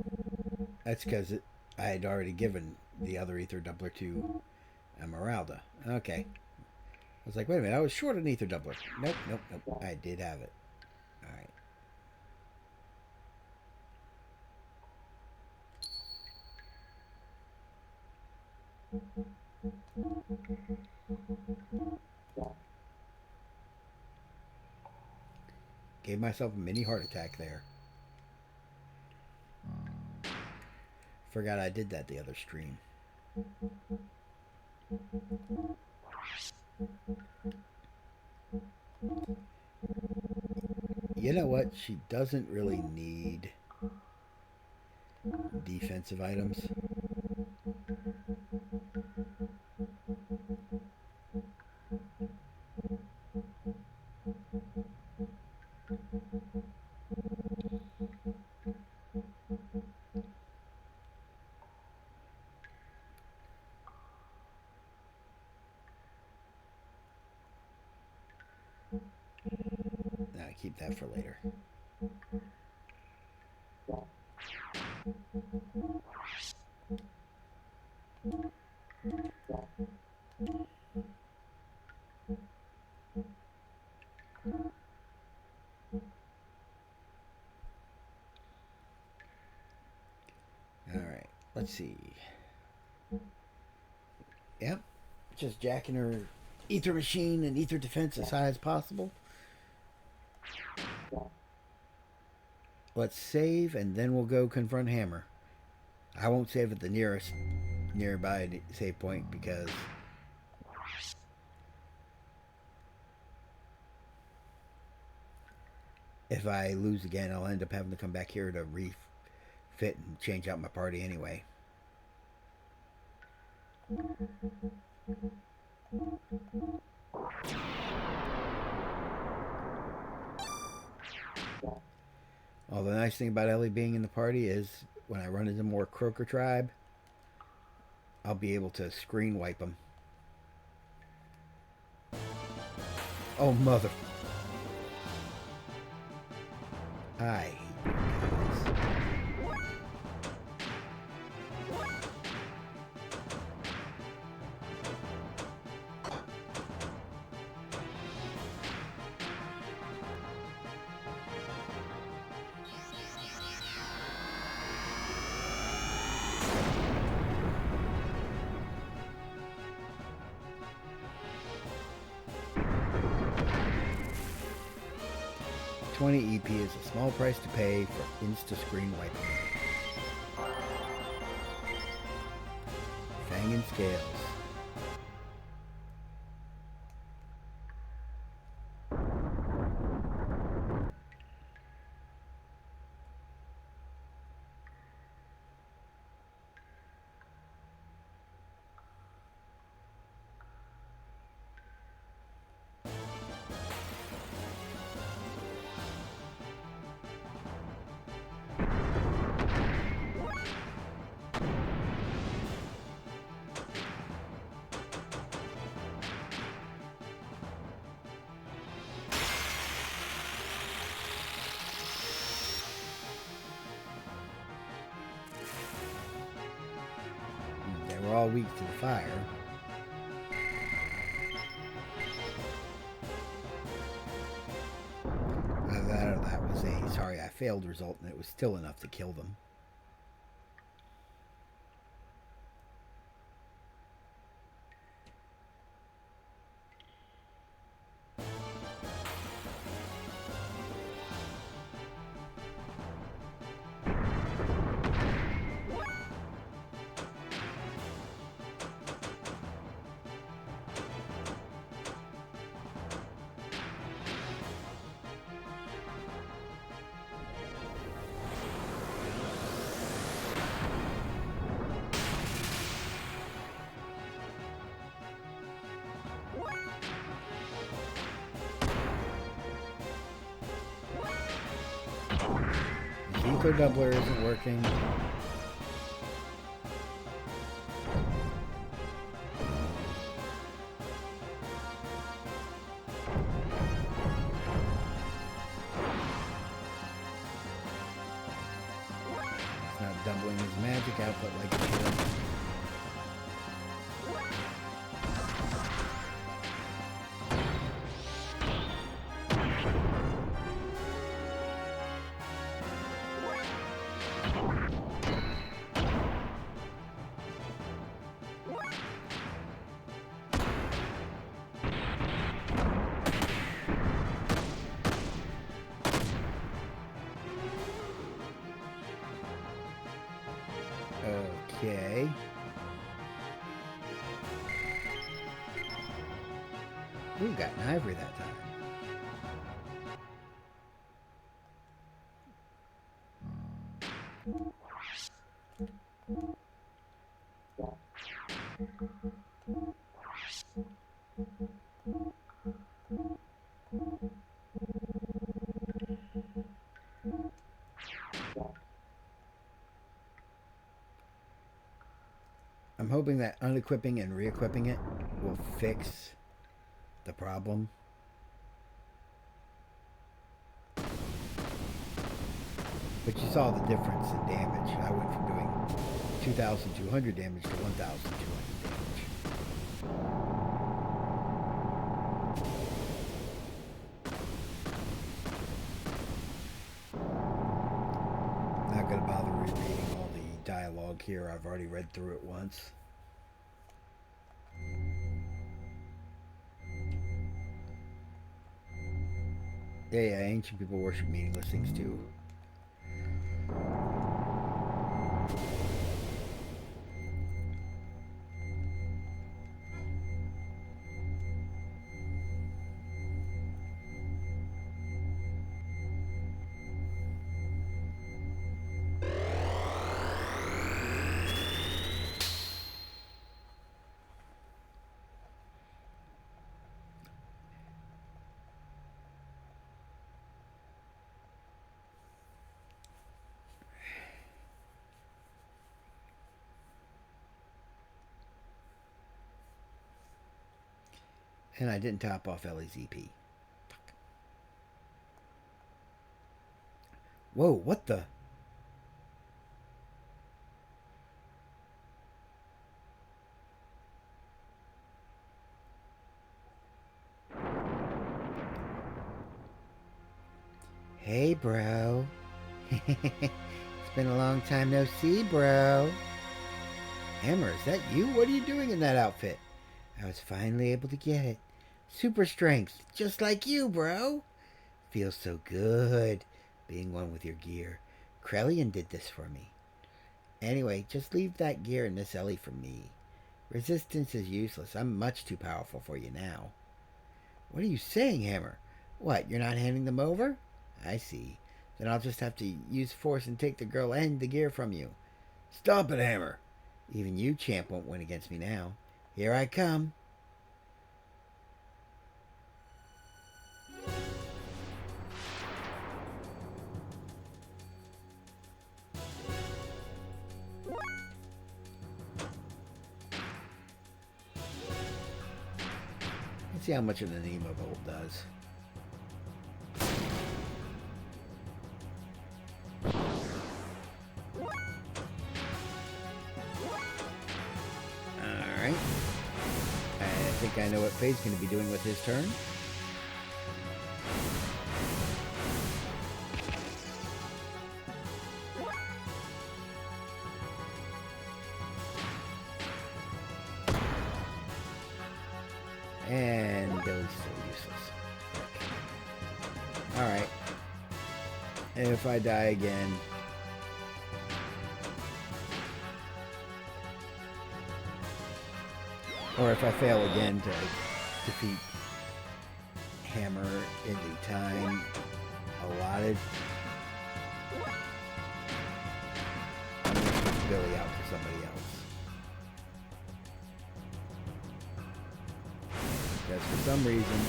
that's because I had already given the other ether doubler to Esmeralda. Okay. I was like, wait a minute, I was short an ether doubler. Nope, nope, nope. I did have it. Alright. Gave myself a mini heart attack there. Forgot I did that the other stream. You know what? She doesn't really need defensive items. Nah, keep that for later. Alright, let's see. Yep, just jacking her ether machine and ether defense as high as possible. Let's save and then we'll go confront Hammer. I won't save at the nearest nearby save point because if I lose again, I'll end up having to come back here to refit and change out my party anyway. Well, the nice thing about Ellie being in the party is when I run into more Croaker tribe, I'll be able to screen wipe them. Oh, mother. I hate you guys. $20 EP is a small price to pay for insta-screen wiping. Fang and scales. They were all weak to the fire. Either that was a sorry I failed result, and it was still enough to kill them. The ether doubler isn't working. It's not doubling his magic output like it should. Okay. Ooh, got an ivory that time. I'm hoping that unequipping and re-equipping it will fix the problem. But you saw the difference in damage. I went from doing 2,200 damage to 1,200 damage. Not going to bother rereading all the dialogue here. I've already read through it once. Yeah, ancient people worship meaningless things too. And I didn't top off Ellie's EP. Whoa, what the? Hey, bro. It's been a long time no see, bro. Hammer, is that you? What are you doing in that outfit? I was finally able to get it. Super strength, just like you, bro. Feels so good being one with your gear. Krellian did this for me. Anyway, just leave that gear in this alley for me. Resistance is useless. I'm much too powerful for you now. What are you saying, Hammer? What, you're not handing them over? I see. Then I'll just have to use force and take the girl and the gear from you. Stop it, Hammer. Even you, champ, won't win against me now. Here I come. Let's see how much an Anima Bolt does. Alright. I think I know what Faye's going to be doing with his turn. And Billy's still useless. Alright. If I die again... or if I fail again to defeat Hammer in the time allotted, I'm going to switch Billy out for somebody else. Because for some reason,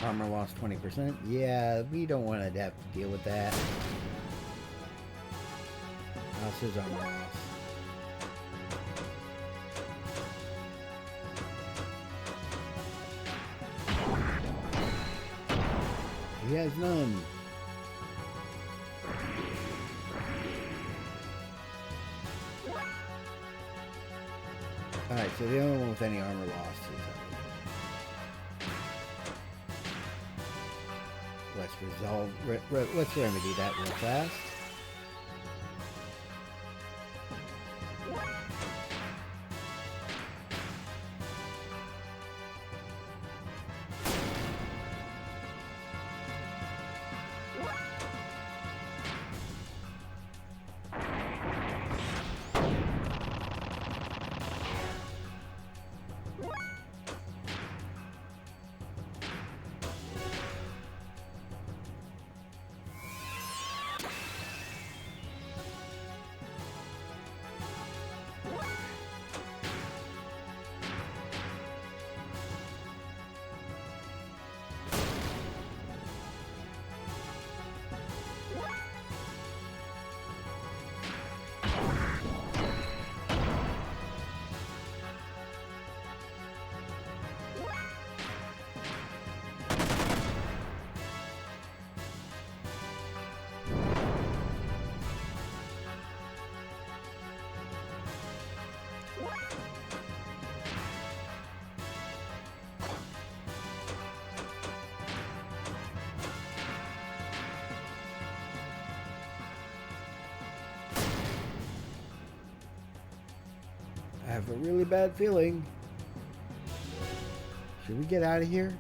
armor lost 20%. Yeah, we don't want to have to deal with that. How's his armor loss? He has none. Alright, so the only one with any armor loss is let's remedy that real fast. have a really bad feeling. Should we get out of here?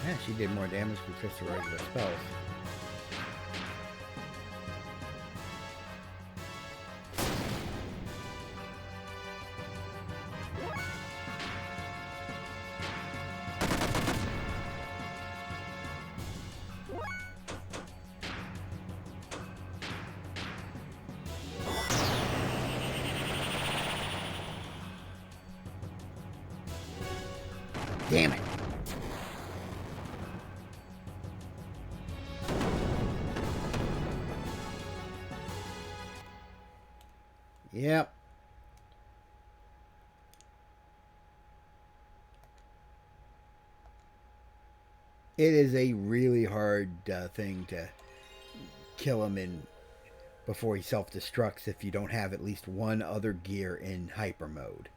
Yeah, she did more damage with just her regular spells. Damn it. Yep. It is a really hard thing to kill him in before he self-destructs if you don't have at least one other gear in hyper mode.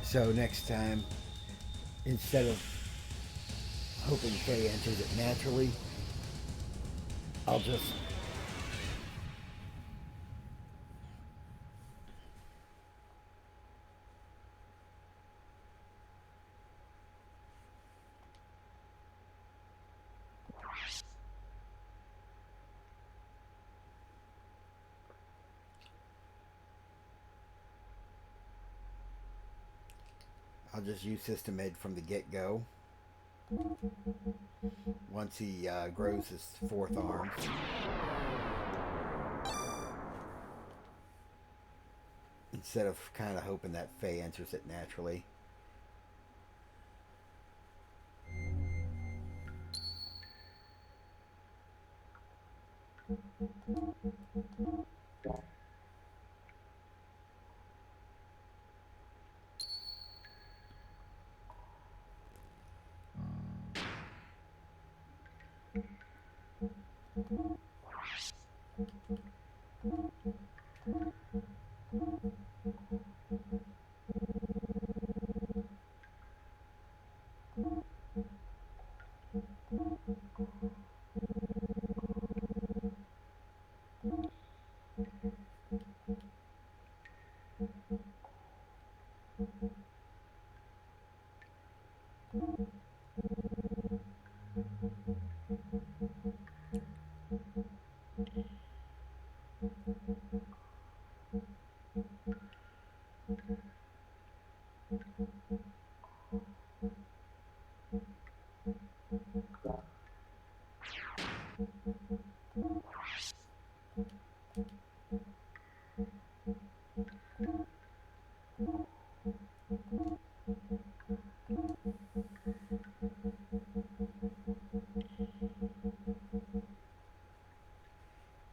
So next time, instead of hoping Faye enters it naturally, I'll just use System Ed from the get-go. Once he grows his fourth arm. Instead of kind of hoping that Faye enters it naturally.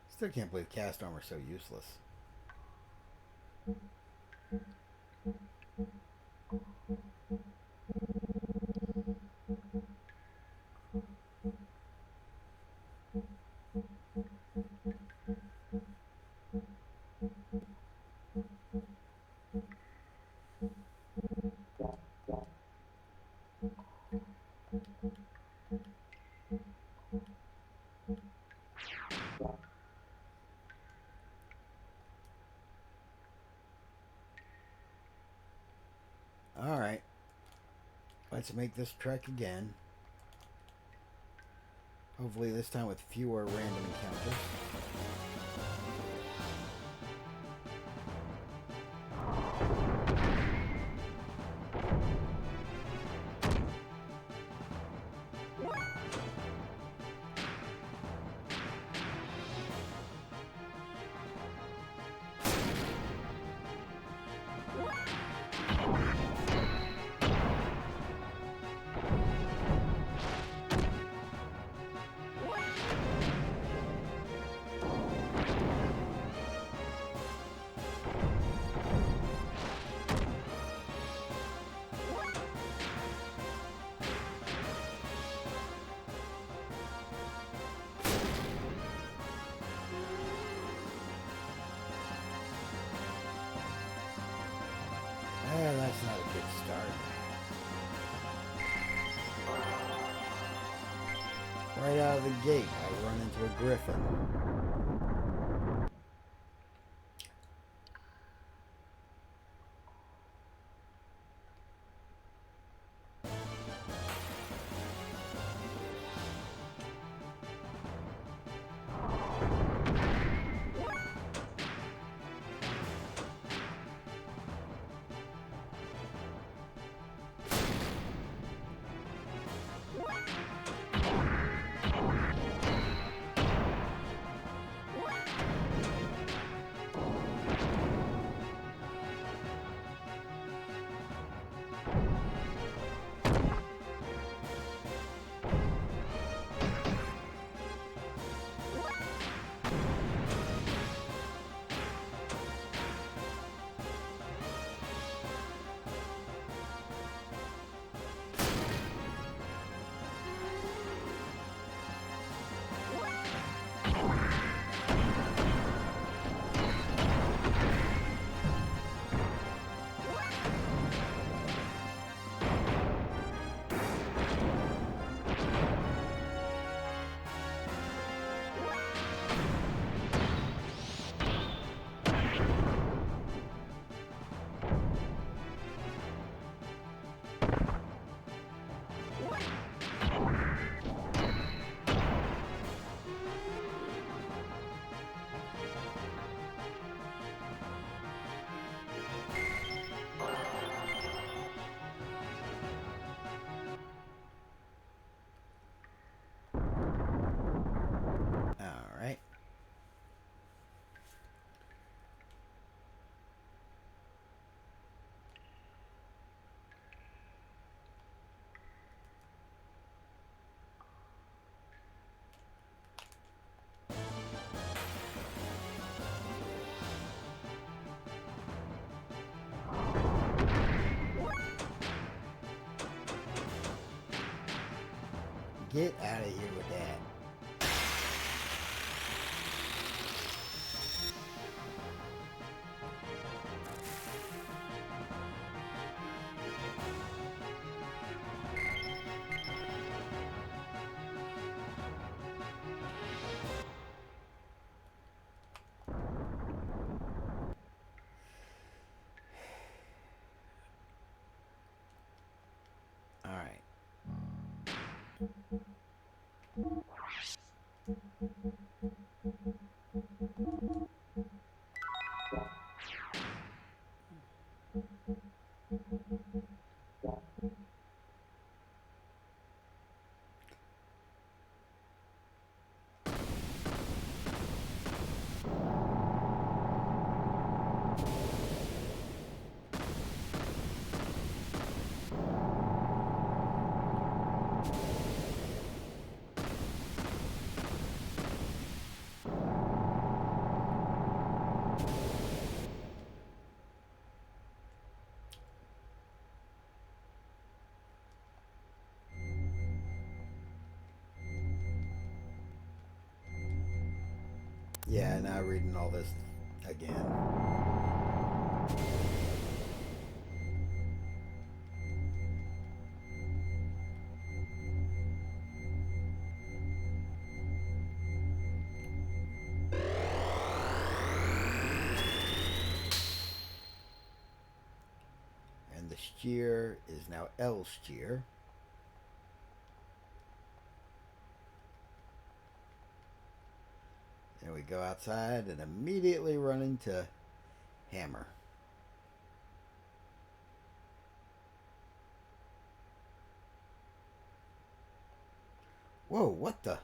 Still can't believe cast armor's so useless. Alright. Let's make this trek again. Hopefully this time with fewer random encounters. Right out of the gate, I run into a griffin. Alright. Get out of here with that. All right. Yeah, now reading all this again. And the steer is now L steer. And we go outside and immediately run into Hammer. Whoa, what the?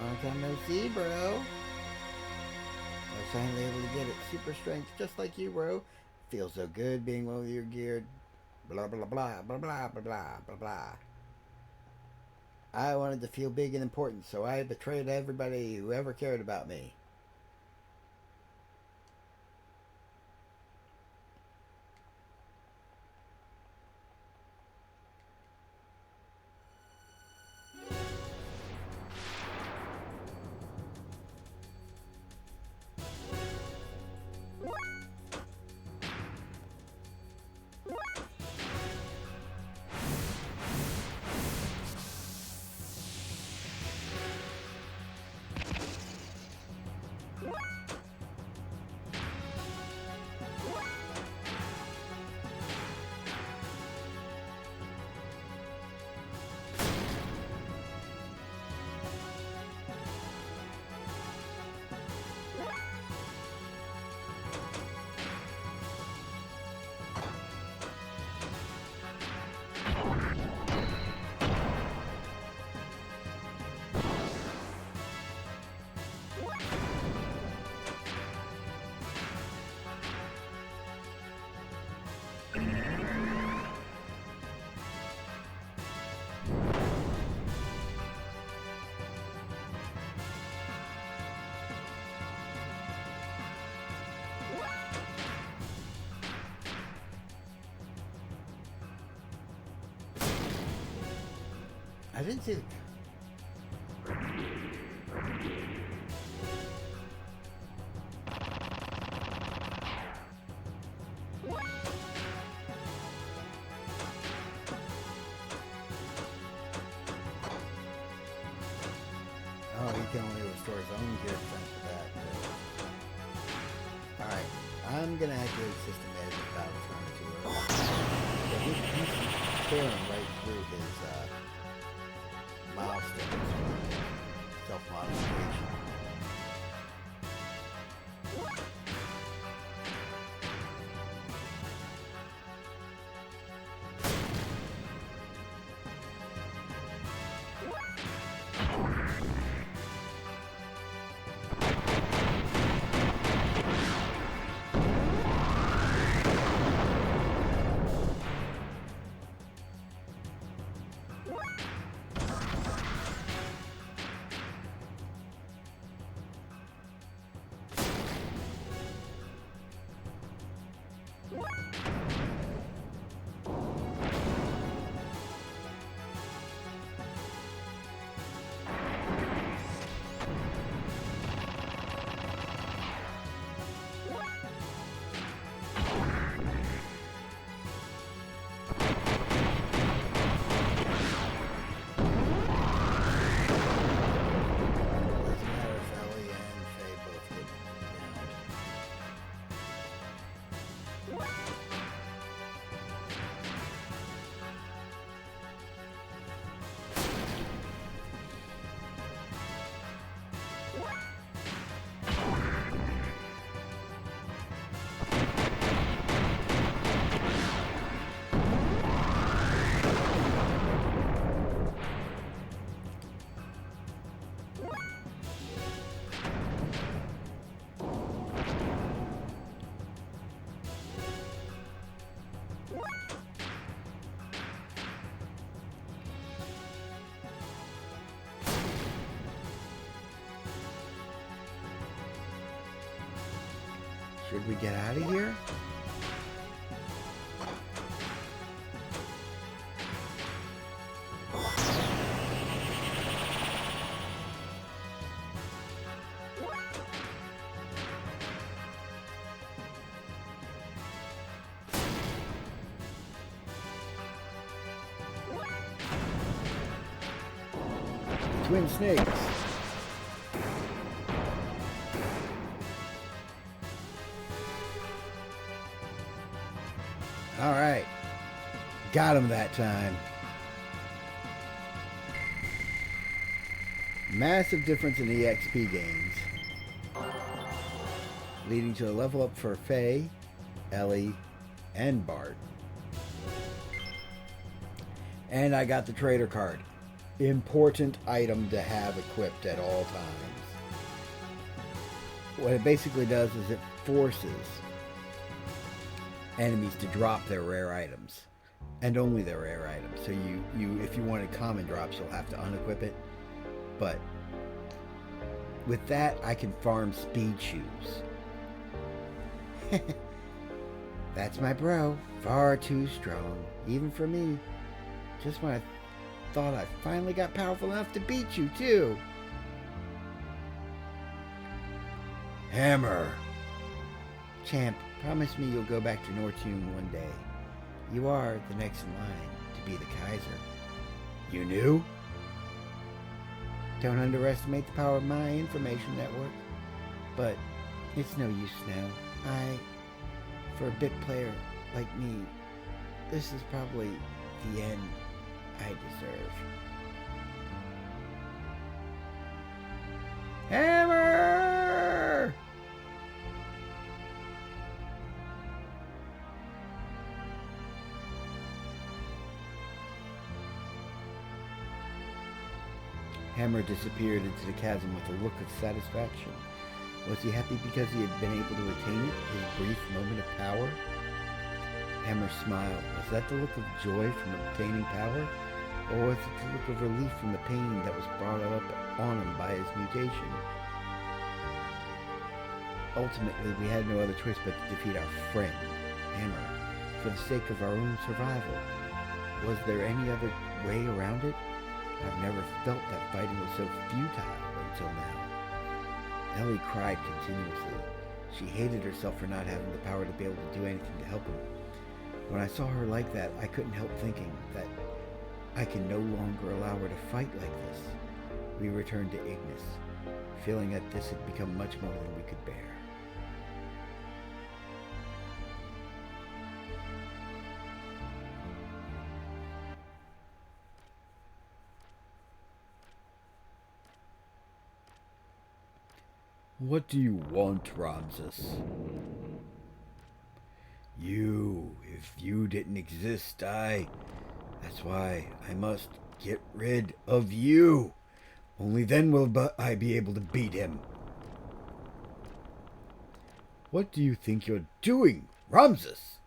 Long time no see, bro. I was finally able to get it. Super strength, just like you, bro. Feels so good being one of your geared. Blah, blah, blah, blah, blah, blah, blah, blah, blah. I wanted to feel big and important, so I betrayed everybody who ever cared about me. I didn't see the... Oh, he can only restore his own gear defense for that. Alright, I'm gonna activate system edge without trying to he's scaling right through his milestones, self-modification. Should we get out of here? Twin snakes. All right. Got him that time. Massive difference in EXP gains, leading to a level up for Faye, Ellie, and Bart. And I got the trader card. Important item to have equipped at all times. What it basically does is it forces enemies to drop their rare items, and only their rare items. So you if you wanted common drops, you'll have to unequip it. But with that, I can farm speed shoes. That's my bro. Far too strong, even for me. Just when I thought I finally got powerful enough to beat you, too. Hammer. Champ, promise me you'll go back to Nortune one day. You are the next in line to be the Kaiser. You knew? Don't underestimate the power of my information network. But it's no use now. For a bit player like me, this is probably the end I deserve. Hammer! Hammer disappeared into the chasm with a look of satisfaction. Was he happy because he had been able to attain it, his brief moment of power? Hammer smiled. Was that the look of joy from obtaining power? Or was it the look of relief from the pain that was brought up on him by his mutation? Ultimately, we had no other choice but to defeat our friend, Hammer, for the sake of our own survival. Was there any other way around it? I've never felt that fighting was so futile until now. Ellie cried continuously. She hated herself for not having the power to be able to do anything to help him. When I saw her like that, I couldn't help thinking that I can no longer allow her to fight like this. We returned to Ignis, feeling that this had become much more than we could bear. What do you want, Ramses? You. If you didn't exist, That's why I must get rid of you. Only then will I be able to beat him. What do you think you're doing, Ramses?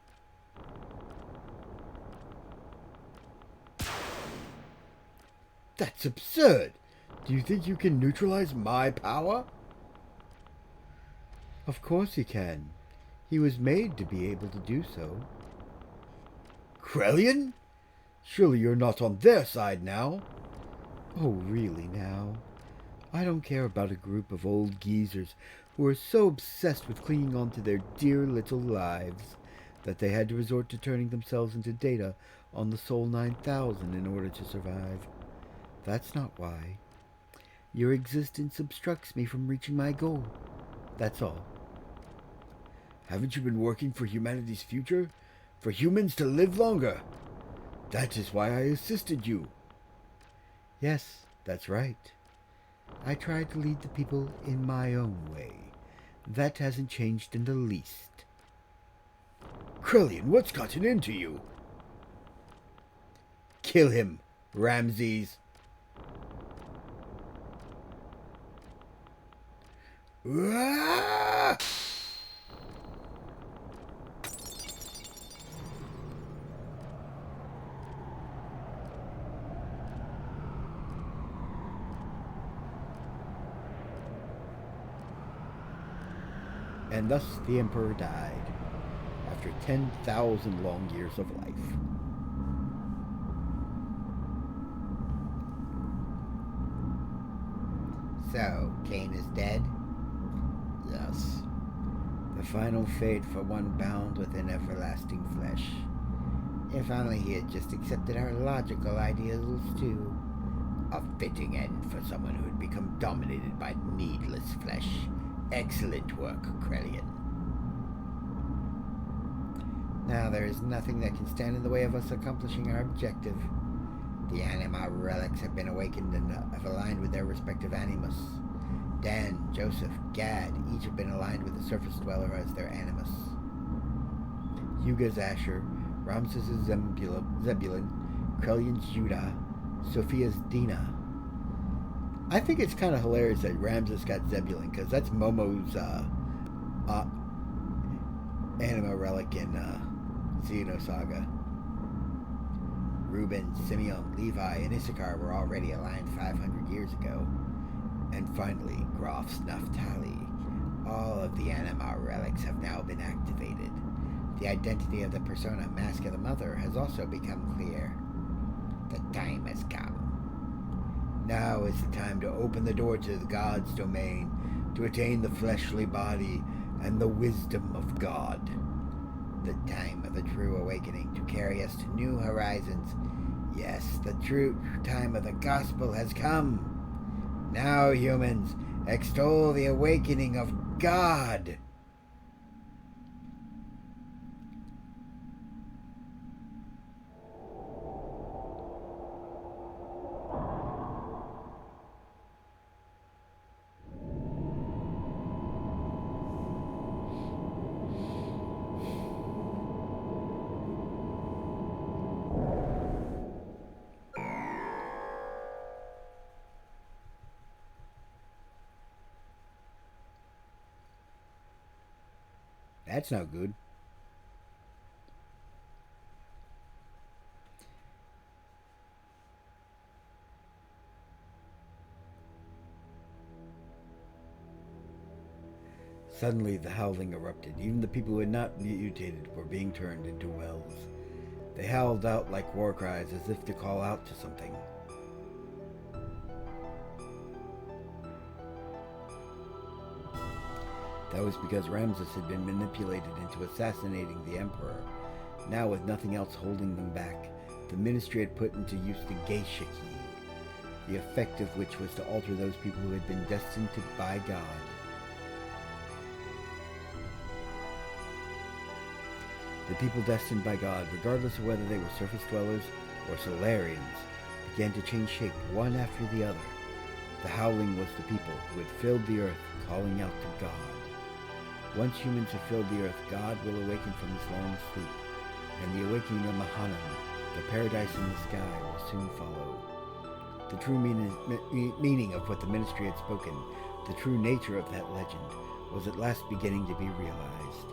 That's absurd. Do you think you can neutralize my power? Of course he can. He was made to be able to do so. Krellian? Surely you're not on their side now. Oh, really now? I don't care about a group of old geezers who are so obsessed with clinging on to their dear little lives that they had to resort to turning themselves into data on the Sol 9000 in order to survive. That's not why. Your existence obstructs me from reaching my goal. That's all. Haven't you been working for humanity's future? For humans to live longer? That is why I assisted you. Yes, that's right. I tried to lead the people in my own way. That hasn't changed in the least. Krellian, what's gotten into you? Kill him, Ramses. Ah! And thus the Emperor died, after 10,000 long years of life. So, Cain is dead? Yes. The final fate for one bound within everlasting flesh. If only he had just accepted our logical ideals too. A fitting end for someone who had become dominated by needless flesh. Excellent work, Krellian. Now there is nothing that can stand in the way of us accomplishing our objective. The anima relics have been awakened and have aligned with their respective animus. Dan, Joseph, Gad, each have been aligned with the surface dweller as their animus. Yuga's Asher, Ramses' Zebulun, Krellian's Judah, Sophia's Dina. I think it's kind of hilarious that Ramses got Zebulun, because that's Momo's anima relic in Xenosaga. Reuben, Simeon, Levi, and Issachar were already aligned 500 years ago. And finally, Groff's Naphtali. All of the anima relics have now been activated. The identity of the persona Mask of the Mother has also become clear. The time has come. Now is the time to open the door to the God's domain, to attain the fleshly body and the wisdom of God. The time of the true awakening to carry us to new horizons. Yes, the true time of the gospel has come. Now, humans, extol the awakening of God. That's no good. Suddenly the howling erupted. Even the people who had not mutated were being turned into wells. They howled out like war cries as if to call out to something. That was because Ramses had been manipulated into assassinating the emperor. Now, with nothing else holding them back, the ministry had put into use the Geishiki, the effect of which was to alter those people who had been destined by God. The people destined by God, regardless of whether they were surface dwellers or Solarians, began to change shape one after the other. The howling was the people who had filled the earth, calling out to God. Once humans have filled the earth, God will awaken from his long sleep, and the awakening of Mahanan, the paradise in the sky, will soon follow. The true meaning of what the ministry had spoken, the true nature of that legend, was at last beginning to be realized.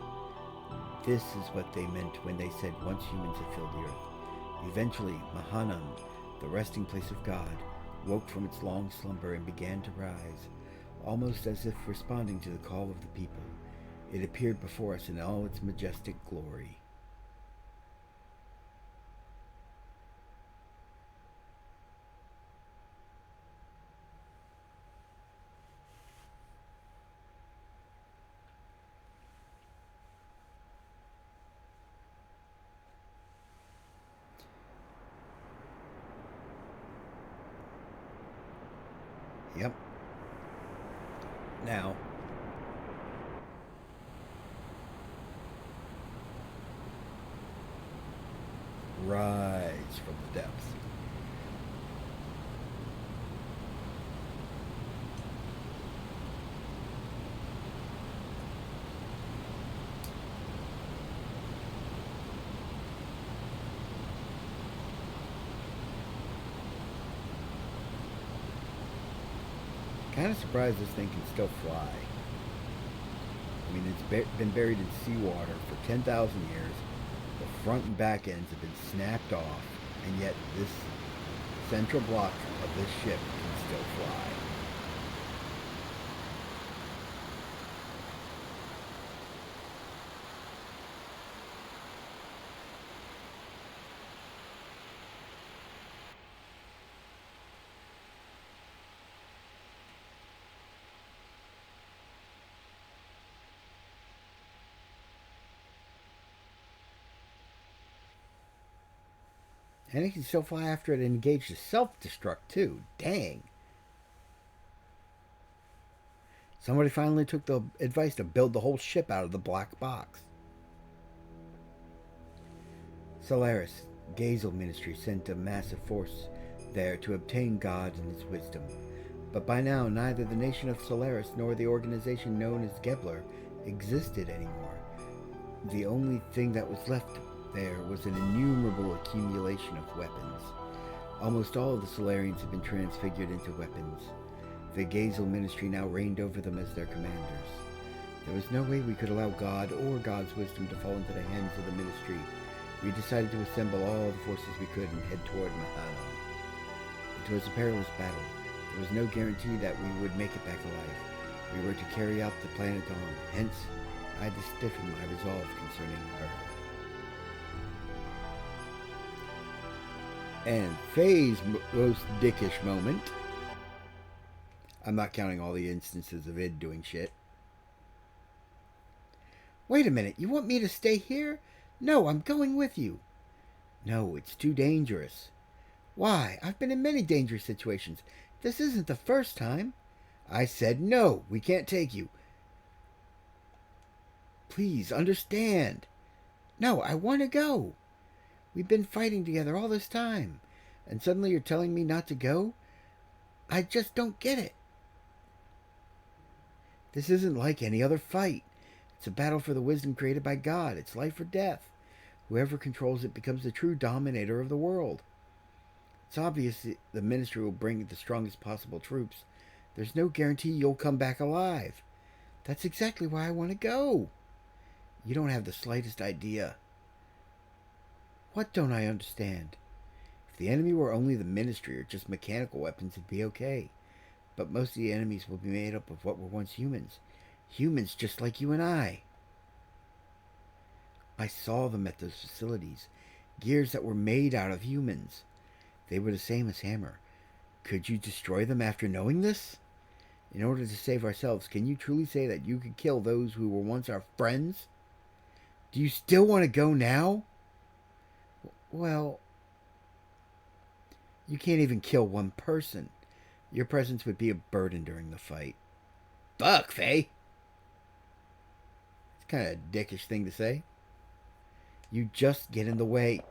This is what they meant when they said once humans had filled the earth. Eventually, Mahanan, the resting place of God, woke from its long slumber and began to rise, almost as if responding to the call of the people. It appeared before us in all its majestic glory. Yep. Now, rise from the depths. Kind of surprised this thing can still fly. I mean, it's been buried in seawater for 10,000 years. The front and back ends have been snapped off, and yet this central block of this ship can still fly. And it can still fly after it engaged a self-destruct, too. Dang. Somebody finally took the advice to build the whole ship out of the black box. Solaris, Gazel Ministry, sent a massive force there to obtain God and his wisdom. But by now, neither the nation of Solaris nor the organization known as Gebler existed anymore. The only thing that was left there was an innumerable accumulation of weapons. Almost all of the Solarians had been transfigured into weapons. The Gazel Ministry now reigned over them as their commanders. There was no way we could allow God or God's wisdom to fall into the hands of the Ministry. We decided to assemble all the forces we could and head toward Mahanan. It was a perilous battle. There was no guarantee that we would make it back alive. We were to carry out the plan at dawn. Hence, I had to stiffen my resolve concerning her. And Faye's most dickish moment. I'm not counting all the instances of Id doing shit. Wait a minute, you want me to stay here? No, I'm going with you. No, it's too dangerous. Why? I've been in many dangerous situations. This isn't the first time. I said no, we can't take you. Please, understand. No, I want to go. We've been fighting together all this time, and suddenly you're telling me not to go? I just don't get it. This isn't like any other fight. It's a battle for the wisdom created by God. It's life or death. Whoever controls it becomes the true dominator of the world. It's obvious that the ministry will bring the strongest possible troops. There's no guarantee you'll come back alive. That's exactly why I want to go. You don't have the slightest idea. What don't I understand? If the enemy were only the ministry or just mechanical weapons, it'd be okay. But most of the enemies will be made up of what were once humans. Humans just like you and I. I saw them at those facilities. Gears that were made out of humans. They were the same as Hammer. Could you destroy them after knowing this? In order to save ourselves, can you truly say that you could kill those who were once our friends? Do you still want to go now? Well, you can't even kill one person. Your presence would be a burden during the fight. Fuck, Faye. It's kind of a dickish thing to say. You just get in the way.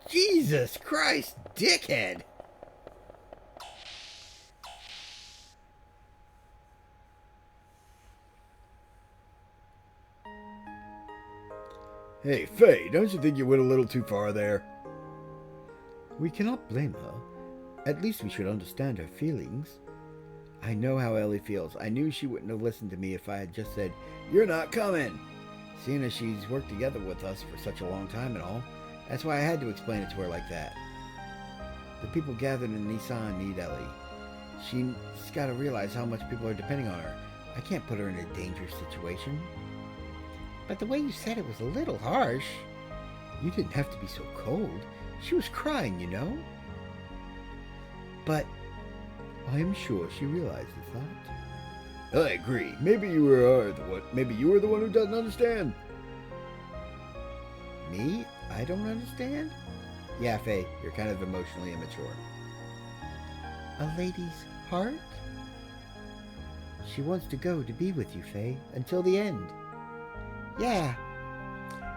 Jesus Christ, dickhead. Hey, Faye, don't you think you went a little too far there? We cannot blame her. At least we should understand her feelings. I know how Ellie feels. I knew she wouldn't have listened to me if I had just said, "You're not coming." Seeing as she's worked together with us for such a long time and all, that's why I had to explain it to her like that. The people gathered in Nissan need Ellie. She's got to realize how much people are depending on her. I can't put her in a dangerous situation. But the way you said it was a little harsh. You didn't have to be so cold. She was crying, you know. But I am sure she realizes that. I agree. Maybe you were the one who doesn't understand. Me? I don't understand? Yeah, Faye, you're kind of emotionally immature. A lady's heart? She wants to go to be with you, Faye, until the end. Yeah.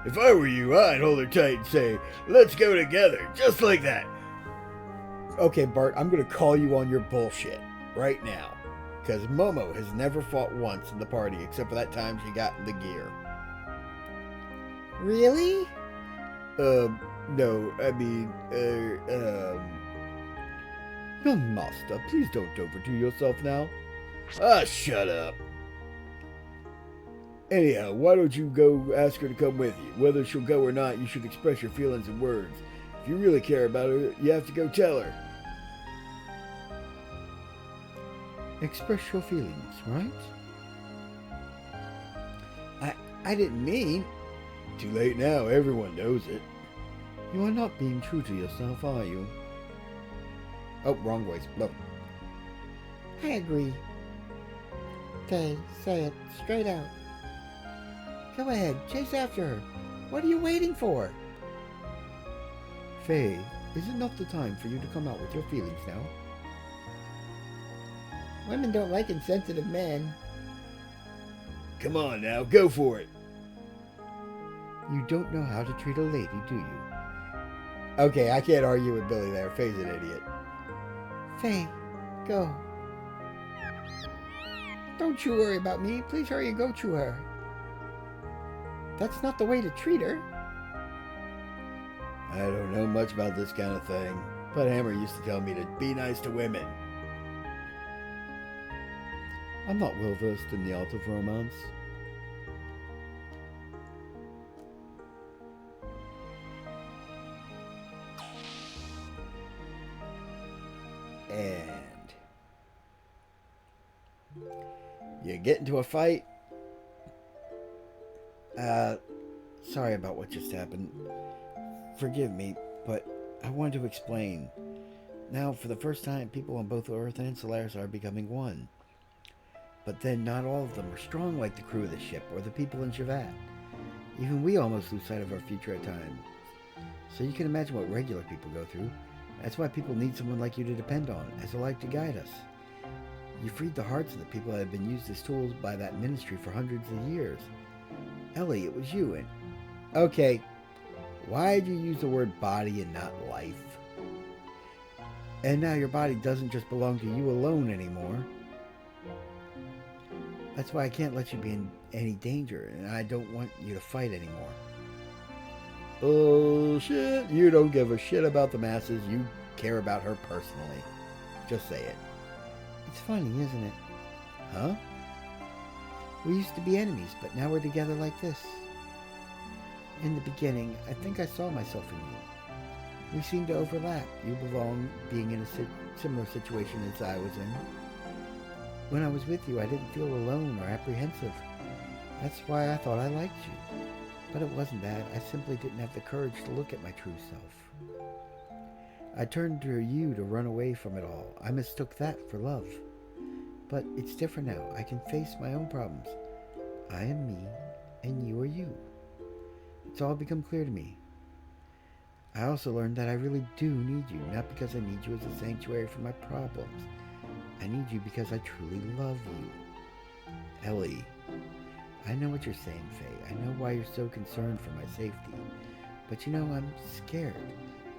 If I were you, I'd hold her tight and say, "Let's go together," just like that. Okay, Bart, I'm going to call you on your bullshit right now. Because Momo has never fought once in the party except for that time she got in the gear. Really? No, I mean, Young master, please don't overdo yourself now. Ah, shut up. Anyhow, why don't you go ask her to come with you? Whether she'll go or not, you should express your feelings in words. If you really care about her, you have to go tell her. Express your feelings, right? I didn't mean... Too late now, everyone knows it. You are not being true to yourself, are you? Oh, wrong voice. No. I agree. Faye, say it straight out. Go ahead, chase after her. What are you waiting for? Faye, is it not the time for you to come out with your feelings now? Women don't like insensitive men. Come on now, go for it. You don't know how to treat a lady, do you? Okay, I can't argue with Billy there. Faye's an idiot. Faye, go. Don't you worry about me. Please hurry and go to her. That's not the way to treat her. I don't know much about this kind of thing, but Hammer used to tell me to be nice to women. I'm not well versed in the art of romance. And you get into a fight. Sorry about what just happened. Forgive me, but I wanted to explain. Now, for the first time, people on both Earth and Solaris are becoming one. But then not all of them are strong like the crew of the ship or the people in Shavat. Even we almost lose sight of our future at times. So you can imagine what regular people go through. That's why people need someone like you to depend on, as a light to guide us. You freed the hearts of the people that have been used as tools by that ministry for hundreds of years. Ellie, it was you, and... Okay, why did you use the word body and not life? And now your body doesn't just belong to you alone anymore. That's why I can't let you be in any danger, and I don't want you to fight anymore. Bullshit! You don't give a shit about the masses. You care about her personally. Just say it. It's funny, isn't it? Huh? We used to be enemies, but now we're together like this. In the beginning, I think I saw myself in you. We seem to overlap. You belong being in a similar situation as I was in. When I was with you, I didn't feel alone or apprehensive. That's why I thought I liked you. But it wasn't that. I simply didn't have the courage to look at my true self. I turned to you to run away from it all. I mistook that for love. But it's different now. I can face my own problems. I am me, and you are you. It's all become clear to me. I also learned that I really do need you, not because I need you as a sanctuary for my problems. I need you because I truly love you. Ellie, I know what you're saying, Faye. I know why you're so concerned for my safety. But you know, I'm scared.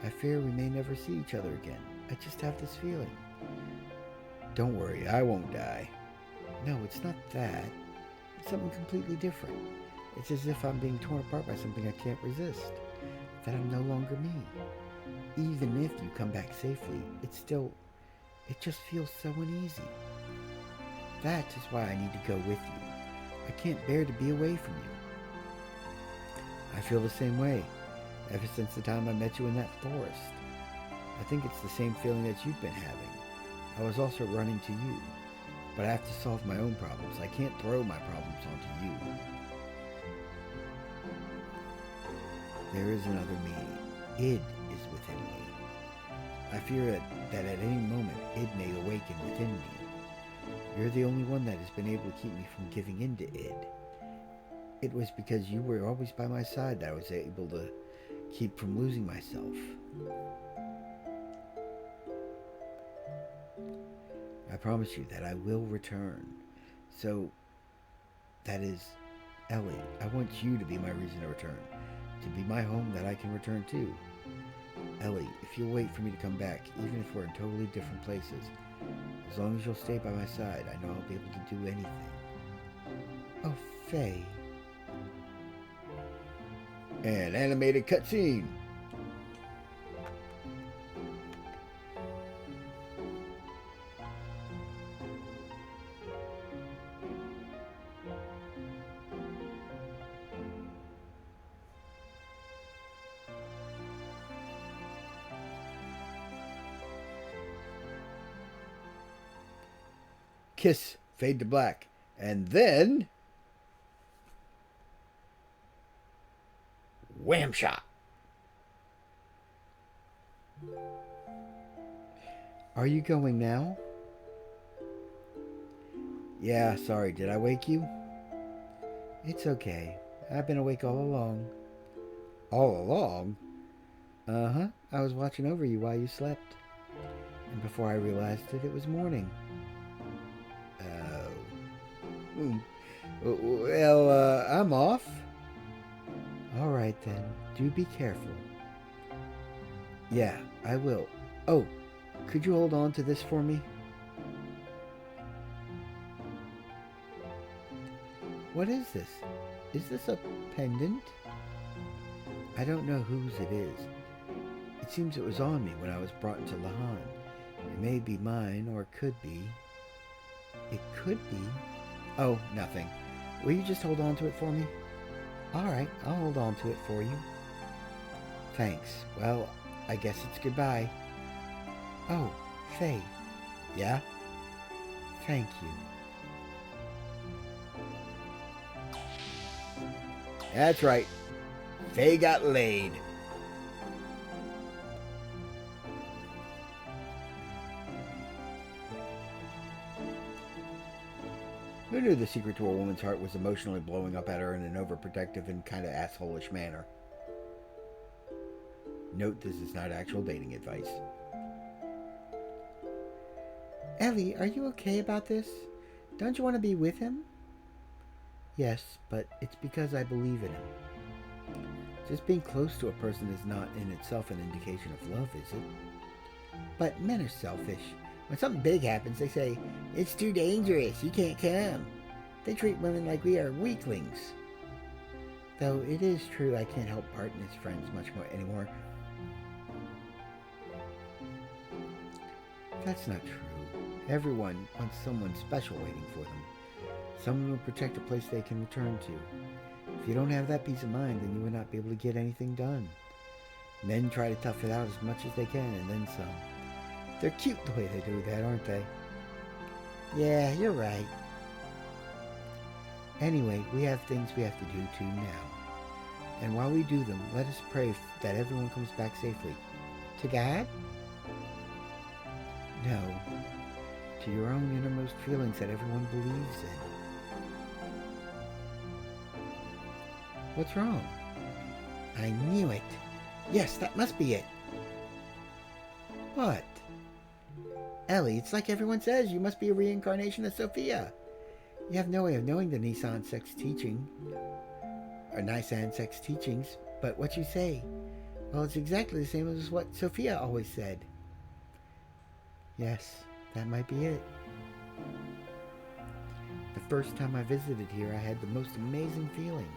I fear we may never see each other again. I just have this feeling. Don't worry, I won't die. No, it's not that. It's something completely different. It's as if I'm being torn apart by something I can't resist. That I'm no longer me. Even if you come back safely, it just feels so uneasy. That is why I need to go with you. I can't bear to be away from you. I feel the same way, ever since the time I met you in that forest. I think it's the same feeling that you've been having. I was also running to you, but I have to solve my own problems. I can't throw my problems onto you. There is another me. Id is within me. I fear that at any moment Id may awaken within me. You're the only one that has been able to keep me from giving in to Id. It was because you were always by my side that I was able to keep from losing myself. I promise you that I will return. So, that is, Ellie, I want you to be my reason to return. To be my home that I can return to. Ellie, if you'll wait for me to come back, even if we're in totally different places, as long as you'll stay by my side, I know I'll be able to do anything. Oh, Faye. An animated cutscene. Kiss, fade to black, and then wham shot. Are you going now? Yeah, sorry, did I wake you? It's okay. I've been awake all along. All along? Uh-huh. I was watching over you while you slept. And before I realized it, it was morning. Well, I'm off. All right, then. Do be careful. Yeah, I will. Oh, could you hold on to this for me? What is this? Is this a pendant? I don't know whose it is. It seems it was on me when I was brought into Lahan. It may be mine, or it could be. It could be. Oh, nothing. Will you just hold on to it for me? All right, I'll hold on to it for you. Thanks. Well, I guess it's goodbye. Oh, Faye. Yeah? Thank you. That's right. Faye got laid. Who knew the secret to a woman's heart was emotionally blowing up at her in an overprotective and kind of asshole-ish manner? Note, this is not actual dating advice. Ellie, are you okay about this? Don't you want to be with him? Yes, but it's because I believe in him. Just being close to a person is not in itself an indication of love, is it? But men are selfish. When something big happens, they say, "It's too dangerous, you can't come." They treat women like we are weaklings. Though it is true I can't help Bart and his friends much more anymore. That's not true. Everyone wants someone special waiting for them. Someone who will protect a place they can return to. If you don't have that peace of mind, then you will not be able to get anything done. Men try to tough it out as much as they can, and then some. They're cute the way they do that, aren't they? Yeah, you're right. Anyway, we have things we have to do too now. And while we do them, let us pray that everyone comes back safely. To God? No. to your own innermost feelings that everyone believes in. What's wrong? I knew it. Yes, that must be it. What? Ellie, it's like everyone says, you must be a reincarnation of Sophia. You have no way of knowing the Nissan sex teaching, or Nisan sex teachings, but what you say, well, it's exactly the same as what Sophia always said. Yes, that might be it. The first time I visited here, I had the most amazing feeling.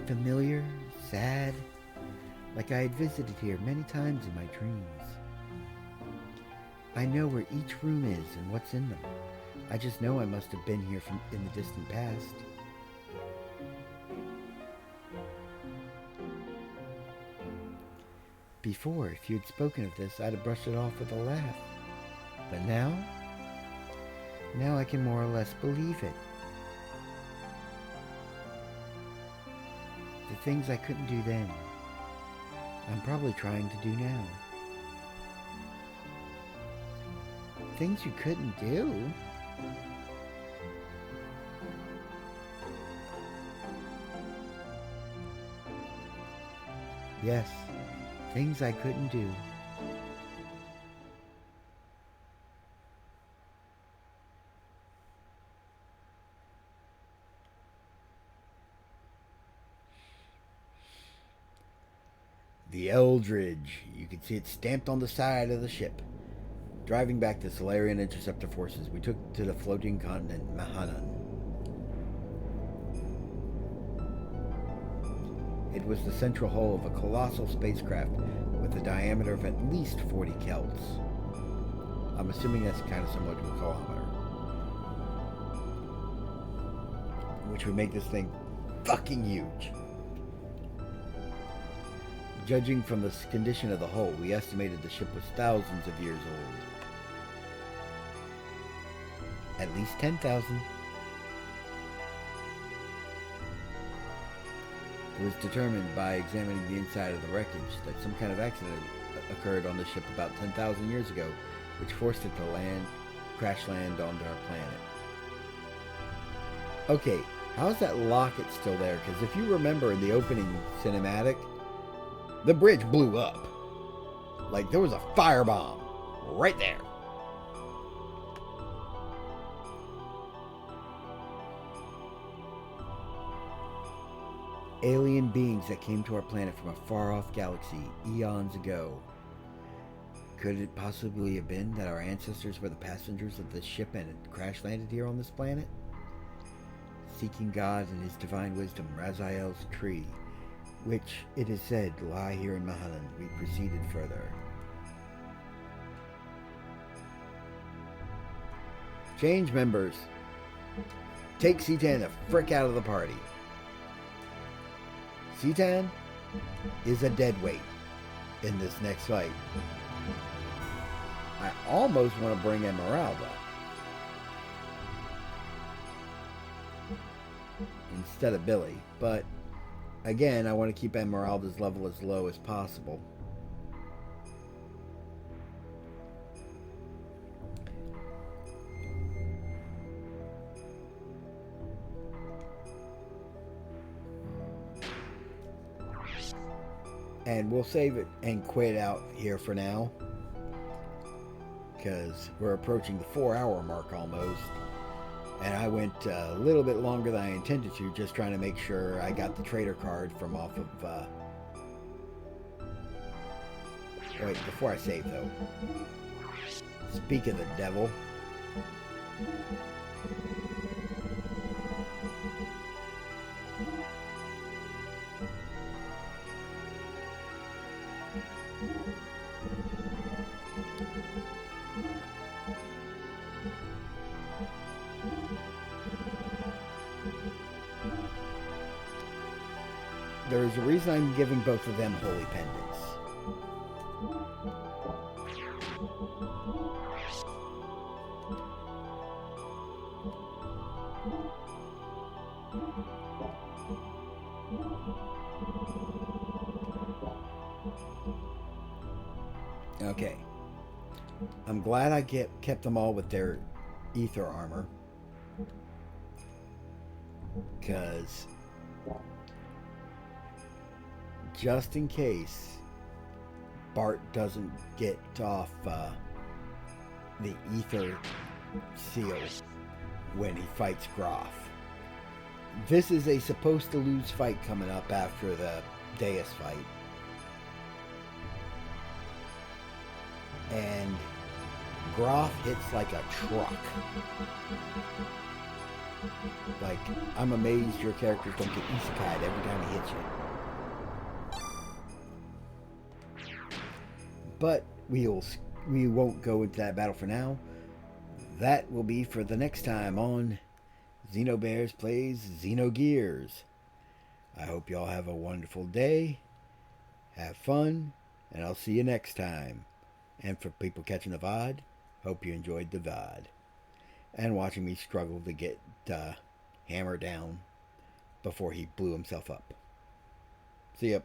Familiar, sad, like I had visited here many times in my dreams. I know where each room is and what's in them. I just know I must have been here from in the distant past. Before, if you had spoken of this, I'd have brushed it off with a laugh. But now I can more or less believe it. The things I couldn't do then, I'm probably trying to do now. Things you couldn't do? Yes, things I couldn't do. The Eldridge. You can see it stamped on the side of the ship. Driving back the Solarian interceptor forces, we took to the floating continent Mahanan. It was the central hull of a colossal spacecraft with a diameter of at least 40 kelts. I'm assuming that's kind of similar to a kilometer. Which would make this thing fucking huge. Judging from the condition of the hull, we estimated the ship was thousands of years old. At least 10,000. It was determined by examining the inside of the wreckage that some kind of accident occurred on the ship about 10,000 years ago, which forced it to crash land onto our planet. Okay, how's that locket still there? Because if you remember in the opening cinematic, the bridge blew up. Like there was a firebomb right there. Alien beings that came to our planet from a far-off galaxy eons ago. Could it possibly have been that our ancestors were the passengers of this ship and had crash-landed here on this planet? Seeking God and his divine wisdom, Raziel's tree, which, it is said, lie here in Mahalan, we proceeded further. Change members. Take C-Tan the frick out of the party. C-Tan is a deadweight in this next fight. I almost want to bring Esmeralda instead of Billy, but again, I want to keep Esmeralda's level as low as possible. And we'll save it and quit out here for now, because we're approaching the 4-hour mark almost. And I went a little bit longer than I intended to, just trying to make sure I got the trader card from off of... Wait, before I save though. Speak of the devil. There's a reason I'm giving both of them holy pendants. Okay. I'm glad I kept them all with their ether armor. Because just in case Bart doesn't get off the ether seal when he fights Groff. This is a supposed to lose fight coming up after the Deus fight. And Groff hits like a truck. Like, I'm amazed your characters don't get isekai'd every time he hits you. But we won't go into that battle for now. That will be for the next time on Xenobears Plays Xenogears. I hope y'all have a wonderful day. Have fun. And I'll see you next time. And for people catching the VOD, hope you enjoyed the VOD. And watching me struggle to get Hammer down before he blew himself up. See ya.